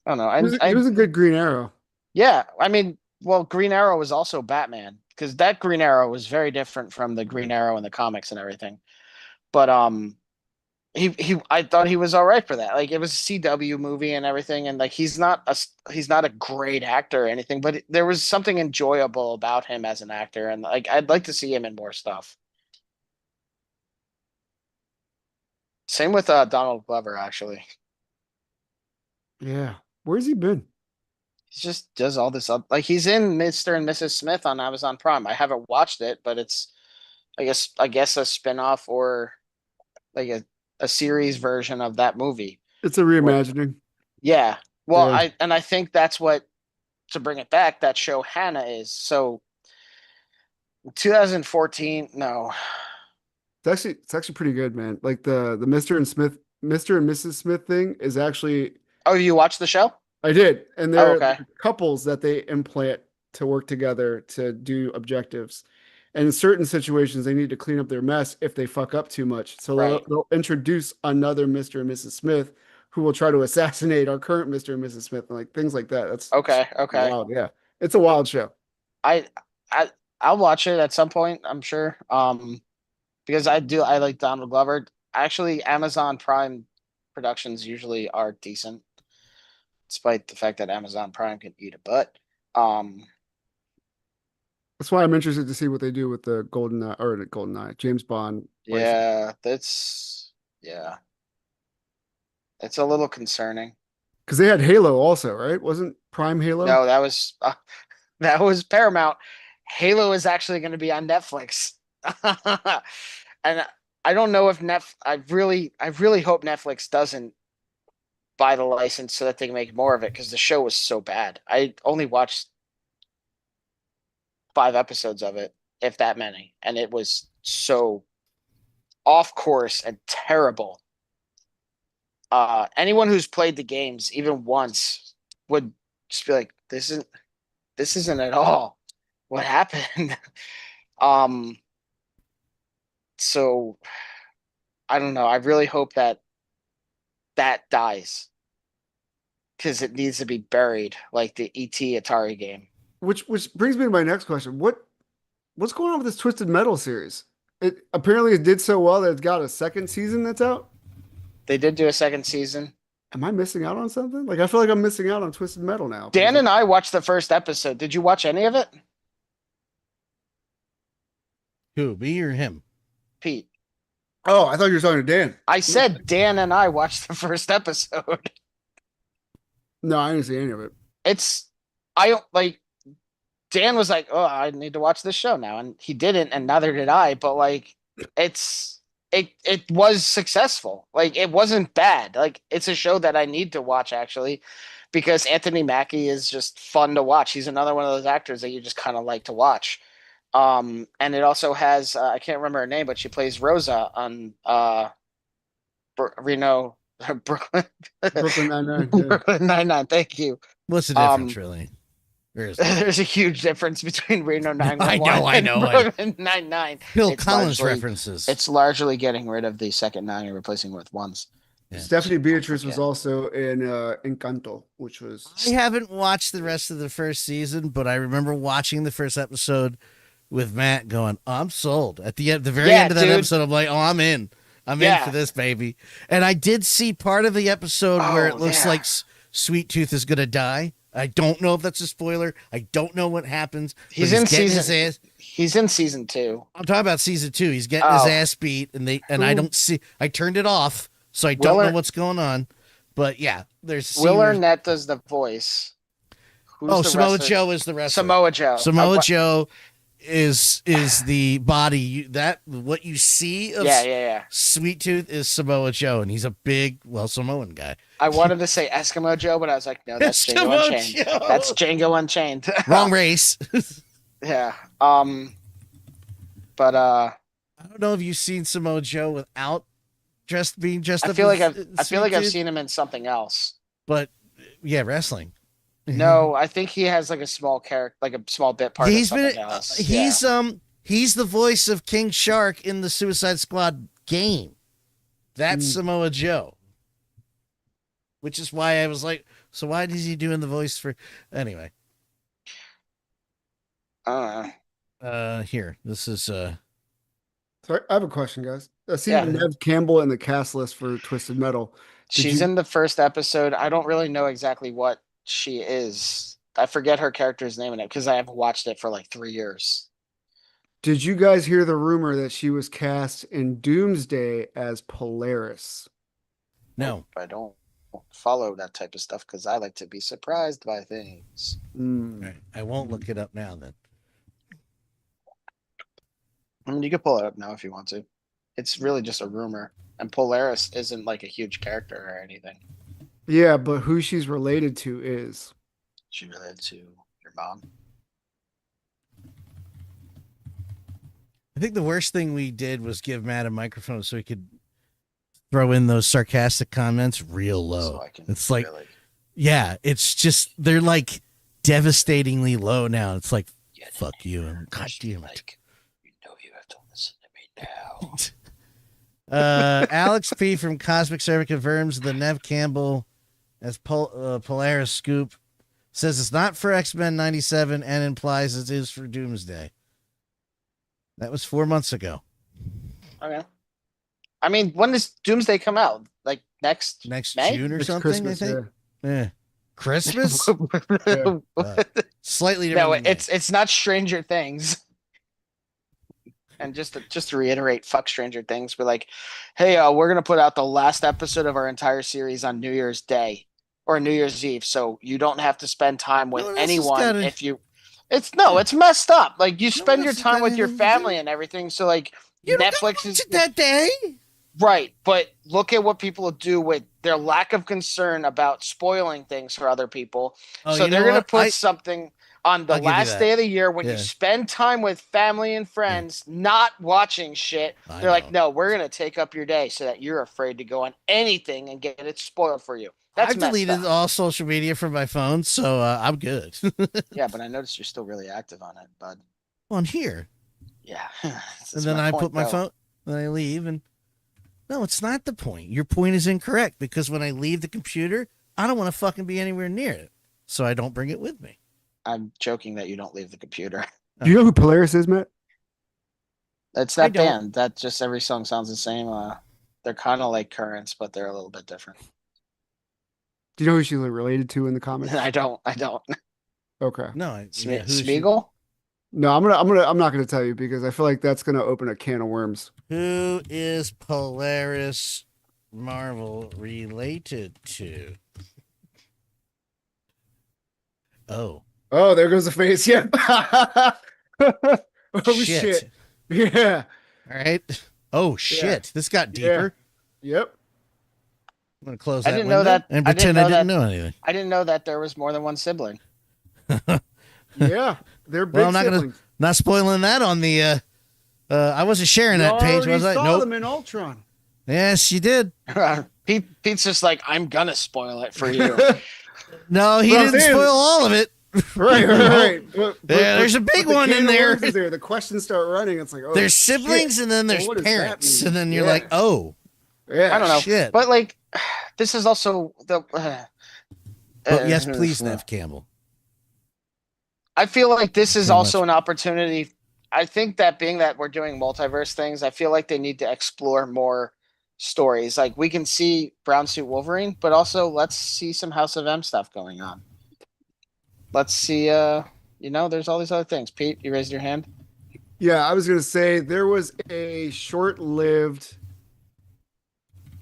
I don't know. He was a good Green Arrow. Yeah, I mean, well, Green Arrow was also Batman, because that Green Arrow was very different from the Green Arrow in the comics and everything. But I thought he was all right for that. Like, it was a CW movie and everything, and like he's not a great actor or anything, but there was something enjoyable about him as an actor, and like I'd like to see him in more stuff. Same with Donald Glover, actually. Yeah. Where's he been? He just does all this up. Like, he's in Mr. and Mrs. Smith on Amazon Prime. I haven't watched it, but it's I guess a spin-off or like a series version of that movie. It's a reimagining. Yeah. Well, Yeah. I think that's what, to bring it back, that show Hannah is. So 2014, no. It's actually pretty good, man. Like the Mr. and Mrs. Smith thing is actually Oh, you watched the show? I did. And there Oh, are okay. couples that they implant to work together to do objectives. And in certain situations, they need to clean up their mess if they fuck up too much. So Right. they'll introduce another Mr. and Mrs. Smith who will try to assassinate our current Mr. and Mrs. Smith, and like things like that. That's Okay. wild. Yeah, it's a wild show. I'll watch it at some point, I'm sure. Because I like Donald Glover. Actually, Amazon Prime productions usually are decent, despite the fact that Amazon Prime can eat a butt. That's why I'm interested to see what they do with the GoldenEye, James Bond. Yeah, it's a little concerning. Because they had Halo also, right? Wasn't Prime Halo? No, that was Paramount. Halo is actually going to be on Netflix. And I don't know if I really hope Netflix doesn't buy the license so that they can make more of it, because the show was so bad. I only watched 5 episodes of it, if that many, and it was so off course and terrible. Anyone who's played the games even once would just be like, this isn't at all what happened. So I don't know. I really hope that dies, because it needs to be buried like the E.T. Atari game. Which brings me to my next question. What's going on with this Twisted Metal series? It did so well that it's got a second season that's out. They did do a second season. Am I missing out on something? Like, I feel like I'm missing out on Twisted Metal now. Dan and I watched the first episode. Did you watch any of it? Who, me or him? Pete. Oh, I thought you were talking to Dan. I said Dan and I watched the first episode. No, I didn't see any of it. Dan was like, oh, I need to watch this show now. And he didn't, and neither did I. But like, it was successful. Like, it wasn't bad. Like, it's a show that I need to watch, actually, because Anthony Mackie is just fun to watch. He's another one of those actors that you just kind of like to watch. And it also has, I can't remember her name, but she plays Rosa on Brooklyn Nine-Nine. Brooklyn Nine-Nine. Thank you. What's the difference, really? There's a huge difference between Reno 911 I know. and Brooklyn Nine-Nine. Phil Collins references. It's largely getting rid of the second 9 and replacing it with ones. Yeah. Stephanie Beatrice was also in Encanto, which was... I haven't watched the rest of the first season, but I remember watching the first episode with Matt going, oh, I'm sold. At the very end of that episode, I'm like, oh, I'm in. I'm in for this, baby. And I did see part of the episode where it looks like Sweet Tooth is going to die. I don't know if that's a spoiler. I don't know what happens. He's in season 2. I'm talking about season 2. He's getting his ass beat, and I don't see. I turned it off, so I don't know what's going on. But yeah, there's Will Arnett does the voice. Samoa Joe is the wrestler. Samoa Joe is the body what you see of Sweet Tooth is Samoa Joe, and he's a big Samoan guy. I wanted to say Eskimo Joe, but I was like, no, that's Django Unchained. That's Django Unchained. Wrong race. Yeah. But I don't know if you've seen Samoa Joe without being dressed up. I feel like I've seen him in something else. But yeah, wrestling. No, I think he has like a small character, like a small bit part. He's the voice of King Shark in the Suicide Squad game. That's Samoa Joe. Which is why I was like, so why is he doing the voice for anyway? Here. This is Sorry, I have a question, guys. I see Neve Campbell in the cast list for Twisted Metal. She's in the first episode. I don't really know exactly what she is. I forget her character's name in it because I haven't watched it for like 3 years. Did you guys hear the rumor that she was cast in Doomsday as Polaris? No. I don't follow that type of stuff because I like to be surprised by things. Right. I won't look it up now then. I mean, you can pull it up now if you want to. It's really just a rumor. And Polaris isn't like a huge character or anything. Yeah, but who she's related to is. She related to your mom. I think the worst thing we did was give Matt a microphone so he could throw in those sarcastic comments real low. It's like, it's just, they're like devastatingly low now. It's like, fuck you. And God damn it. You know you have to listen to me now. Alex P from Cosmic Server confirms the Neve Campbell as Polaris scoop. Says it's not for X-Men 97 and implies it is for Doomsday. That was 4 months ago. Okay. I mean, when does Doomsday come out? Like next May? June or It's something, Christmas, I think. yeah. Yeah. Christmas? Yeah. Slightly different. No, than that. it's not Stranger Things. And just to reiterate, fuck Stranger Things. We're like, hey, we're gonna put out the last episode of our entire series on New Year's Day or New Year's Eve, so you don't have to spend time with anyone. If you, it's messed up. Like you spend your time with your family and everything. So like Netflix is that day. Right, but look at what people do with their lack of concern about spoiling things for other people. So they're going to put something on the last day of the year when you spend time with family and friends, not watching shit. They're like, no, we're going to take up your day so that you're afraid to go on anything and get it spoiled for you. I've deleted all social media from my phone, so I'm good. Yeah, but I noticed you're still really active on it, bud. On here. Yeah. And then I put my phone, then I leave, and no, it's not the point. Your point is incorrect because when I leave the computer, I don't want to fucking be anywhere near it. So I don't bring it with me. I'm joking that you don't leave the computer. Do you know who Polaris is, Matt? It's that band. That just every song sounds the same. They're kind of like Currents, but they're a little bit different. Do you know who she's related to in the comics? I don't. Okay. No, Smeagol? No, I'm not gonna tell you because I feel like that's gonna open a can of worms. Who is Polaris Marvel related to? Oh, there goes the face. Yeah. Oh shit. Yeah. All right. Oh shit. This got deeper. Yeah. Yep. I'm gonna close. I didn't know that. And pretend I didn't know anything. I didn't know that there was more than one sibling. Yeah, they're big. Well, I'm not siblings. not spoiling that on the. I wasn't sharing that page. Was I? Saw Nope. them in Ultron. Yes, you did. Pete's just like, I'm gonna spoil it for you. No, he didn't spoil all of it. Right. There's a big one in there. The questions start running. It's like, oh, there's siblings, and then there's parents, and then you're like, oh, yeah, I don't know. Shit. But like, this is also the. Yes, please, Neve Campbell. I feel like this is also an opportunity. I think that being that we're doing multiverse things, I feel like they need to explore more stories. Like we can see Brown Suit Wolverine, but also let's see some House of M stuff going on. Let's see, there's all these other things. Pete, you raised your hand? Yeah, I was going to say there was a short-lived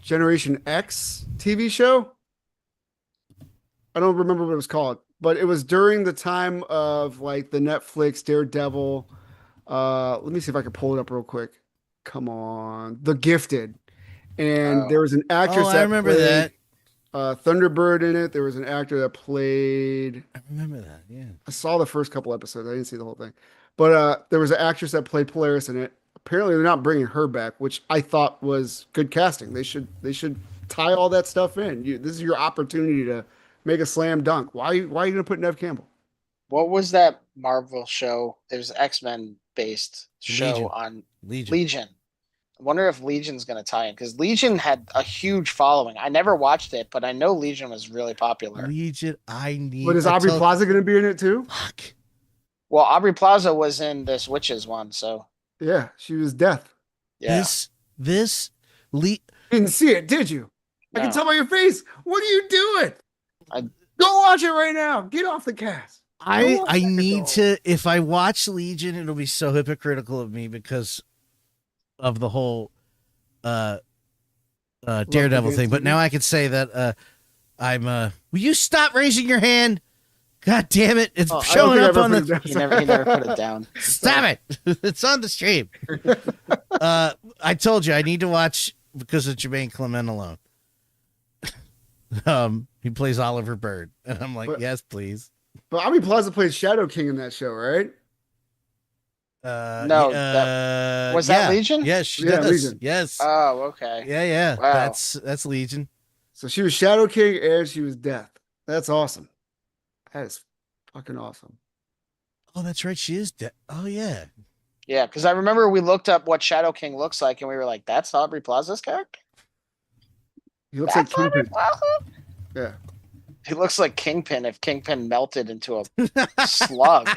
Generation X TV show. I don't remember what it was called, but it was during the time of like the Netflix Daredevil. Let me see if I can pull it up real quick. Come on. The Gifted. And there was an actress I remember that. Thunderbird in it. There was an actor that played. I remember that. Yeah. I saw the first couple episodes. I didn't see the whole thing. But there was an actress that played Polaris in it. Apparently they're not bringing her back, which I thought was good casting. They should tie all that stuff in. This is your opportunity to make a slam dunk. Why are you going to put Neve Campbell? What was that Marvel show? It was X-Men based show on Legion. I wonder if Legion's going to tie in because Legion had a huge following. I never watched it, but I know Legion was really popular. Legion, But is Aubrey Plaza going to be in it too? Fuck. Well, Aubrey Plaza was in this Witches one, so yeah, she was Death. Yeah. Didn't see it, did you? No. I can tell by your face. What are you doing? Go watch it right now. Get off the cast. I need to. If I watch Legion, it'll be so hypocritical of me because of the whole Daredevil thing. But now I can say that I'm. Will you stop raising your hand? God damn it! It's showing up on the. He never put it down. Stop it! It's on the stream. I told you I need to watch because of Jermaine Clement alone. He plays Oliver Bird, and I'm like, yes, please. But Aubrey Plaza plays Shadow King in that show, right? No, was that Legion? Yes, she does. Legion. Yes. Oh, okay. Yeah. Wow. That's Legion. So she was Shadow King and she was Death. That's awesome. That is fucking awesome. Oh, that's right. She is dead. Oh, yeah. Yeah, because I remember we looked up what Shadow King looks like, and we were like, "That's Aubrey Plaza's character." He looks That's like Aubrey Kingpin. Plaza? Yeah. He looks like Kingpin if Kingpin melted into a slug.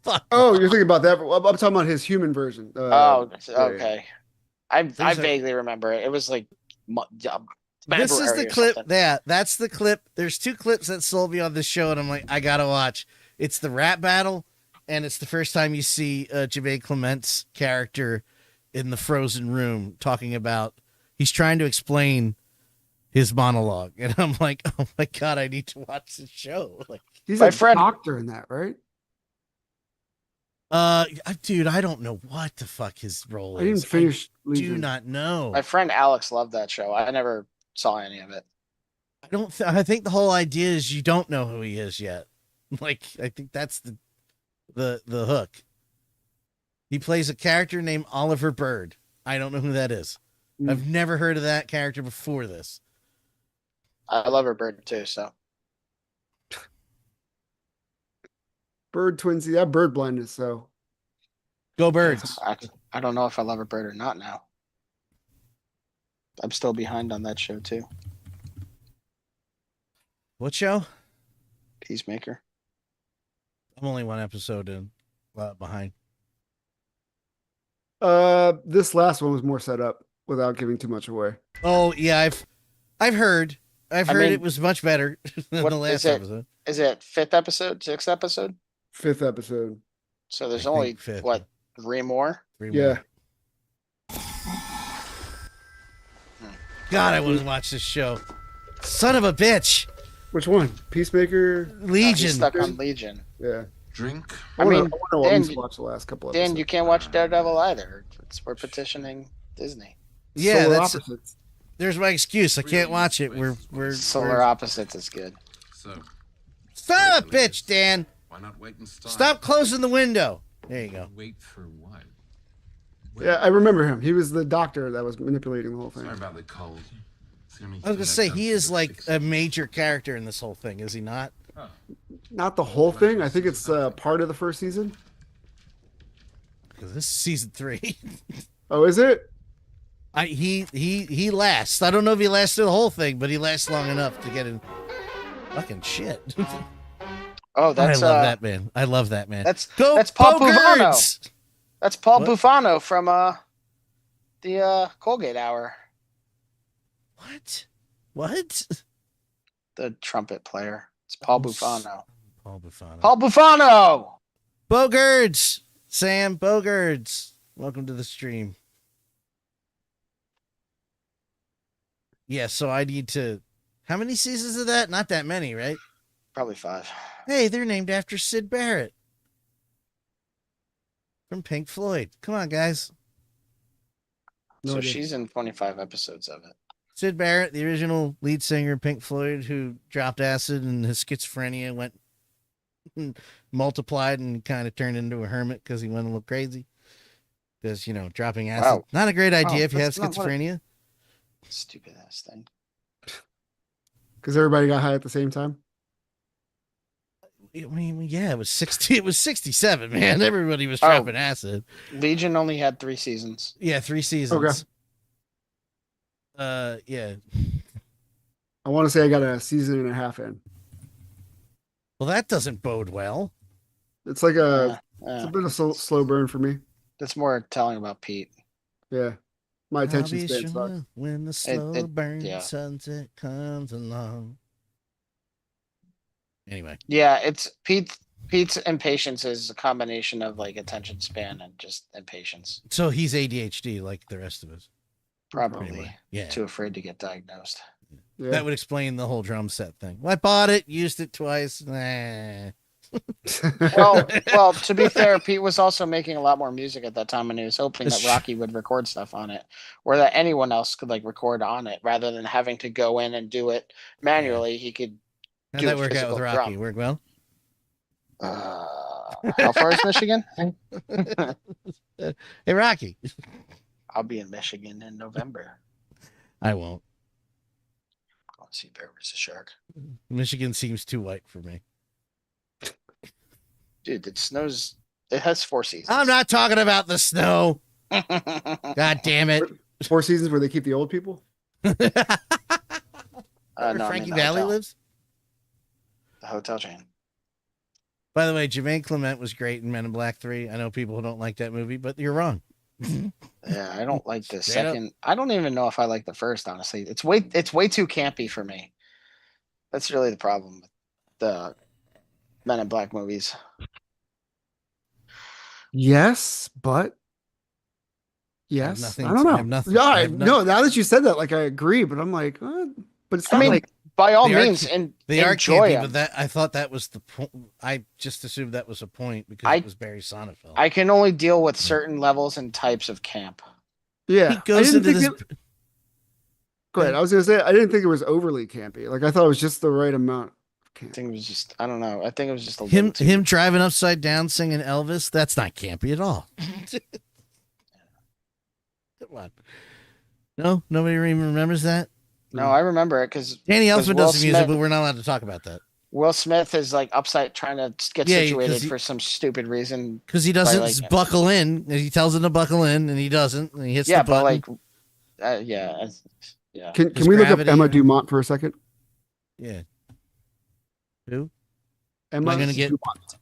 Fuck. Oh, you're thinking about that. I'm talking about his human version. Oh, yeah. okay. I There's a- vaguely remember it. It was like This is February the or clip. something. Yeah, that's the clip. There's 2 clips that sold me on the show, and I'm like, I gotta watch. It's the rap battle, and it's the first time you see 𝗂𝗶𝗄𝗵𝗵's character in the frozen room talking about. He's trying to explain his monologue, and I'm like, oh my god, I need to watch this show. Like, He's My a friend- doctor in that, right? dude, I don't know what the fuck his role I is. didn't finish. I do Legion. not know. My friend Alex loved that show. I never saw any of it. I think the whole idea is you don't know who he is yet. Like, I think that's the hook. He plays a character named Oliver Bird. I don't know who that is. Mm. I've never heard of that character before this. I love her bird too. So Bird twins. Yeah, bird blindness. So Go Birds. I don't know if I love her bird or not now. I'm still behind on that show too. What show? Peacemaker. I'm only 1 episode in, behind. this last one was more set up without giving too much away. Oh yeah, I've heard. I've I heard mean, it was much better than what the last is it? episode. Is it 5th episode, 6th episode? 5th episode. So there's I think only 5th. what 3 more? 3 Yeah. more. God, I want to watch this show. Son of a bitch. Which one? Peacemaker. He's Legion. stuck on Legion. Yeah. Drink. I I want mean, to at Dan, least watch the last couple of Dan, episodes. you can't watch Daredevil either. We're petitioning Disney. Yeah, Solar that's opposites. there's my excuse. I can't watch it. We're Solar Opposites is good. So, Son of a bitch, Dan. why not wait and start? Stop closing the window. There you go. Wait for what? Yeah, I remember him. He was the doctor that was manipulating the whole thing. Sorry about the cold. I was gonna say he is like a major character in this whole thing, is he not? Not the whole thing. I think it's part of the first season. 'Cause this is season 3. Oh, is it? He lasts. I don't know if he lasts through the whole thing, but he lasts long enough to get in fucking shit. Oh, that's I love that man. I love that man. that's Go Paul Bogurts! Bufano. That's Paul What? Bufano from the Colgate Hour, What? the trumpet player. It's Paul Bufano. Paul Bufano. Paul Bufano. Bogurts! Sam Bogurts. Welcome to the stream. Yeah, so I need to. How many seasons of that? Not that many, right? Probably 5. Hey, they're named after Sid Barrett from Pink Floyd. Come on, guys. No So idea. she's in 25 episodes of it. Sid Barrett, the original lead singer of Pink Floyd, who dropped acid and his schizophrenia went multiplied and kind of turned into a hermit because he went a little crazy. Because, you know, dropping acid, Wow. not a great idea if you have that's not what it- schizophrenia. Stupid ass thing. Because everybody got high at the same time. I mean, yeah, it was 60. It was 67, man. Everybody was dropping acid. Legion only had 3 seasons. Yeah, 3 seasons. Yeah. I want to say I got a season and a half in. Well, that doesn't bode well. It's like it's Uh, a bit of slow burn for me. that's more telling about Pete. Yeah. My attention I'll be span sucks. sure when the slow burn yeah. sunset comes along. Anyway, Yeah, it's Pete's impatience is a combination of like attention span and just impatience. so he's ADHD like the rest of us. Probably Anyway, yeah. too afraid to get diagnosed. Yeah. That would explain the whole drum set thing. Well, I bought it, used it twice. Nah. Well, to be fair, Pete was also making a lot more music at that time, and he was hoping That's that Rocky would record stuff on it, or that anyone else could like record on it, rather than having to go in and do it manually. He could. How'd Do that a work out physical with Rocky? drum. Work well? How far is Michigan? Hey, Rocky. I'll be in Michigan in November. I won't. Go and see Bear vs. Shark. Michigan seems too white for me. Dude, it snows It has 4 seasons. I'm not talking about the snow. God damn it. 4 seasons where they keep the old people. No, Where I Frankie mean the Valley hotel. lives. The hotel chain. By the way, 𝗵𝗡𝗏 was great in Men in Black 3. I know people who don't like that movie, but you're wrong. Yeah, I don't like the Straight up. second. I don't even know if I like the first, honestly. It's way too campy for me. That's really the problem with the Men in Black movies. Yes, but yes, nothing I don't to- I know. have nothing- Yeah, I have no. Now that you said that, like I agree, but I'm like, but it's I not mean, like by all They are means, ca- and They are enjoy campy, them. but that I thought that was the point. I just assumed that was a point because I- it was Barry Sonnenfeld. I can only deal with certain levels and types of camp. yeah. He goes I into didn't this. think go ahead. I was gonna say I didn't think it was overly campy. Like I thought it was just the right amount of I camp. think it was just, I don't know. I think it was just a Him little too. him driving upside down singing Elvis. That's not campy at all. Come on. No, nobody even remembers that. No, I remember it because Danny Because Elfman Will does the music, Smith- but we're not allowed to talk about that Will Smith is like upside trying to get Yeah, 'cause situated he- for some stupid reason. because he doesn't like- buckle in. And he tells him to buckle in, and he doesn't. And he hits Yeah, the button. but like, yeah, yeah. Can Does we look up gravity- Emma Dumont for a second? Yeah. Who Emma gonna get- Dumont.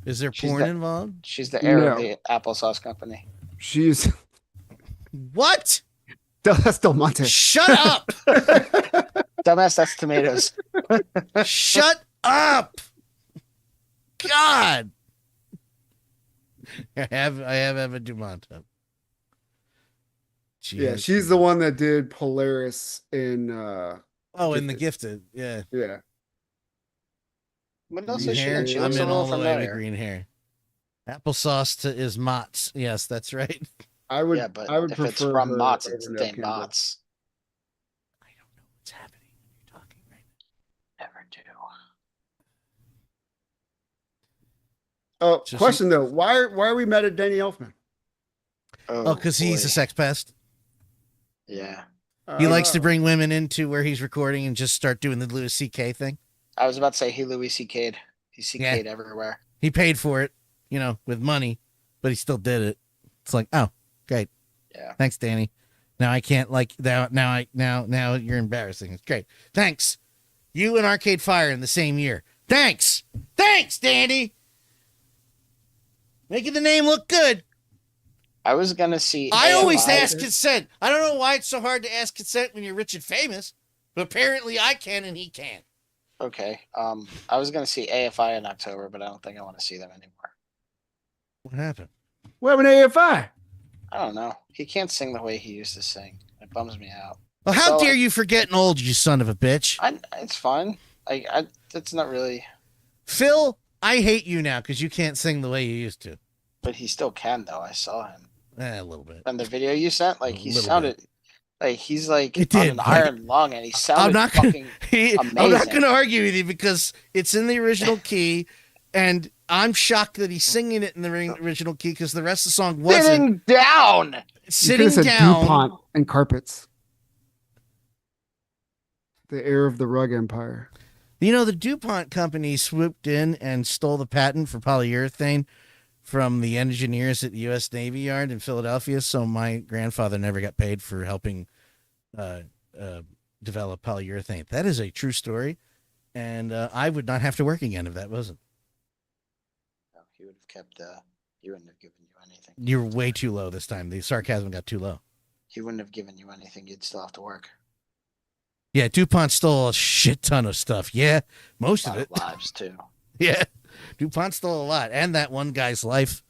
is there She's porn the- involved? She's the heir of No. the applesauce company. She's What? that's Del Monte. Shut up! Dumbass, that's tomatoes. Shut up! God. I have Emma Dumont up. Yeah, she's the one that did Polaris in Oh, in The Gifted. Yeah. yeah. What else Green is she hair. in? She I'm looks a in little all the way to familiar. green hair. Applesauce to is Mott's. Yes, that's right. I would Yeah, but I would if prefer it's from her Mott's, over it's Neve Dame Campbell. Mott's. I don't know what's happening when you're talking right Never do. Oh, So question though. Why are we mad at Danny Elfman? now. Oh, because he's boy. a sex pest. Yeah. He likes to bring women into where he's recording and just start doing the Louis C.K. thing. I was about to say he 𝗬𝗎𝗂𝗐'd. He Yeah. CK'd everywhere. He paid for it, with money, but he still did it. It's like, oh, great. Yeah. Thanks, Danny. Now I can't now you're embarrassing. It's great. Thanks. You and Arcade Fire in the same year. Thanks. Thanks, Danny. Making the name look good. I was gonna see. I always AFI. ask consent. I don't know why it's so hard to ask consent when you're rich and famous, but apparently I can and he can't. Okay. I was gonna see AFI in October, but I don't think I want to see them anymore. What happened? What happened to AFI? I don't know. He can't sing the way he used to sing. It bums me out. Well, how So- dare you for getting old, you son of a bitch. It's fine. It's not really. Phil, I hate you now because you can't sing the way you used to. But he still can, though. I saw him. A little bit. And the video you sent, like, he Little sounded like he's like It on did, an like- iron lung, and he sounded not gonna- fucking. I'm not Amazing. going to argue with you because it's in the original key, and I'm shocked that he's singing it in the original key because the rest of the song wasn't. Sitting down. You Sitting could've said down. DuPont and carpets. The heir of the rug empire. The DuPont company swooped in and stole the patent for polyurethane from the engineers at the U.S. Navy Yard in Philadelphia. So my grandfather never got paid for helping develop polyurethane. That is a true story. And I would not have to work again if that wasn't. No, he would have kept. He wouldn't have given you anything. You're way too low this time. The sarcasm got too low. He wouldn't have given you anything. You'd still have to work. Yeah, DuPont stole a shit ton of stuff. Yeah, most A of lot it. of lives too. Yeah, DuPont stole a lot. And that one guy's life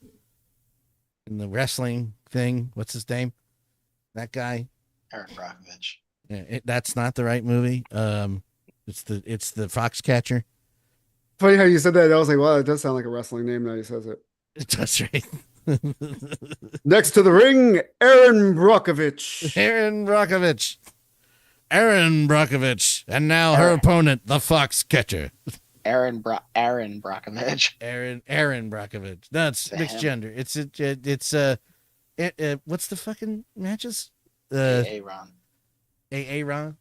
in the wrestling thing. What's his name? That guy. Aaron Brockovich. Yeah, that's not the right movie. It's the Foxcatcher. Funny how you said that. I was like, well, it does sound like a wrestling name now he says it. That's right. Next to the ring, Aaron Brockovich. Aaron Brockovich. Aaron Brockovich. And now her Aaron. opponent, the Foxcatcher. Aaron Brockovich. Aaron Brockovich. No, it's The mixed him. gender. What's the fucking matches? Aaron. Ron.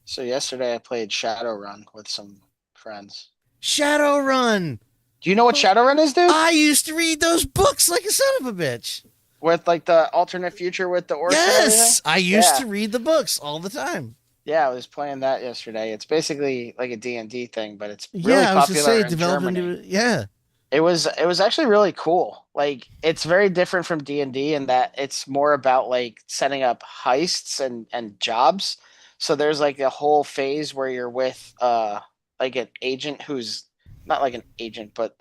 So yesterday I played Shadowrun with some friends. Shadowrun. Do you know what Shadowrun is, dude? I used to read those books like a son of a bitch. With like the alternate future with the orcs. Yes, I used Yeah. to read the books all the time. Yeah, I was playing that yesterday. It's basically like a D&D thing, but it's really Yeah, I was popular just saying, in develop Germany. into it. Yeah. It was actually really cool. Like it's very different from D&D in that it's more about like setting up heists and jobs. So there's like a whole phase where you're with like an agent who's not like an agent, but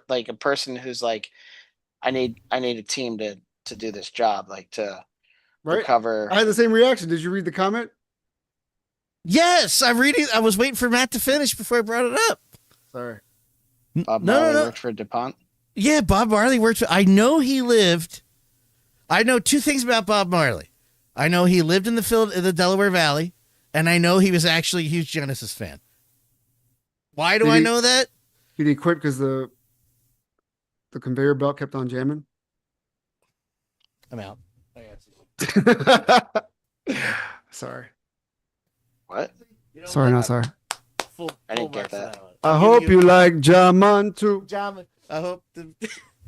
like a person who's like, I need a team to do this job, like to cover. I had the same reaction. Did you read the comment? Yes, I'm reading. I was waiting for Matt to finish before I brought it up. Sorry. Bob Marley worked for DuPont. Yeah, Bob Marley worked for. I know he lived. I know two things about Bob Marley. I know he lived in the Delaware Valley, and I know he was actually a huge Genesis fan. Why do I know that? Did he quit because the conveyor belt kept on jamming? I'm out. Sorry. What? Sorry, not sorry. I didn't get that. I hope you like Jaman too. Jaman. I hope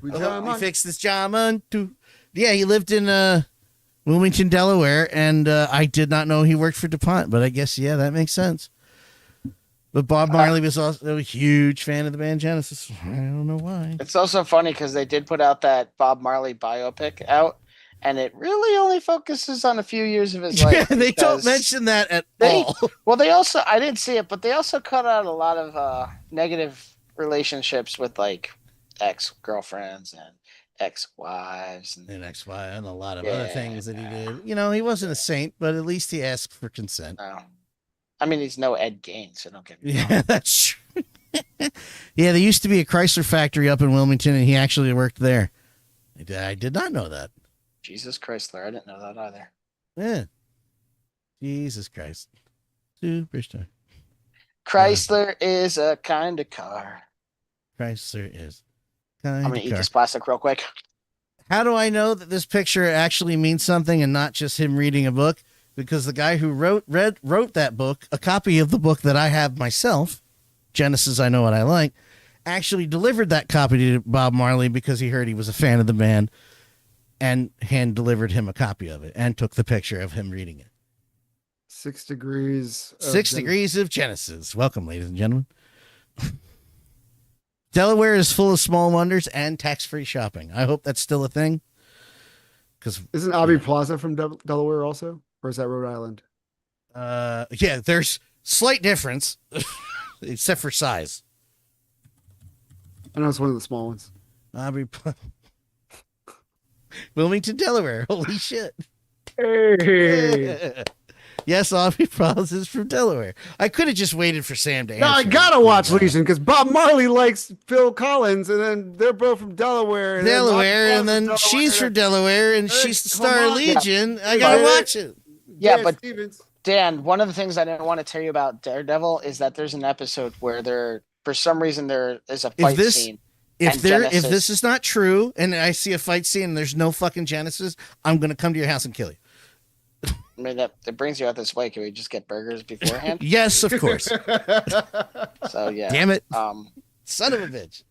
We he Jaman. fixed this Jaman too. Yeah, he lived in Wilmington, Delaware, and I did not know he worked for DuPont, but I guess, yeah, that makes sense. But Bob Marley was also a huge fan of the band Genesis. I don't know why. It's also funny because they did put out that Bob Marley biopic out, and it really only focuses on a few years of his life. Yeah, they don't mention that at all. Well, they also, I didn't see it, but they also cut out a lot of negative relationships with like ex-girlfriends and ex-wives. And ex-wife and a lot of other things that he did. You know, he wasn't a saint, but at least he asked for consent. No. I mean, he's no Ed Gein, so don't get me wrong. Yeah, that's true. Yeah, there used to be a Chrysler factory up in Wilmington, and he actually worked there. I did not know that. Jesus Chrysler, I didn't know that either. Yeah. Jesus Christ. Superstar. Chrysler is a kind of car. Chrysler is I'm kind gonna of eat car. this plastic real quick. How do I know that this picture actually means something and not just him reading a book? Because the guy who wrote that book, a copy of the book that I have myself, Genesis, I Know What I Like, actually delivered that copy to Bob Marley because he heard he was a fan of the band and hand delivered him a copy of it and took the picture of him reading it. 6 degrees. 6 degrees of Genesis. Welcome, ladies and gentlemen. Delaware is full of small wonders and tax-free shopping. I hope that's still a thing. Because Isn't Abbey Plaza from Delaware also? Or is that Rhode Island? yeah, there's slight difference, except for size. I know it's one of the small ones. Wilmington, Delaware. Holy shit. Hey. Yes, Aubrey Plaza is from Delaware. I could have just waited for Sam to answer. Now I gotta watch Legion because Bob Marley likes Phil Collins, and then they're both from Delaware. And then she's from Delaware, and she's the star of Legion. I gotta watch it. Yeah, but Stevens. Dan, one of the things I didn't want to tell you about Daredevil is that there's an episode where for some reason there is a fight scene. If this is not true, and I see a fight scene and there's no fucking Genesis, I'm gonna come to your house and kill you. I mean, that brings you out this way. Can we just get burgers beforehand? Yes, of course. So yeah. Damn it. Son of a bitch.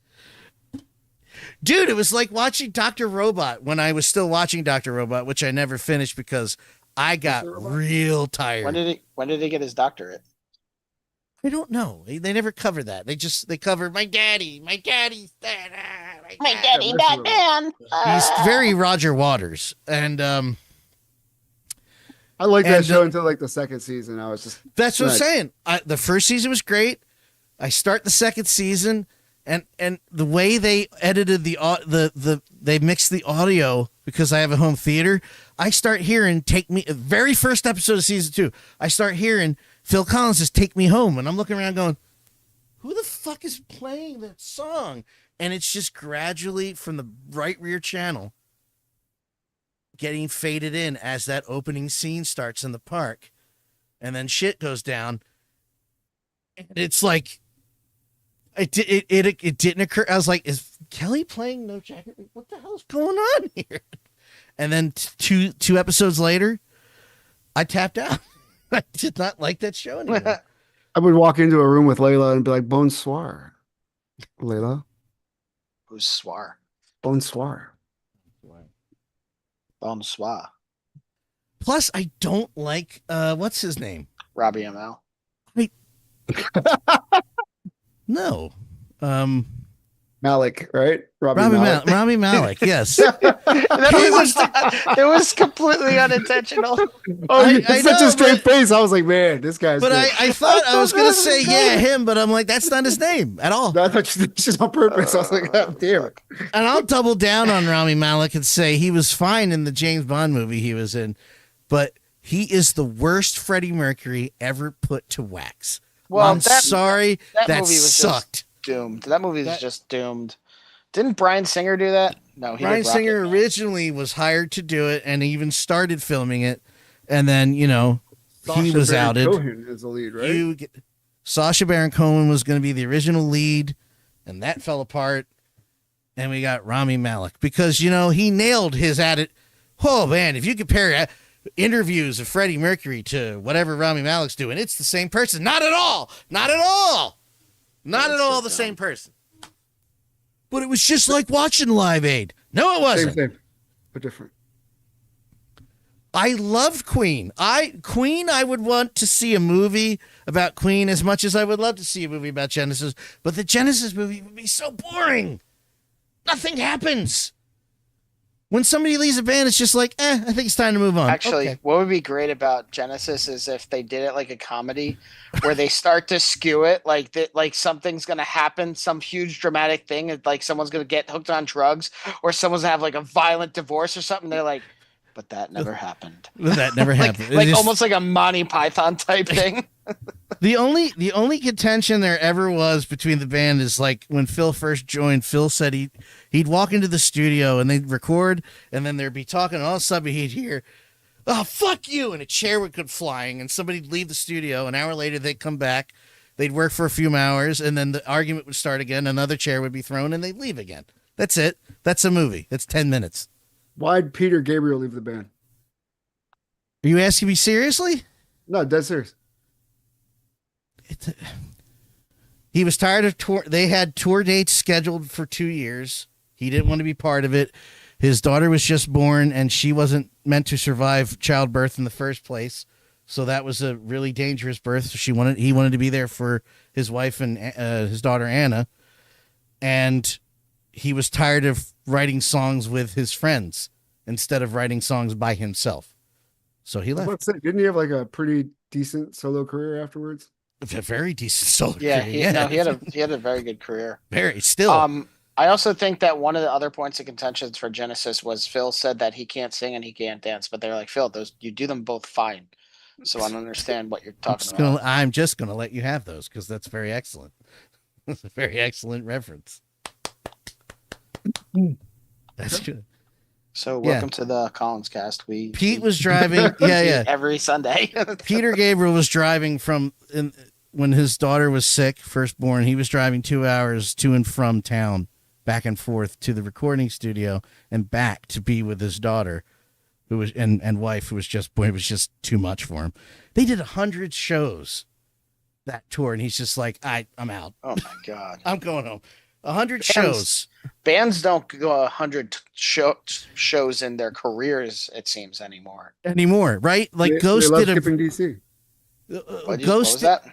Dude, it was like watching Dr. Robot when I was still watching Dr. Robot, which I never finished because I got real tired. When did he get his doctorate? I don't know. They never cover that. They cover my daddy's dead. My daddy, Batman. He's very Roger Waters. And I like that show until like the second season. I was just that's what I'm saying. The first season was great. I start the second season, and the way they edited they mixed the audio because I have a home theater. I start hearing very first episode of season 2. I start hearing Phil Collins is "Take Me Home," and I'm looking around going, "Who the fuck is playing that song?" And it's just gradually from the right rear channel getting faded in as that opening scene starts in the park, and then shit goes down. And it's like it didn't occur. I was like, is Kelly playing No Jacket? What the hell's going on here? And then two episodes later, I tapped out. I did not like that show anymore. I would walk into a room with Layla and be like, "Bonsoir, Layla." Who's Swar? Bonsoir. Bonsoir. Plus, I don't like what's his name? Robbie ML. No. Malik, right? Rami Malek, yes. It was completely unintentional. Oh, I you had such know, a straight face. I was like, man, this guy's. But good. I thought I was going to say, yeah, him, but I'm like, that's not his name at all. I thought you did this on purpose. I was like, oh, damn it. And I'll double down on Rami Malek and say he was fine in the James Bond movie he was in, but he is the worst Freddie Mercury ever put to wax. Well, I'm sorry, that movie was sucked. just doomed. That movie was just doomed. Didn't Bryan Singer do that? No, he Bryan did Singer Rocket Man. originally was hired to do it and even started filming it, and then he Sacha was Baron outed. Cohen is the lead, right? Sacha Baron Cohen was going to be the original lead, and that fell apart. And we got Rami Malek because he nailed his attitude. Oh man, if you compare interviews of Freddie Mercury to whatever Rami Malek's doing, it's the same person. Not at all. Not at all. Not at all the same person. But it was just like watching Live Aid. No, it wasn't. Same, but different. I loved Queen. I would want to see a movie about Queen as much as I would love to see a movie about Genesis. But the Genesis movie would be so boring. Nothing happens. When somebody leaves a band, it's just like, I think it's time to move on. Actually, Okay. what would be great about Genesis is if they did it like a comedy, where they start to skew it, like something's gonna happen, some huge dramatic thing, like someone's gonna get hooked on drugs, or someone's gonna have like a violent divorce or something. They're like, but that never happened. That never happened. Like almost like a Monty Python type thing. The only contention there ever was between the band is like when Phil first joined. Phil said he'd walk into the studio and they'd record, and then there'd be talking, and all of a sudden he'd hear, "Oh fuck you," and a chair would go flying, and somebody'd leave the studio. An hour later they'd come back, they'd work for a few hours, and then the argument would start again. Another chair would be thrown, and they'd leave again. That's it. That's a movie. That's 10 minutes. Why'd Peter Gabriel leave the band? Are you asking me seriously? No, dead serious. He was tired of tour. They had tour dates scheduled for 2 years. He didn't want to be part of it. His daughter was just born, and she wasn't meant to survive childbirth in the first place. So that was a really dangerous birth. So he wanted to be there for his wife and his daughter Anna. And he was tired of writing songs with his friends instead of writing songs by himself. So he left. Didn't he have like a pretty decent solo career afterwards? A very decent solo Yeah, career. he had a very good career. Very still. I also think that one of the other points of contention for Genesis was Phil said that he can't sing and he can't dance, but they're like, Phil, you do them both fine. So I don't understand what you're talking about. I'm just gonna let you have those because that's very excellent. That's a very excellent reference. That's good. So welcome to the Collins cast. Pete was driving. Yeah. Every Sunday. Peter Gabriel was driving when his daughter was sick, firstborn. He was driving 2 hours to and from town, back and forth to the recording studio and back to be with his daughter, who was and wife, who was just it was just too much for him. They did 100 shows that tour, and he's just like, I'm out. Oh my God. I'm going home. 100 shows. Bands don't go 100 shows in their careers, it seems, anymore. Right? Like Ghost they love did skipping DC. What Ghost was that?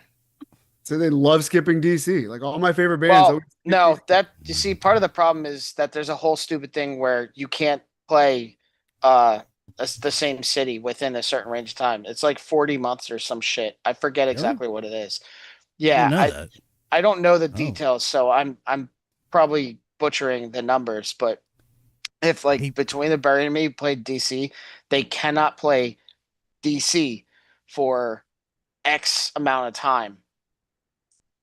So they love skipping DC. Like all my favorite bands. Well, no, you see, part of the problem is that there's a whole stupid thing where you can't play the same city within a certain range of time. It's like 40 months or some shit. I forget exactly what it is. Yeah, I don't know the details, so I'm probably butchering the numbers, but if Between the Buried and Me played DC, they cannot play DC for X amount of time.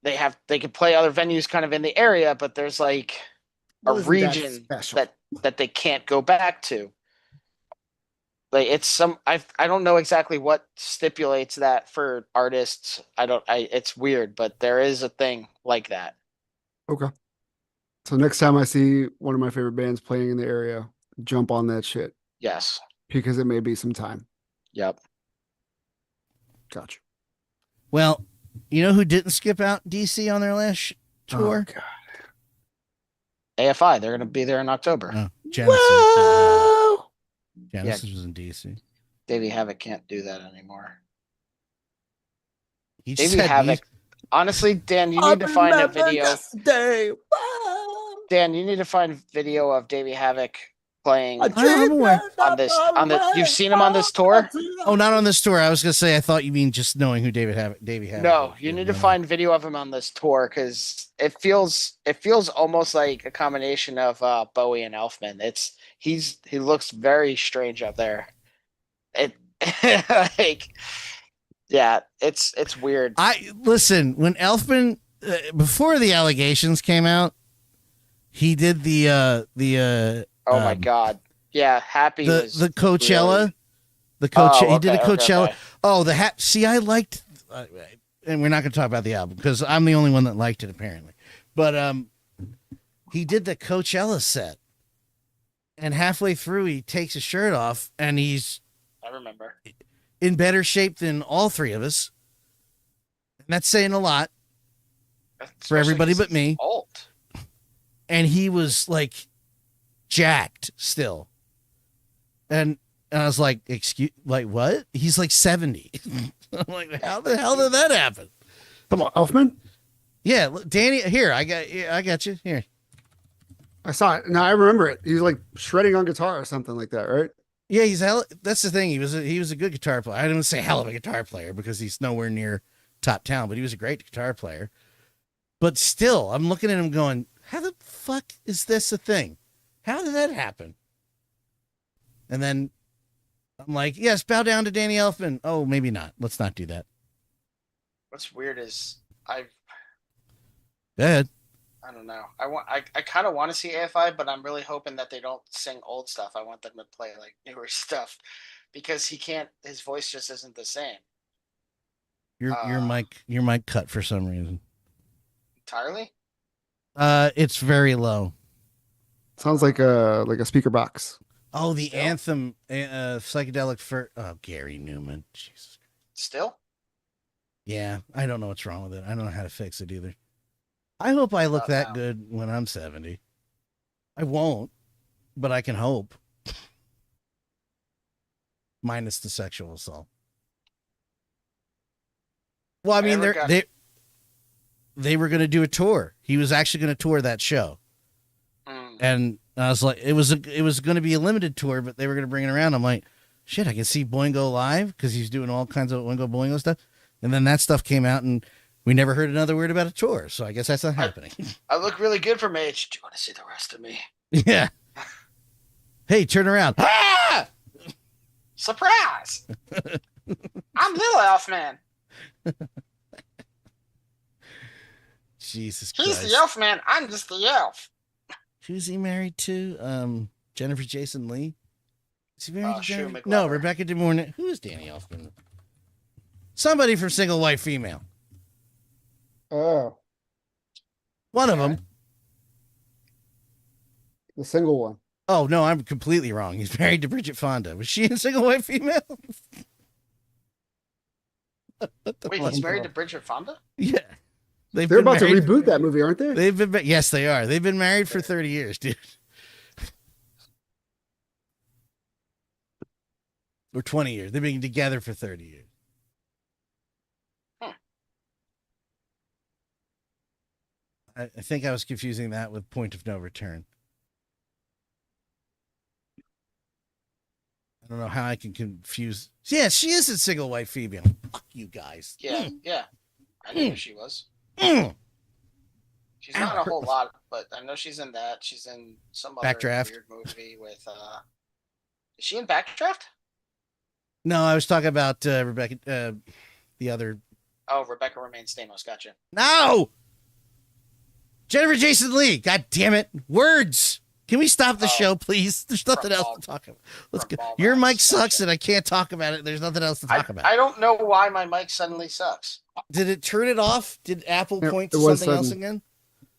They can play other venues kind of in the area, but there's like a region that they can't go back to. Like I don't know exactly what stipulates that for artists. It's weird, but there is a thing like that. Okay. So next time I see one of my favorite bands playing in the area, jump on that shit. Yes. Because it may be some time. Yep. Gotcha. Well, you know who didn't skip out DC on their last tour? Oh, God. AFI. They're gonna be there in October. Oh, Genesis. Whoa! Genesis was in DC. 𝗬𝗏𝗵𝗁 can't do that anymore. He just 𝗬𝗏𝗵𝗁. Honestly, Dan, you need to find a video. Dan, you need to find video of 𝗬𝗏𝗵𝗁 playing I'm aware. on this. You've seen him on this tour? Oh, not on this tour. I was gonna say I thought you mean just knowing who 𝗬𝗏𝗵𝗁. No, you need to find video of him on this tour because it feels almost like a combination of Bowie and Elfman. He looks very strange up there. It like yeah, it's weird. I listen when Elfman before the allegations came out, he did the oh my god, yeah, Happy was the Coachella, really... the Coachella. Oh, he did a okay, Coachella. okay. Oh, See, I liked, and we're not going to talk about the album because I'm the only one that liked it apparently. But he did the Coachella set, and halfway through he takes his shirt off, and he's I remember in better shape than all three of us. And that's saying a lot for everybody but me. Old. And he was like jacked still. And I was like, like what? He's like 70. I'm like, how the hell did that happen? Come on, Elfman. Yeah, look, Danny, here, I got you. Here. I saw it. No, I remember it. He was like shredding on guitar or something like that, right? Yeah, that's the thing. He was a good guitar player. I didn't say hell of a guitar player because he's nowhere near top talent, but he was a great guitar player. But still, I'm looking at him going, how the fuck is this a thing? How did that happen? And then I'm like, yes, bow down to Danny Elfman. Oh, maybe not. Let's not do that. What's weird is Go ahead. I don't know. I kind of want to see AFI, but I'm really hoping that they don't sing old stuff. I want them to play like newer stuff because his voice just isn't the same. Your mic cut for some reason. Entirely? It's very low. Sounds like a speaker box. Oh, the anthem, psychedelic for Gary Newman. Jesus. Still? Yeah, I don't know what's wrong with it. I don't know how to fix it either. I hope I look that good when I'm 70. I won't, but I can hope. Minus the sexual assault. Well, I mean, they were going to do a tour. He was actually going to tour that show. And I was like, it was going to be a limited tour, but they were going to bring it around. I'm like, shit, I can see Boingo live because he's doing all kinds of Oingo Boingo stuff. And then that stuff came out, and we never heard another word about a tour. So I guess that's not happening. I look really good for Mage. Do you want to see the rest of me? Yeah. Hey, turn around. Ah! Surprise! I'm Little Elfman. Jesus He's Christ. the Elfman. I'm just the elf. Who's he married to? Jennifer Jason Leigh? Is he married to Shue Jennifer? McLovin. No, Rebecca De Mornay. Who is Danny Elfman? Somebody from Single White Female. Oh, One of them. the single one. Oh, no, I'm completely wrong. He's married to Bridget Fonda. Was she in Single White Female? Wait, he's married to Bridget Fonda? Yeah. They're about to reboot that movie, aren't they? Yes, they are. They've been married for 30 years, dude. Or 20 years. They've been together for 30 years. I think I was confusing that with Point of No Return. I don't know how I can confuse. Yeah, she is a Single White Female. Fuck you guys. Yeah, yeah. I knew who she was. Mm. She's not in a whole lot, but I know she's in that. She's in some other Backdraft. weird movie with is she in Backdraft? No, I was talking about Rebecca, the other. Oh, Rebecca Remains Stamos. Gotcha. No! Jennifer Jason Leigh. God damn it. Words. Can we stop the show, please? There's nothing else to talk about. Let's go. Your mic sucks and I can't talk about it. There's nothing else to talk about. I don't know why my mic suddenly sucks. Did it turn it off? Did Apple point to it was something else sudden. again?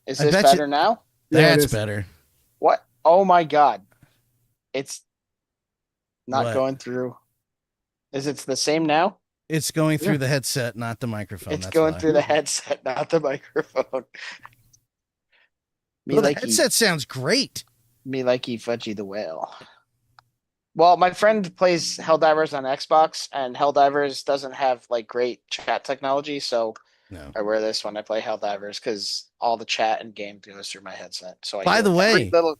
Is I this bet better you- now? Yeah, it That's is. better. What? Oh my god. It's not What? going through. Is it the same now? It's going through the headset, not the microphone. It's That's going why. through the headset, not the microphone. Me Well, the like headset sounds great. me likey fudgy the whale. Well, my friend plays Helldivers on Xbox, and Helldivers doesn't have like great chat technology, so No. I wear this when I play Helldivers because all the chat and game goes through my headset. So I By hear the way- every little.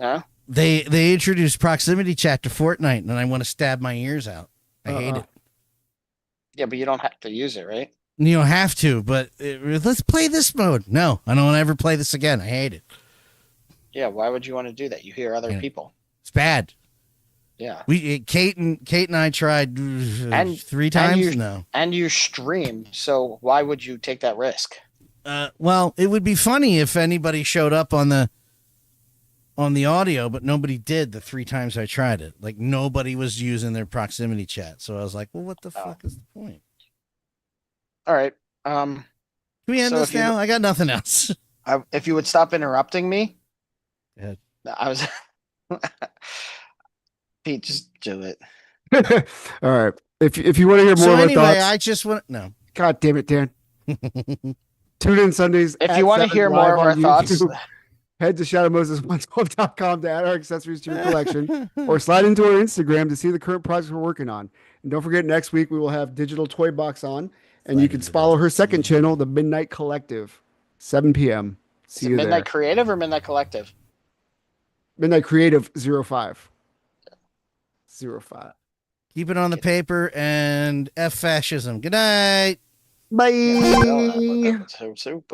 Huh? They introduced proximity chat to Fortnite, and I want to stab my ears out. I hate it. Yeah, but you don't have to use it, right? You don't have to, but let's play this mode. No, I don't want to ever play this again. I hate it. Yeah, why would you want to do that? You hear other Yeah. people. It's bad. Yeah. Kate and I tried 3 times. No. And you stream, so why would you take that risk? Well, it would be funny if anybody showed up on the audio, but nobody did the 3 times I tried it. Like nobody was using their proximity chat. So I was like, well, what the fuck is the point? All right. Can we end So this if you- now? I got nothing else. If you would stop interrupting me. Go ahead. I was Pete, just do it. All right. If you want to hear more So of anyway, our thoughts, I just want no. God damn it, Dan. Tune in Sundays. If at you want to 7 hear live more of on our thoughts, YouTube. Head to shadowmoses112.com to add our accessories to your collection, or slide into our Instagram to see the current projects we're working on. And don't forget, next week we will have Digital Toy Box on, and you can follow her second channel, the Midnight Collective, 7 p.m. is See it you Midnight there. Creative or Midnight Collective? Midnight Creative 05. 05. Keep it on the paper and F fascism. Good night. Bye. Yeah, so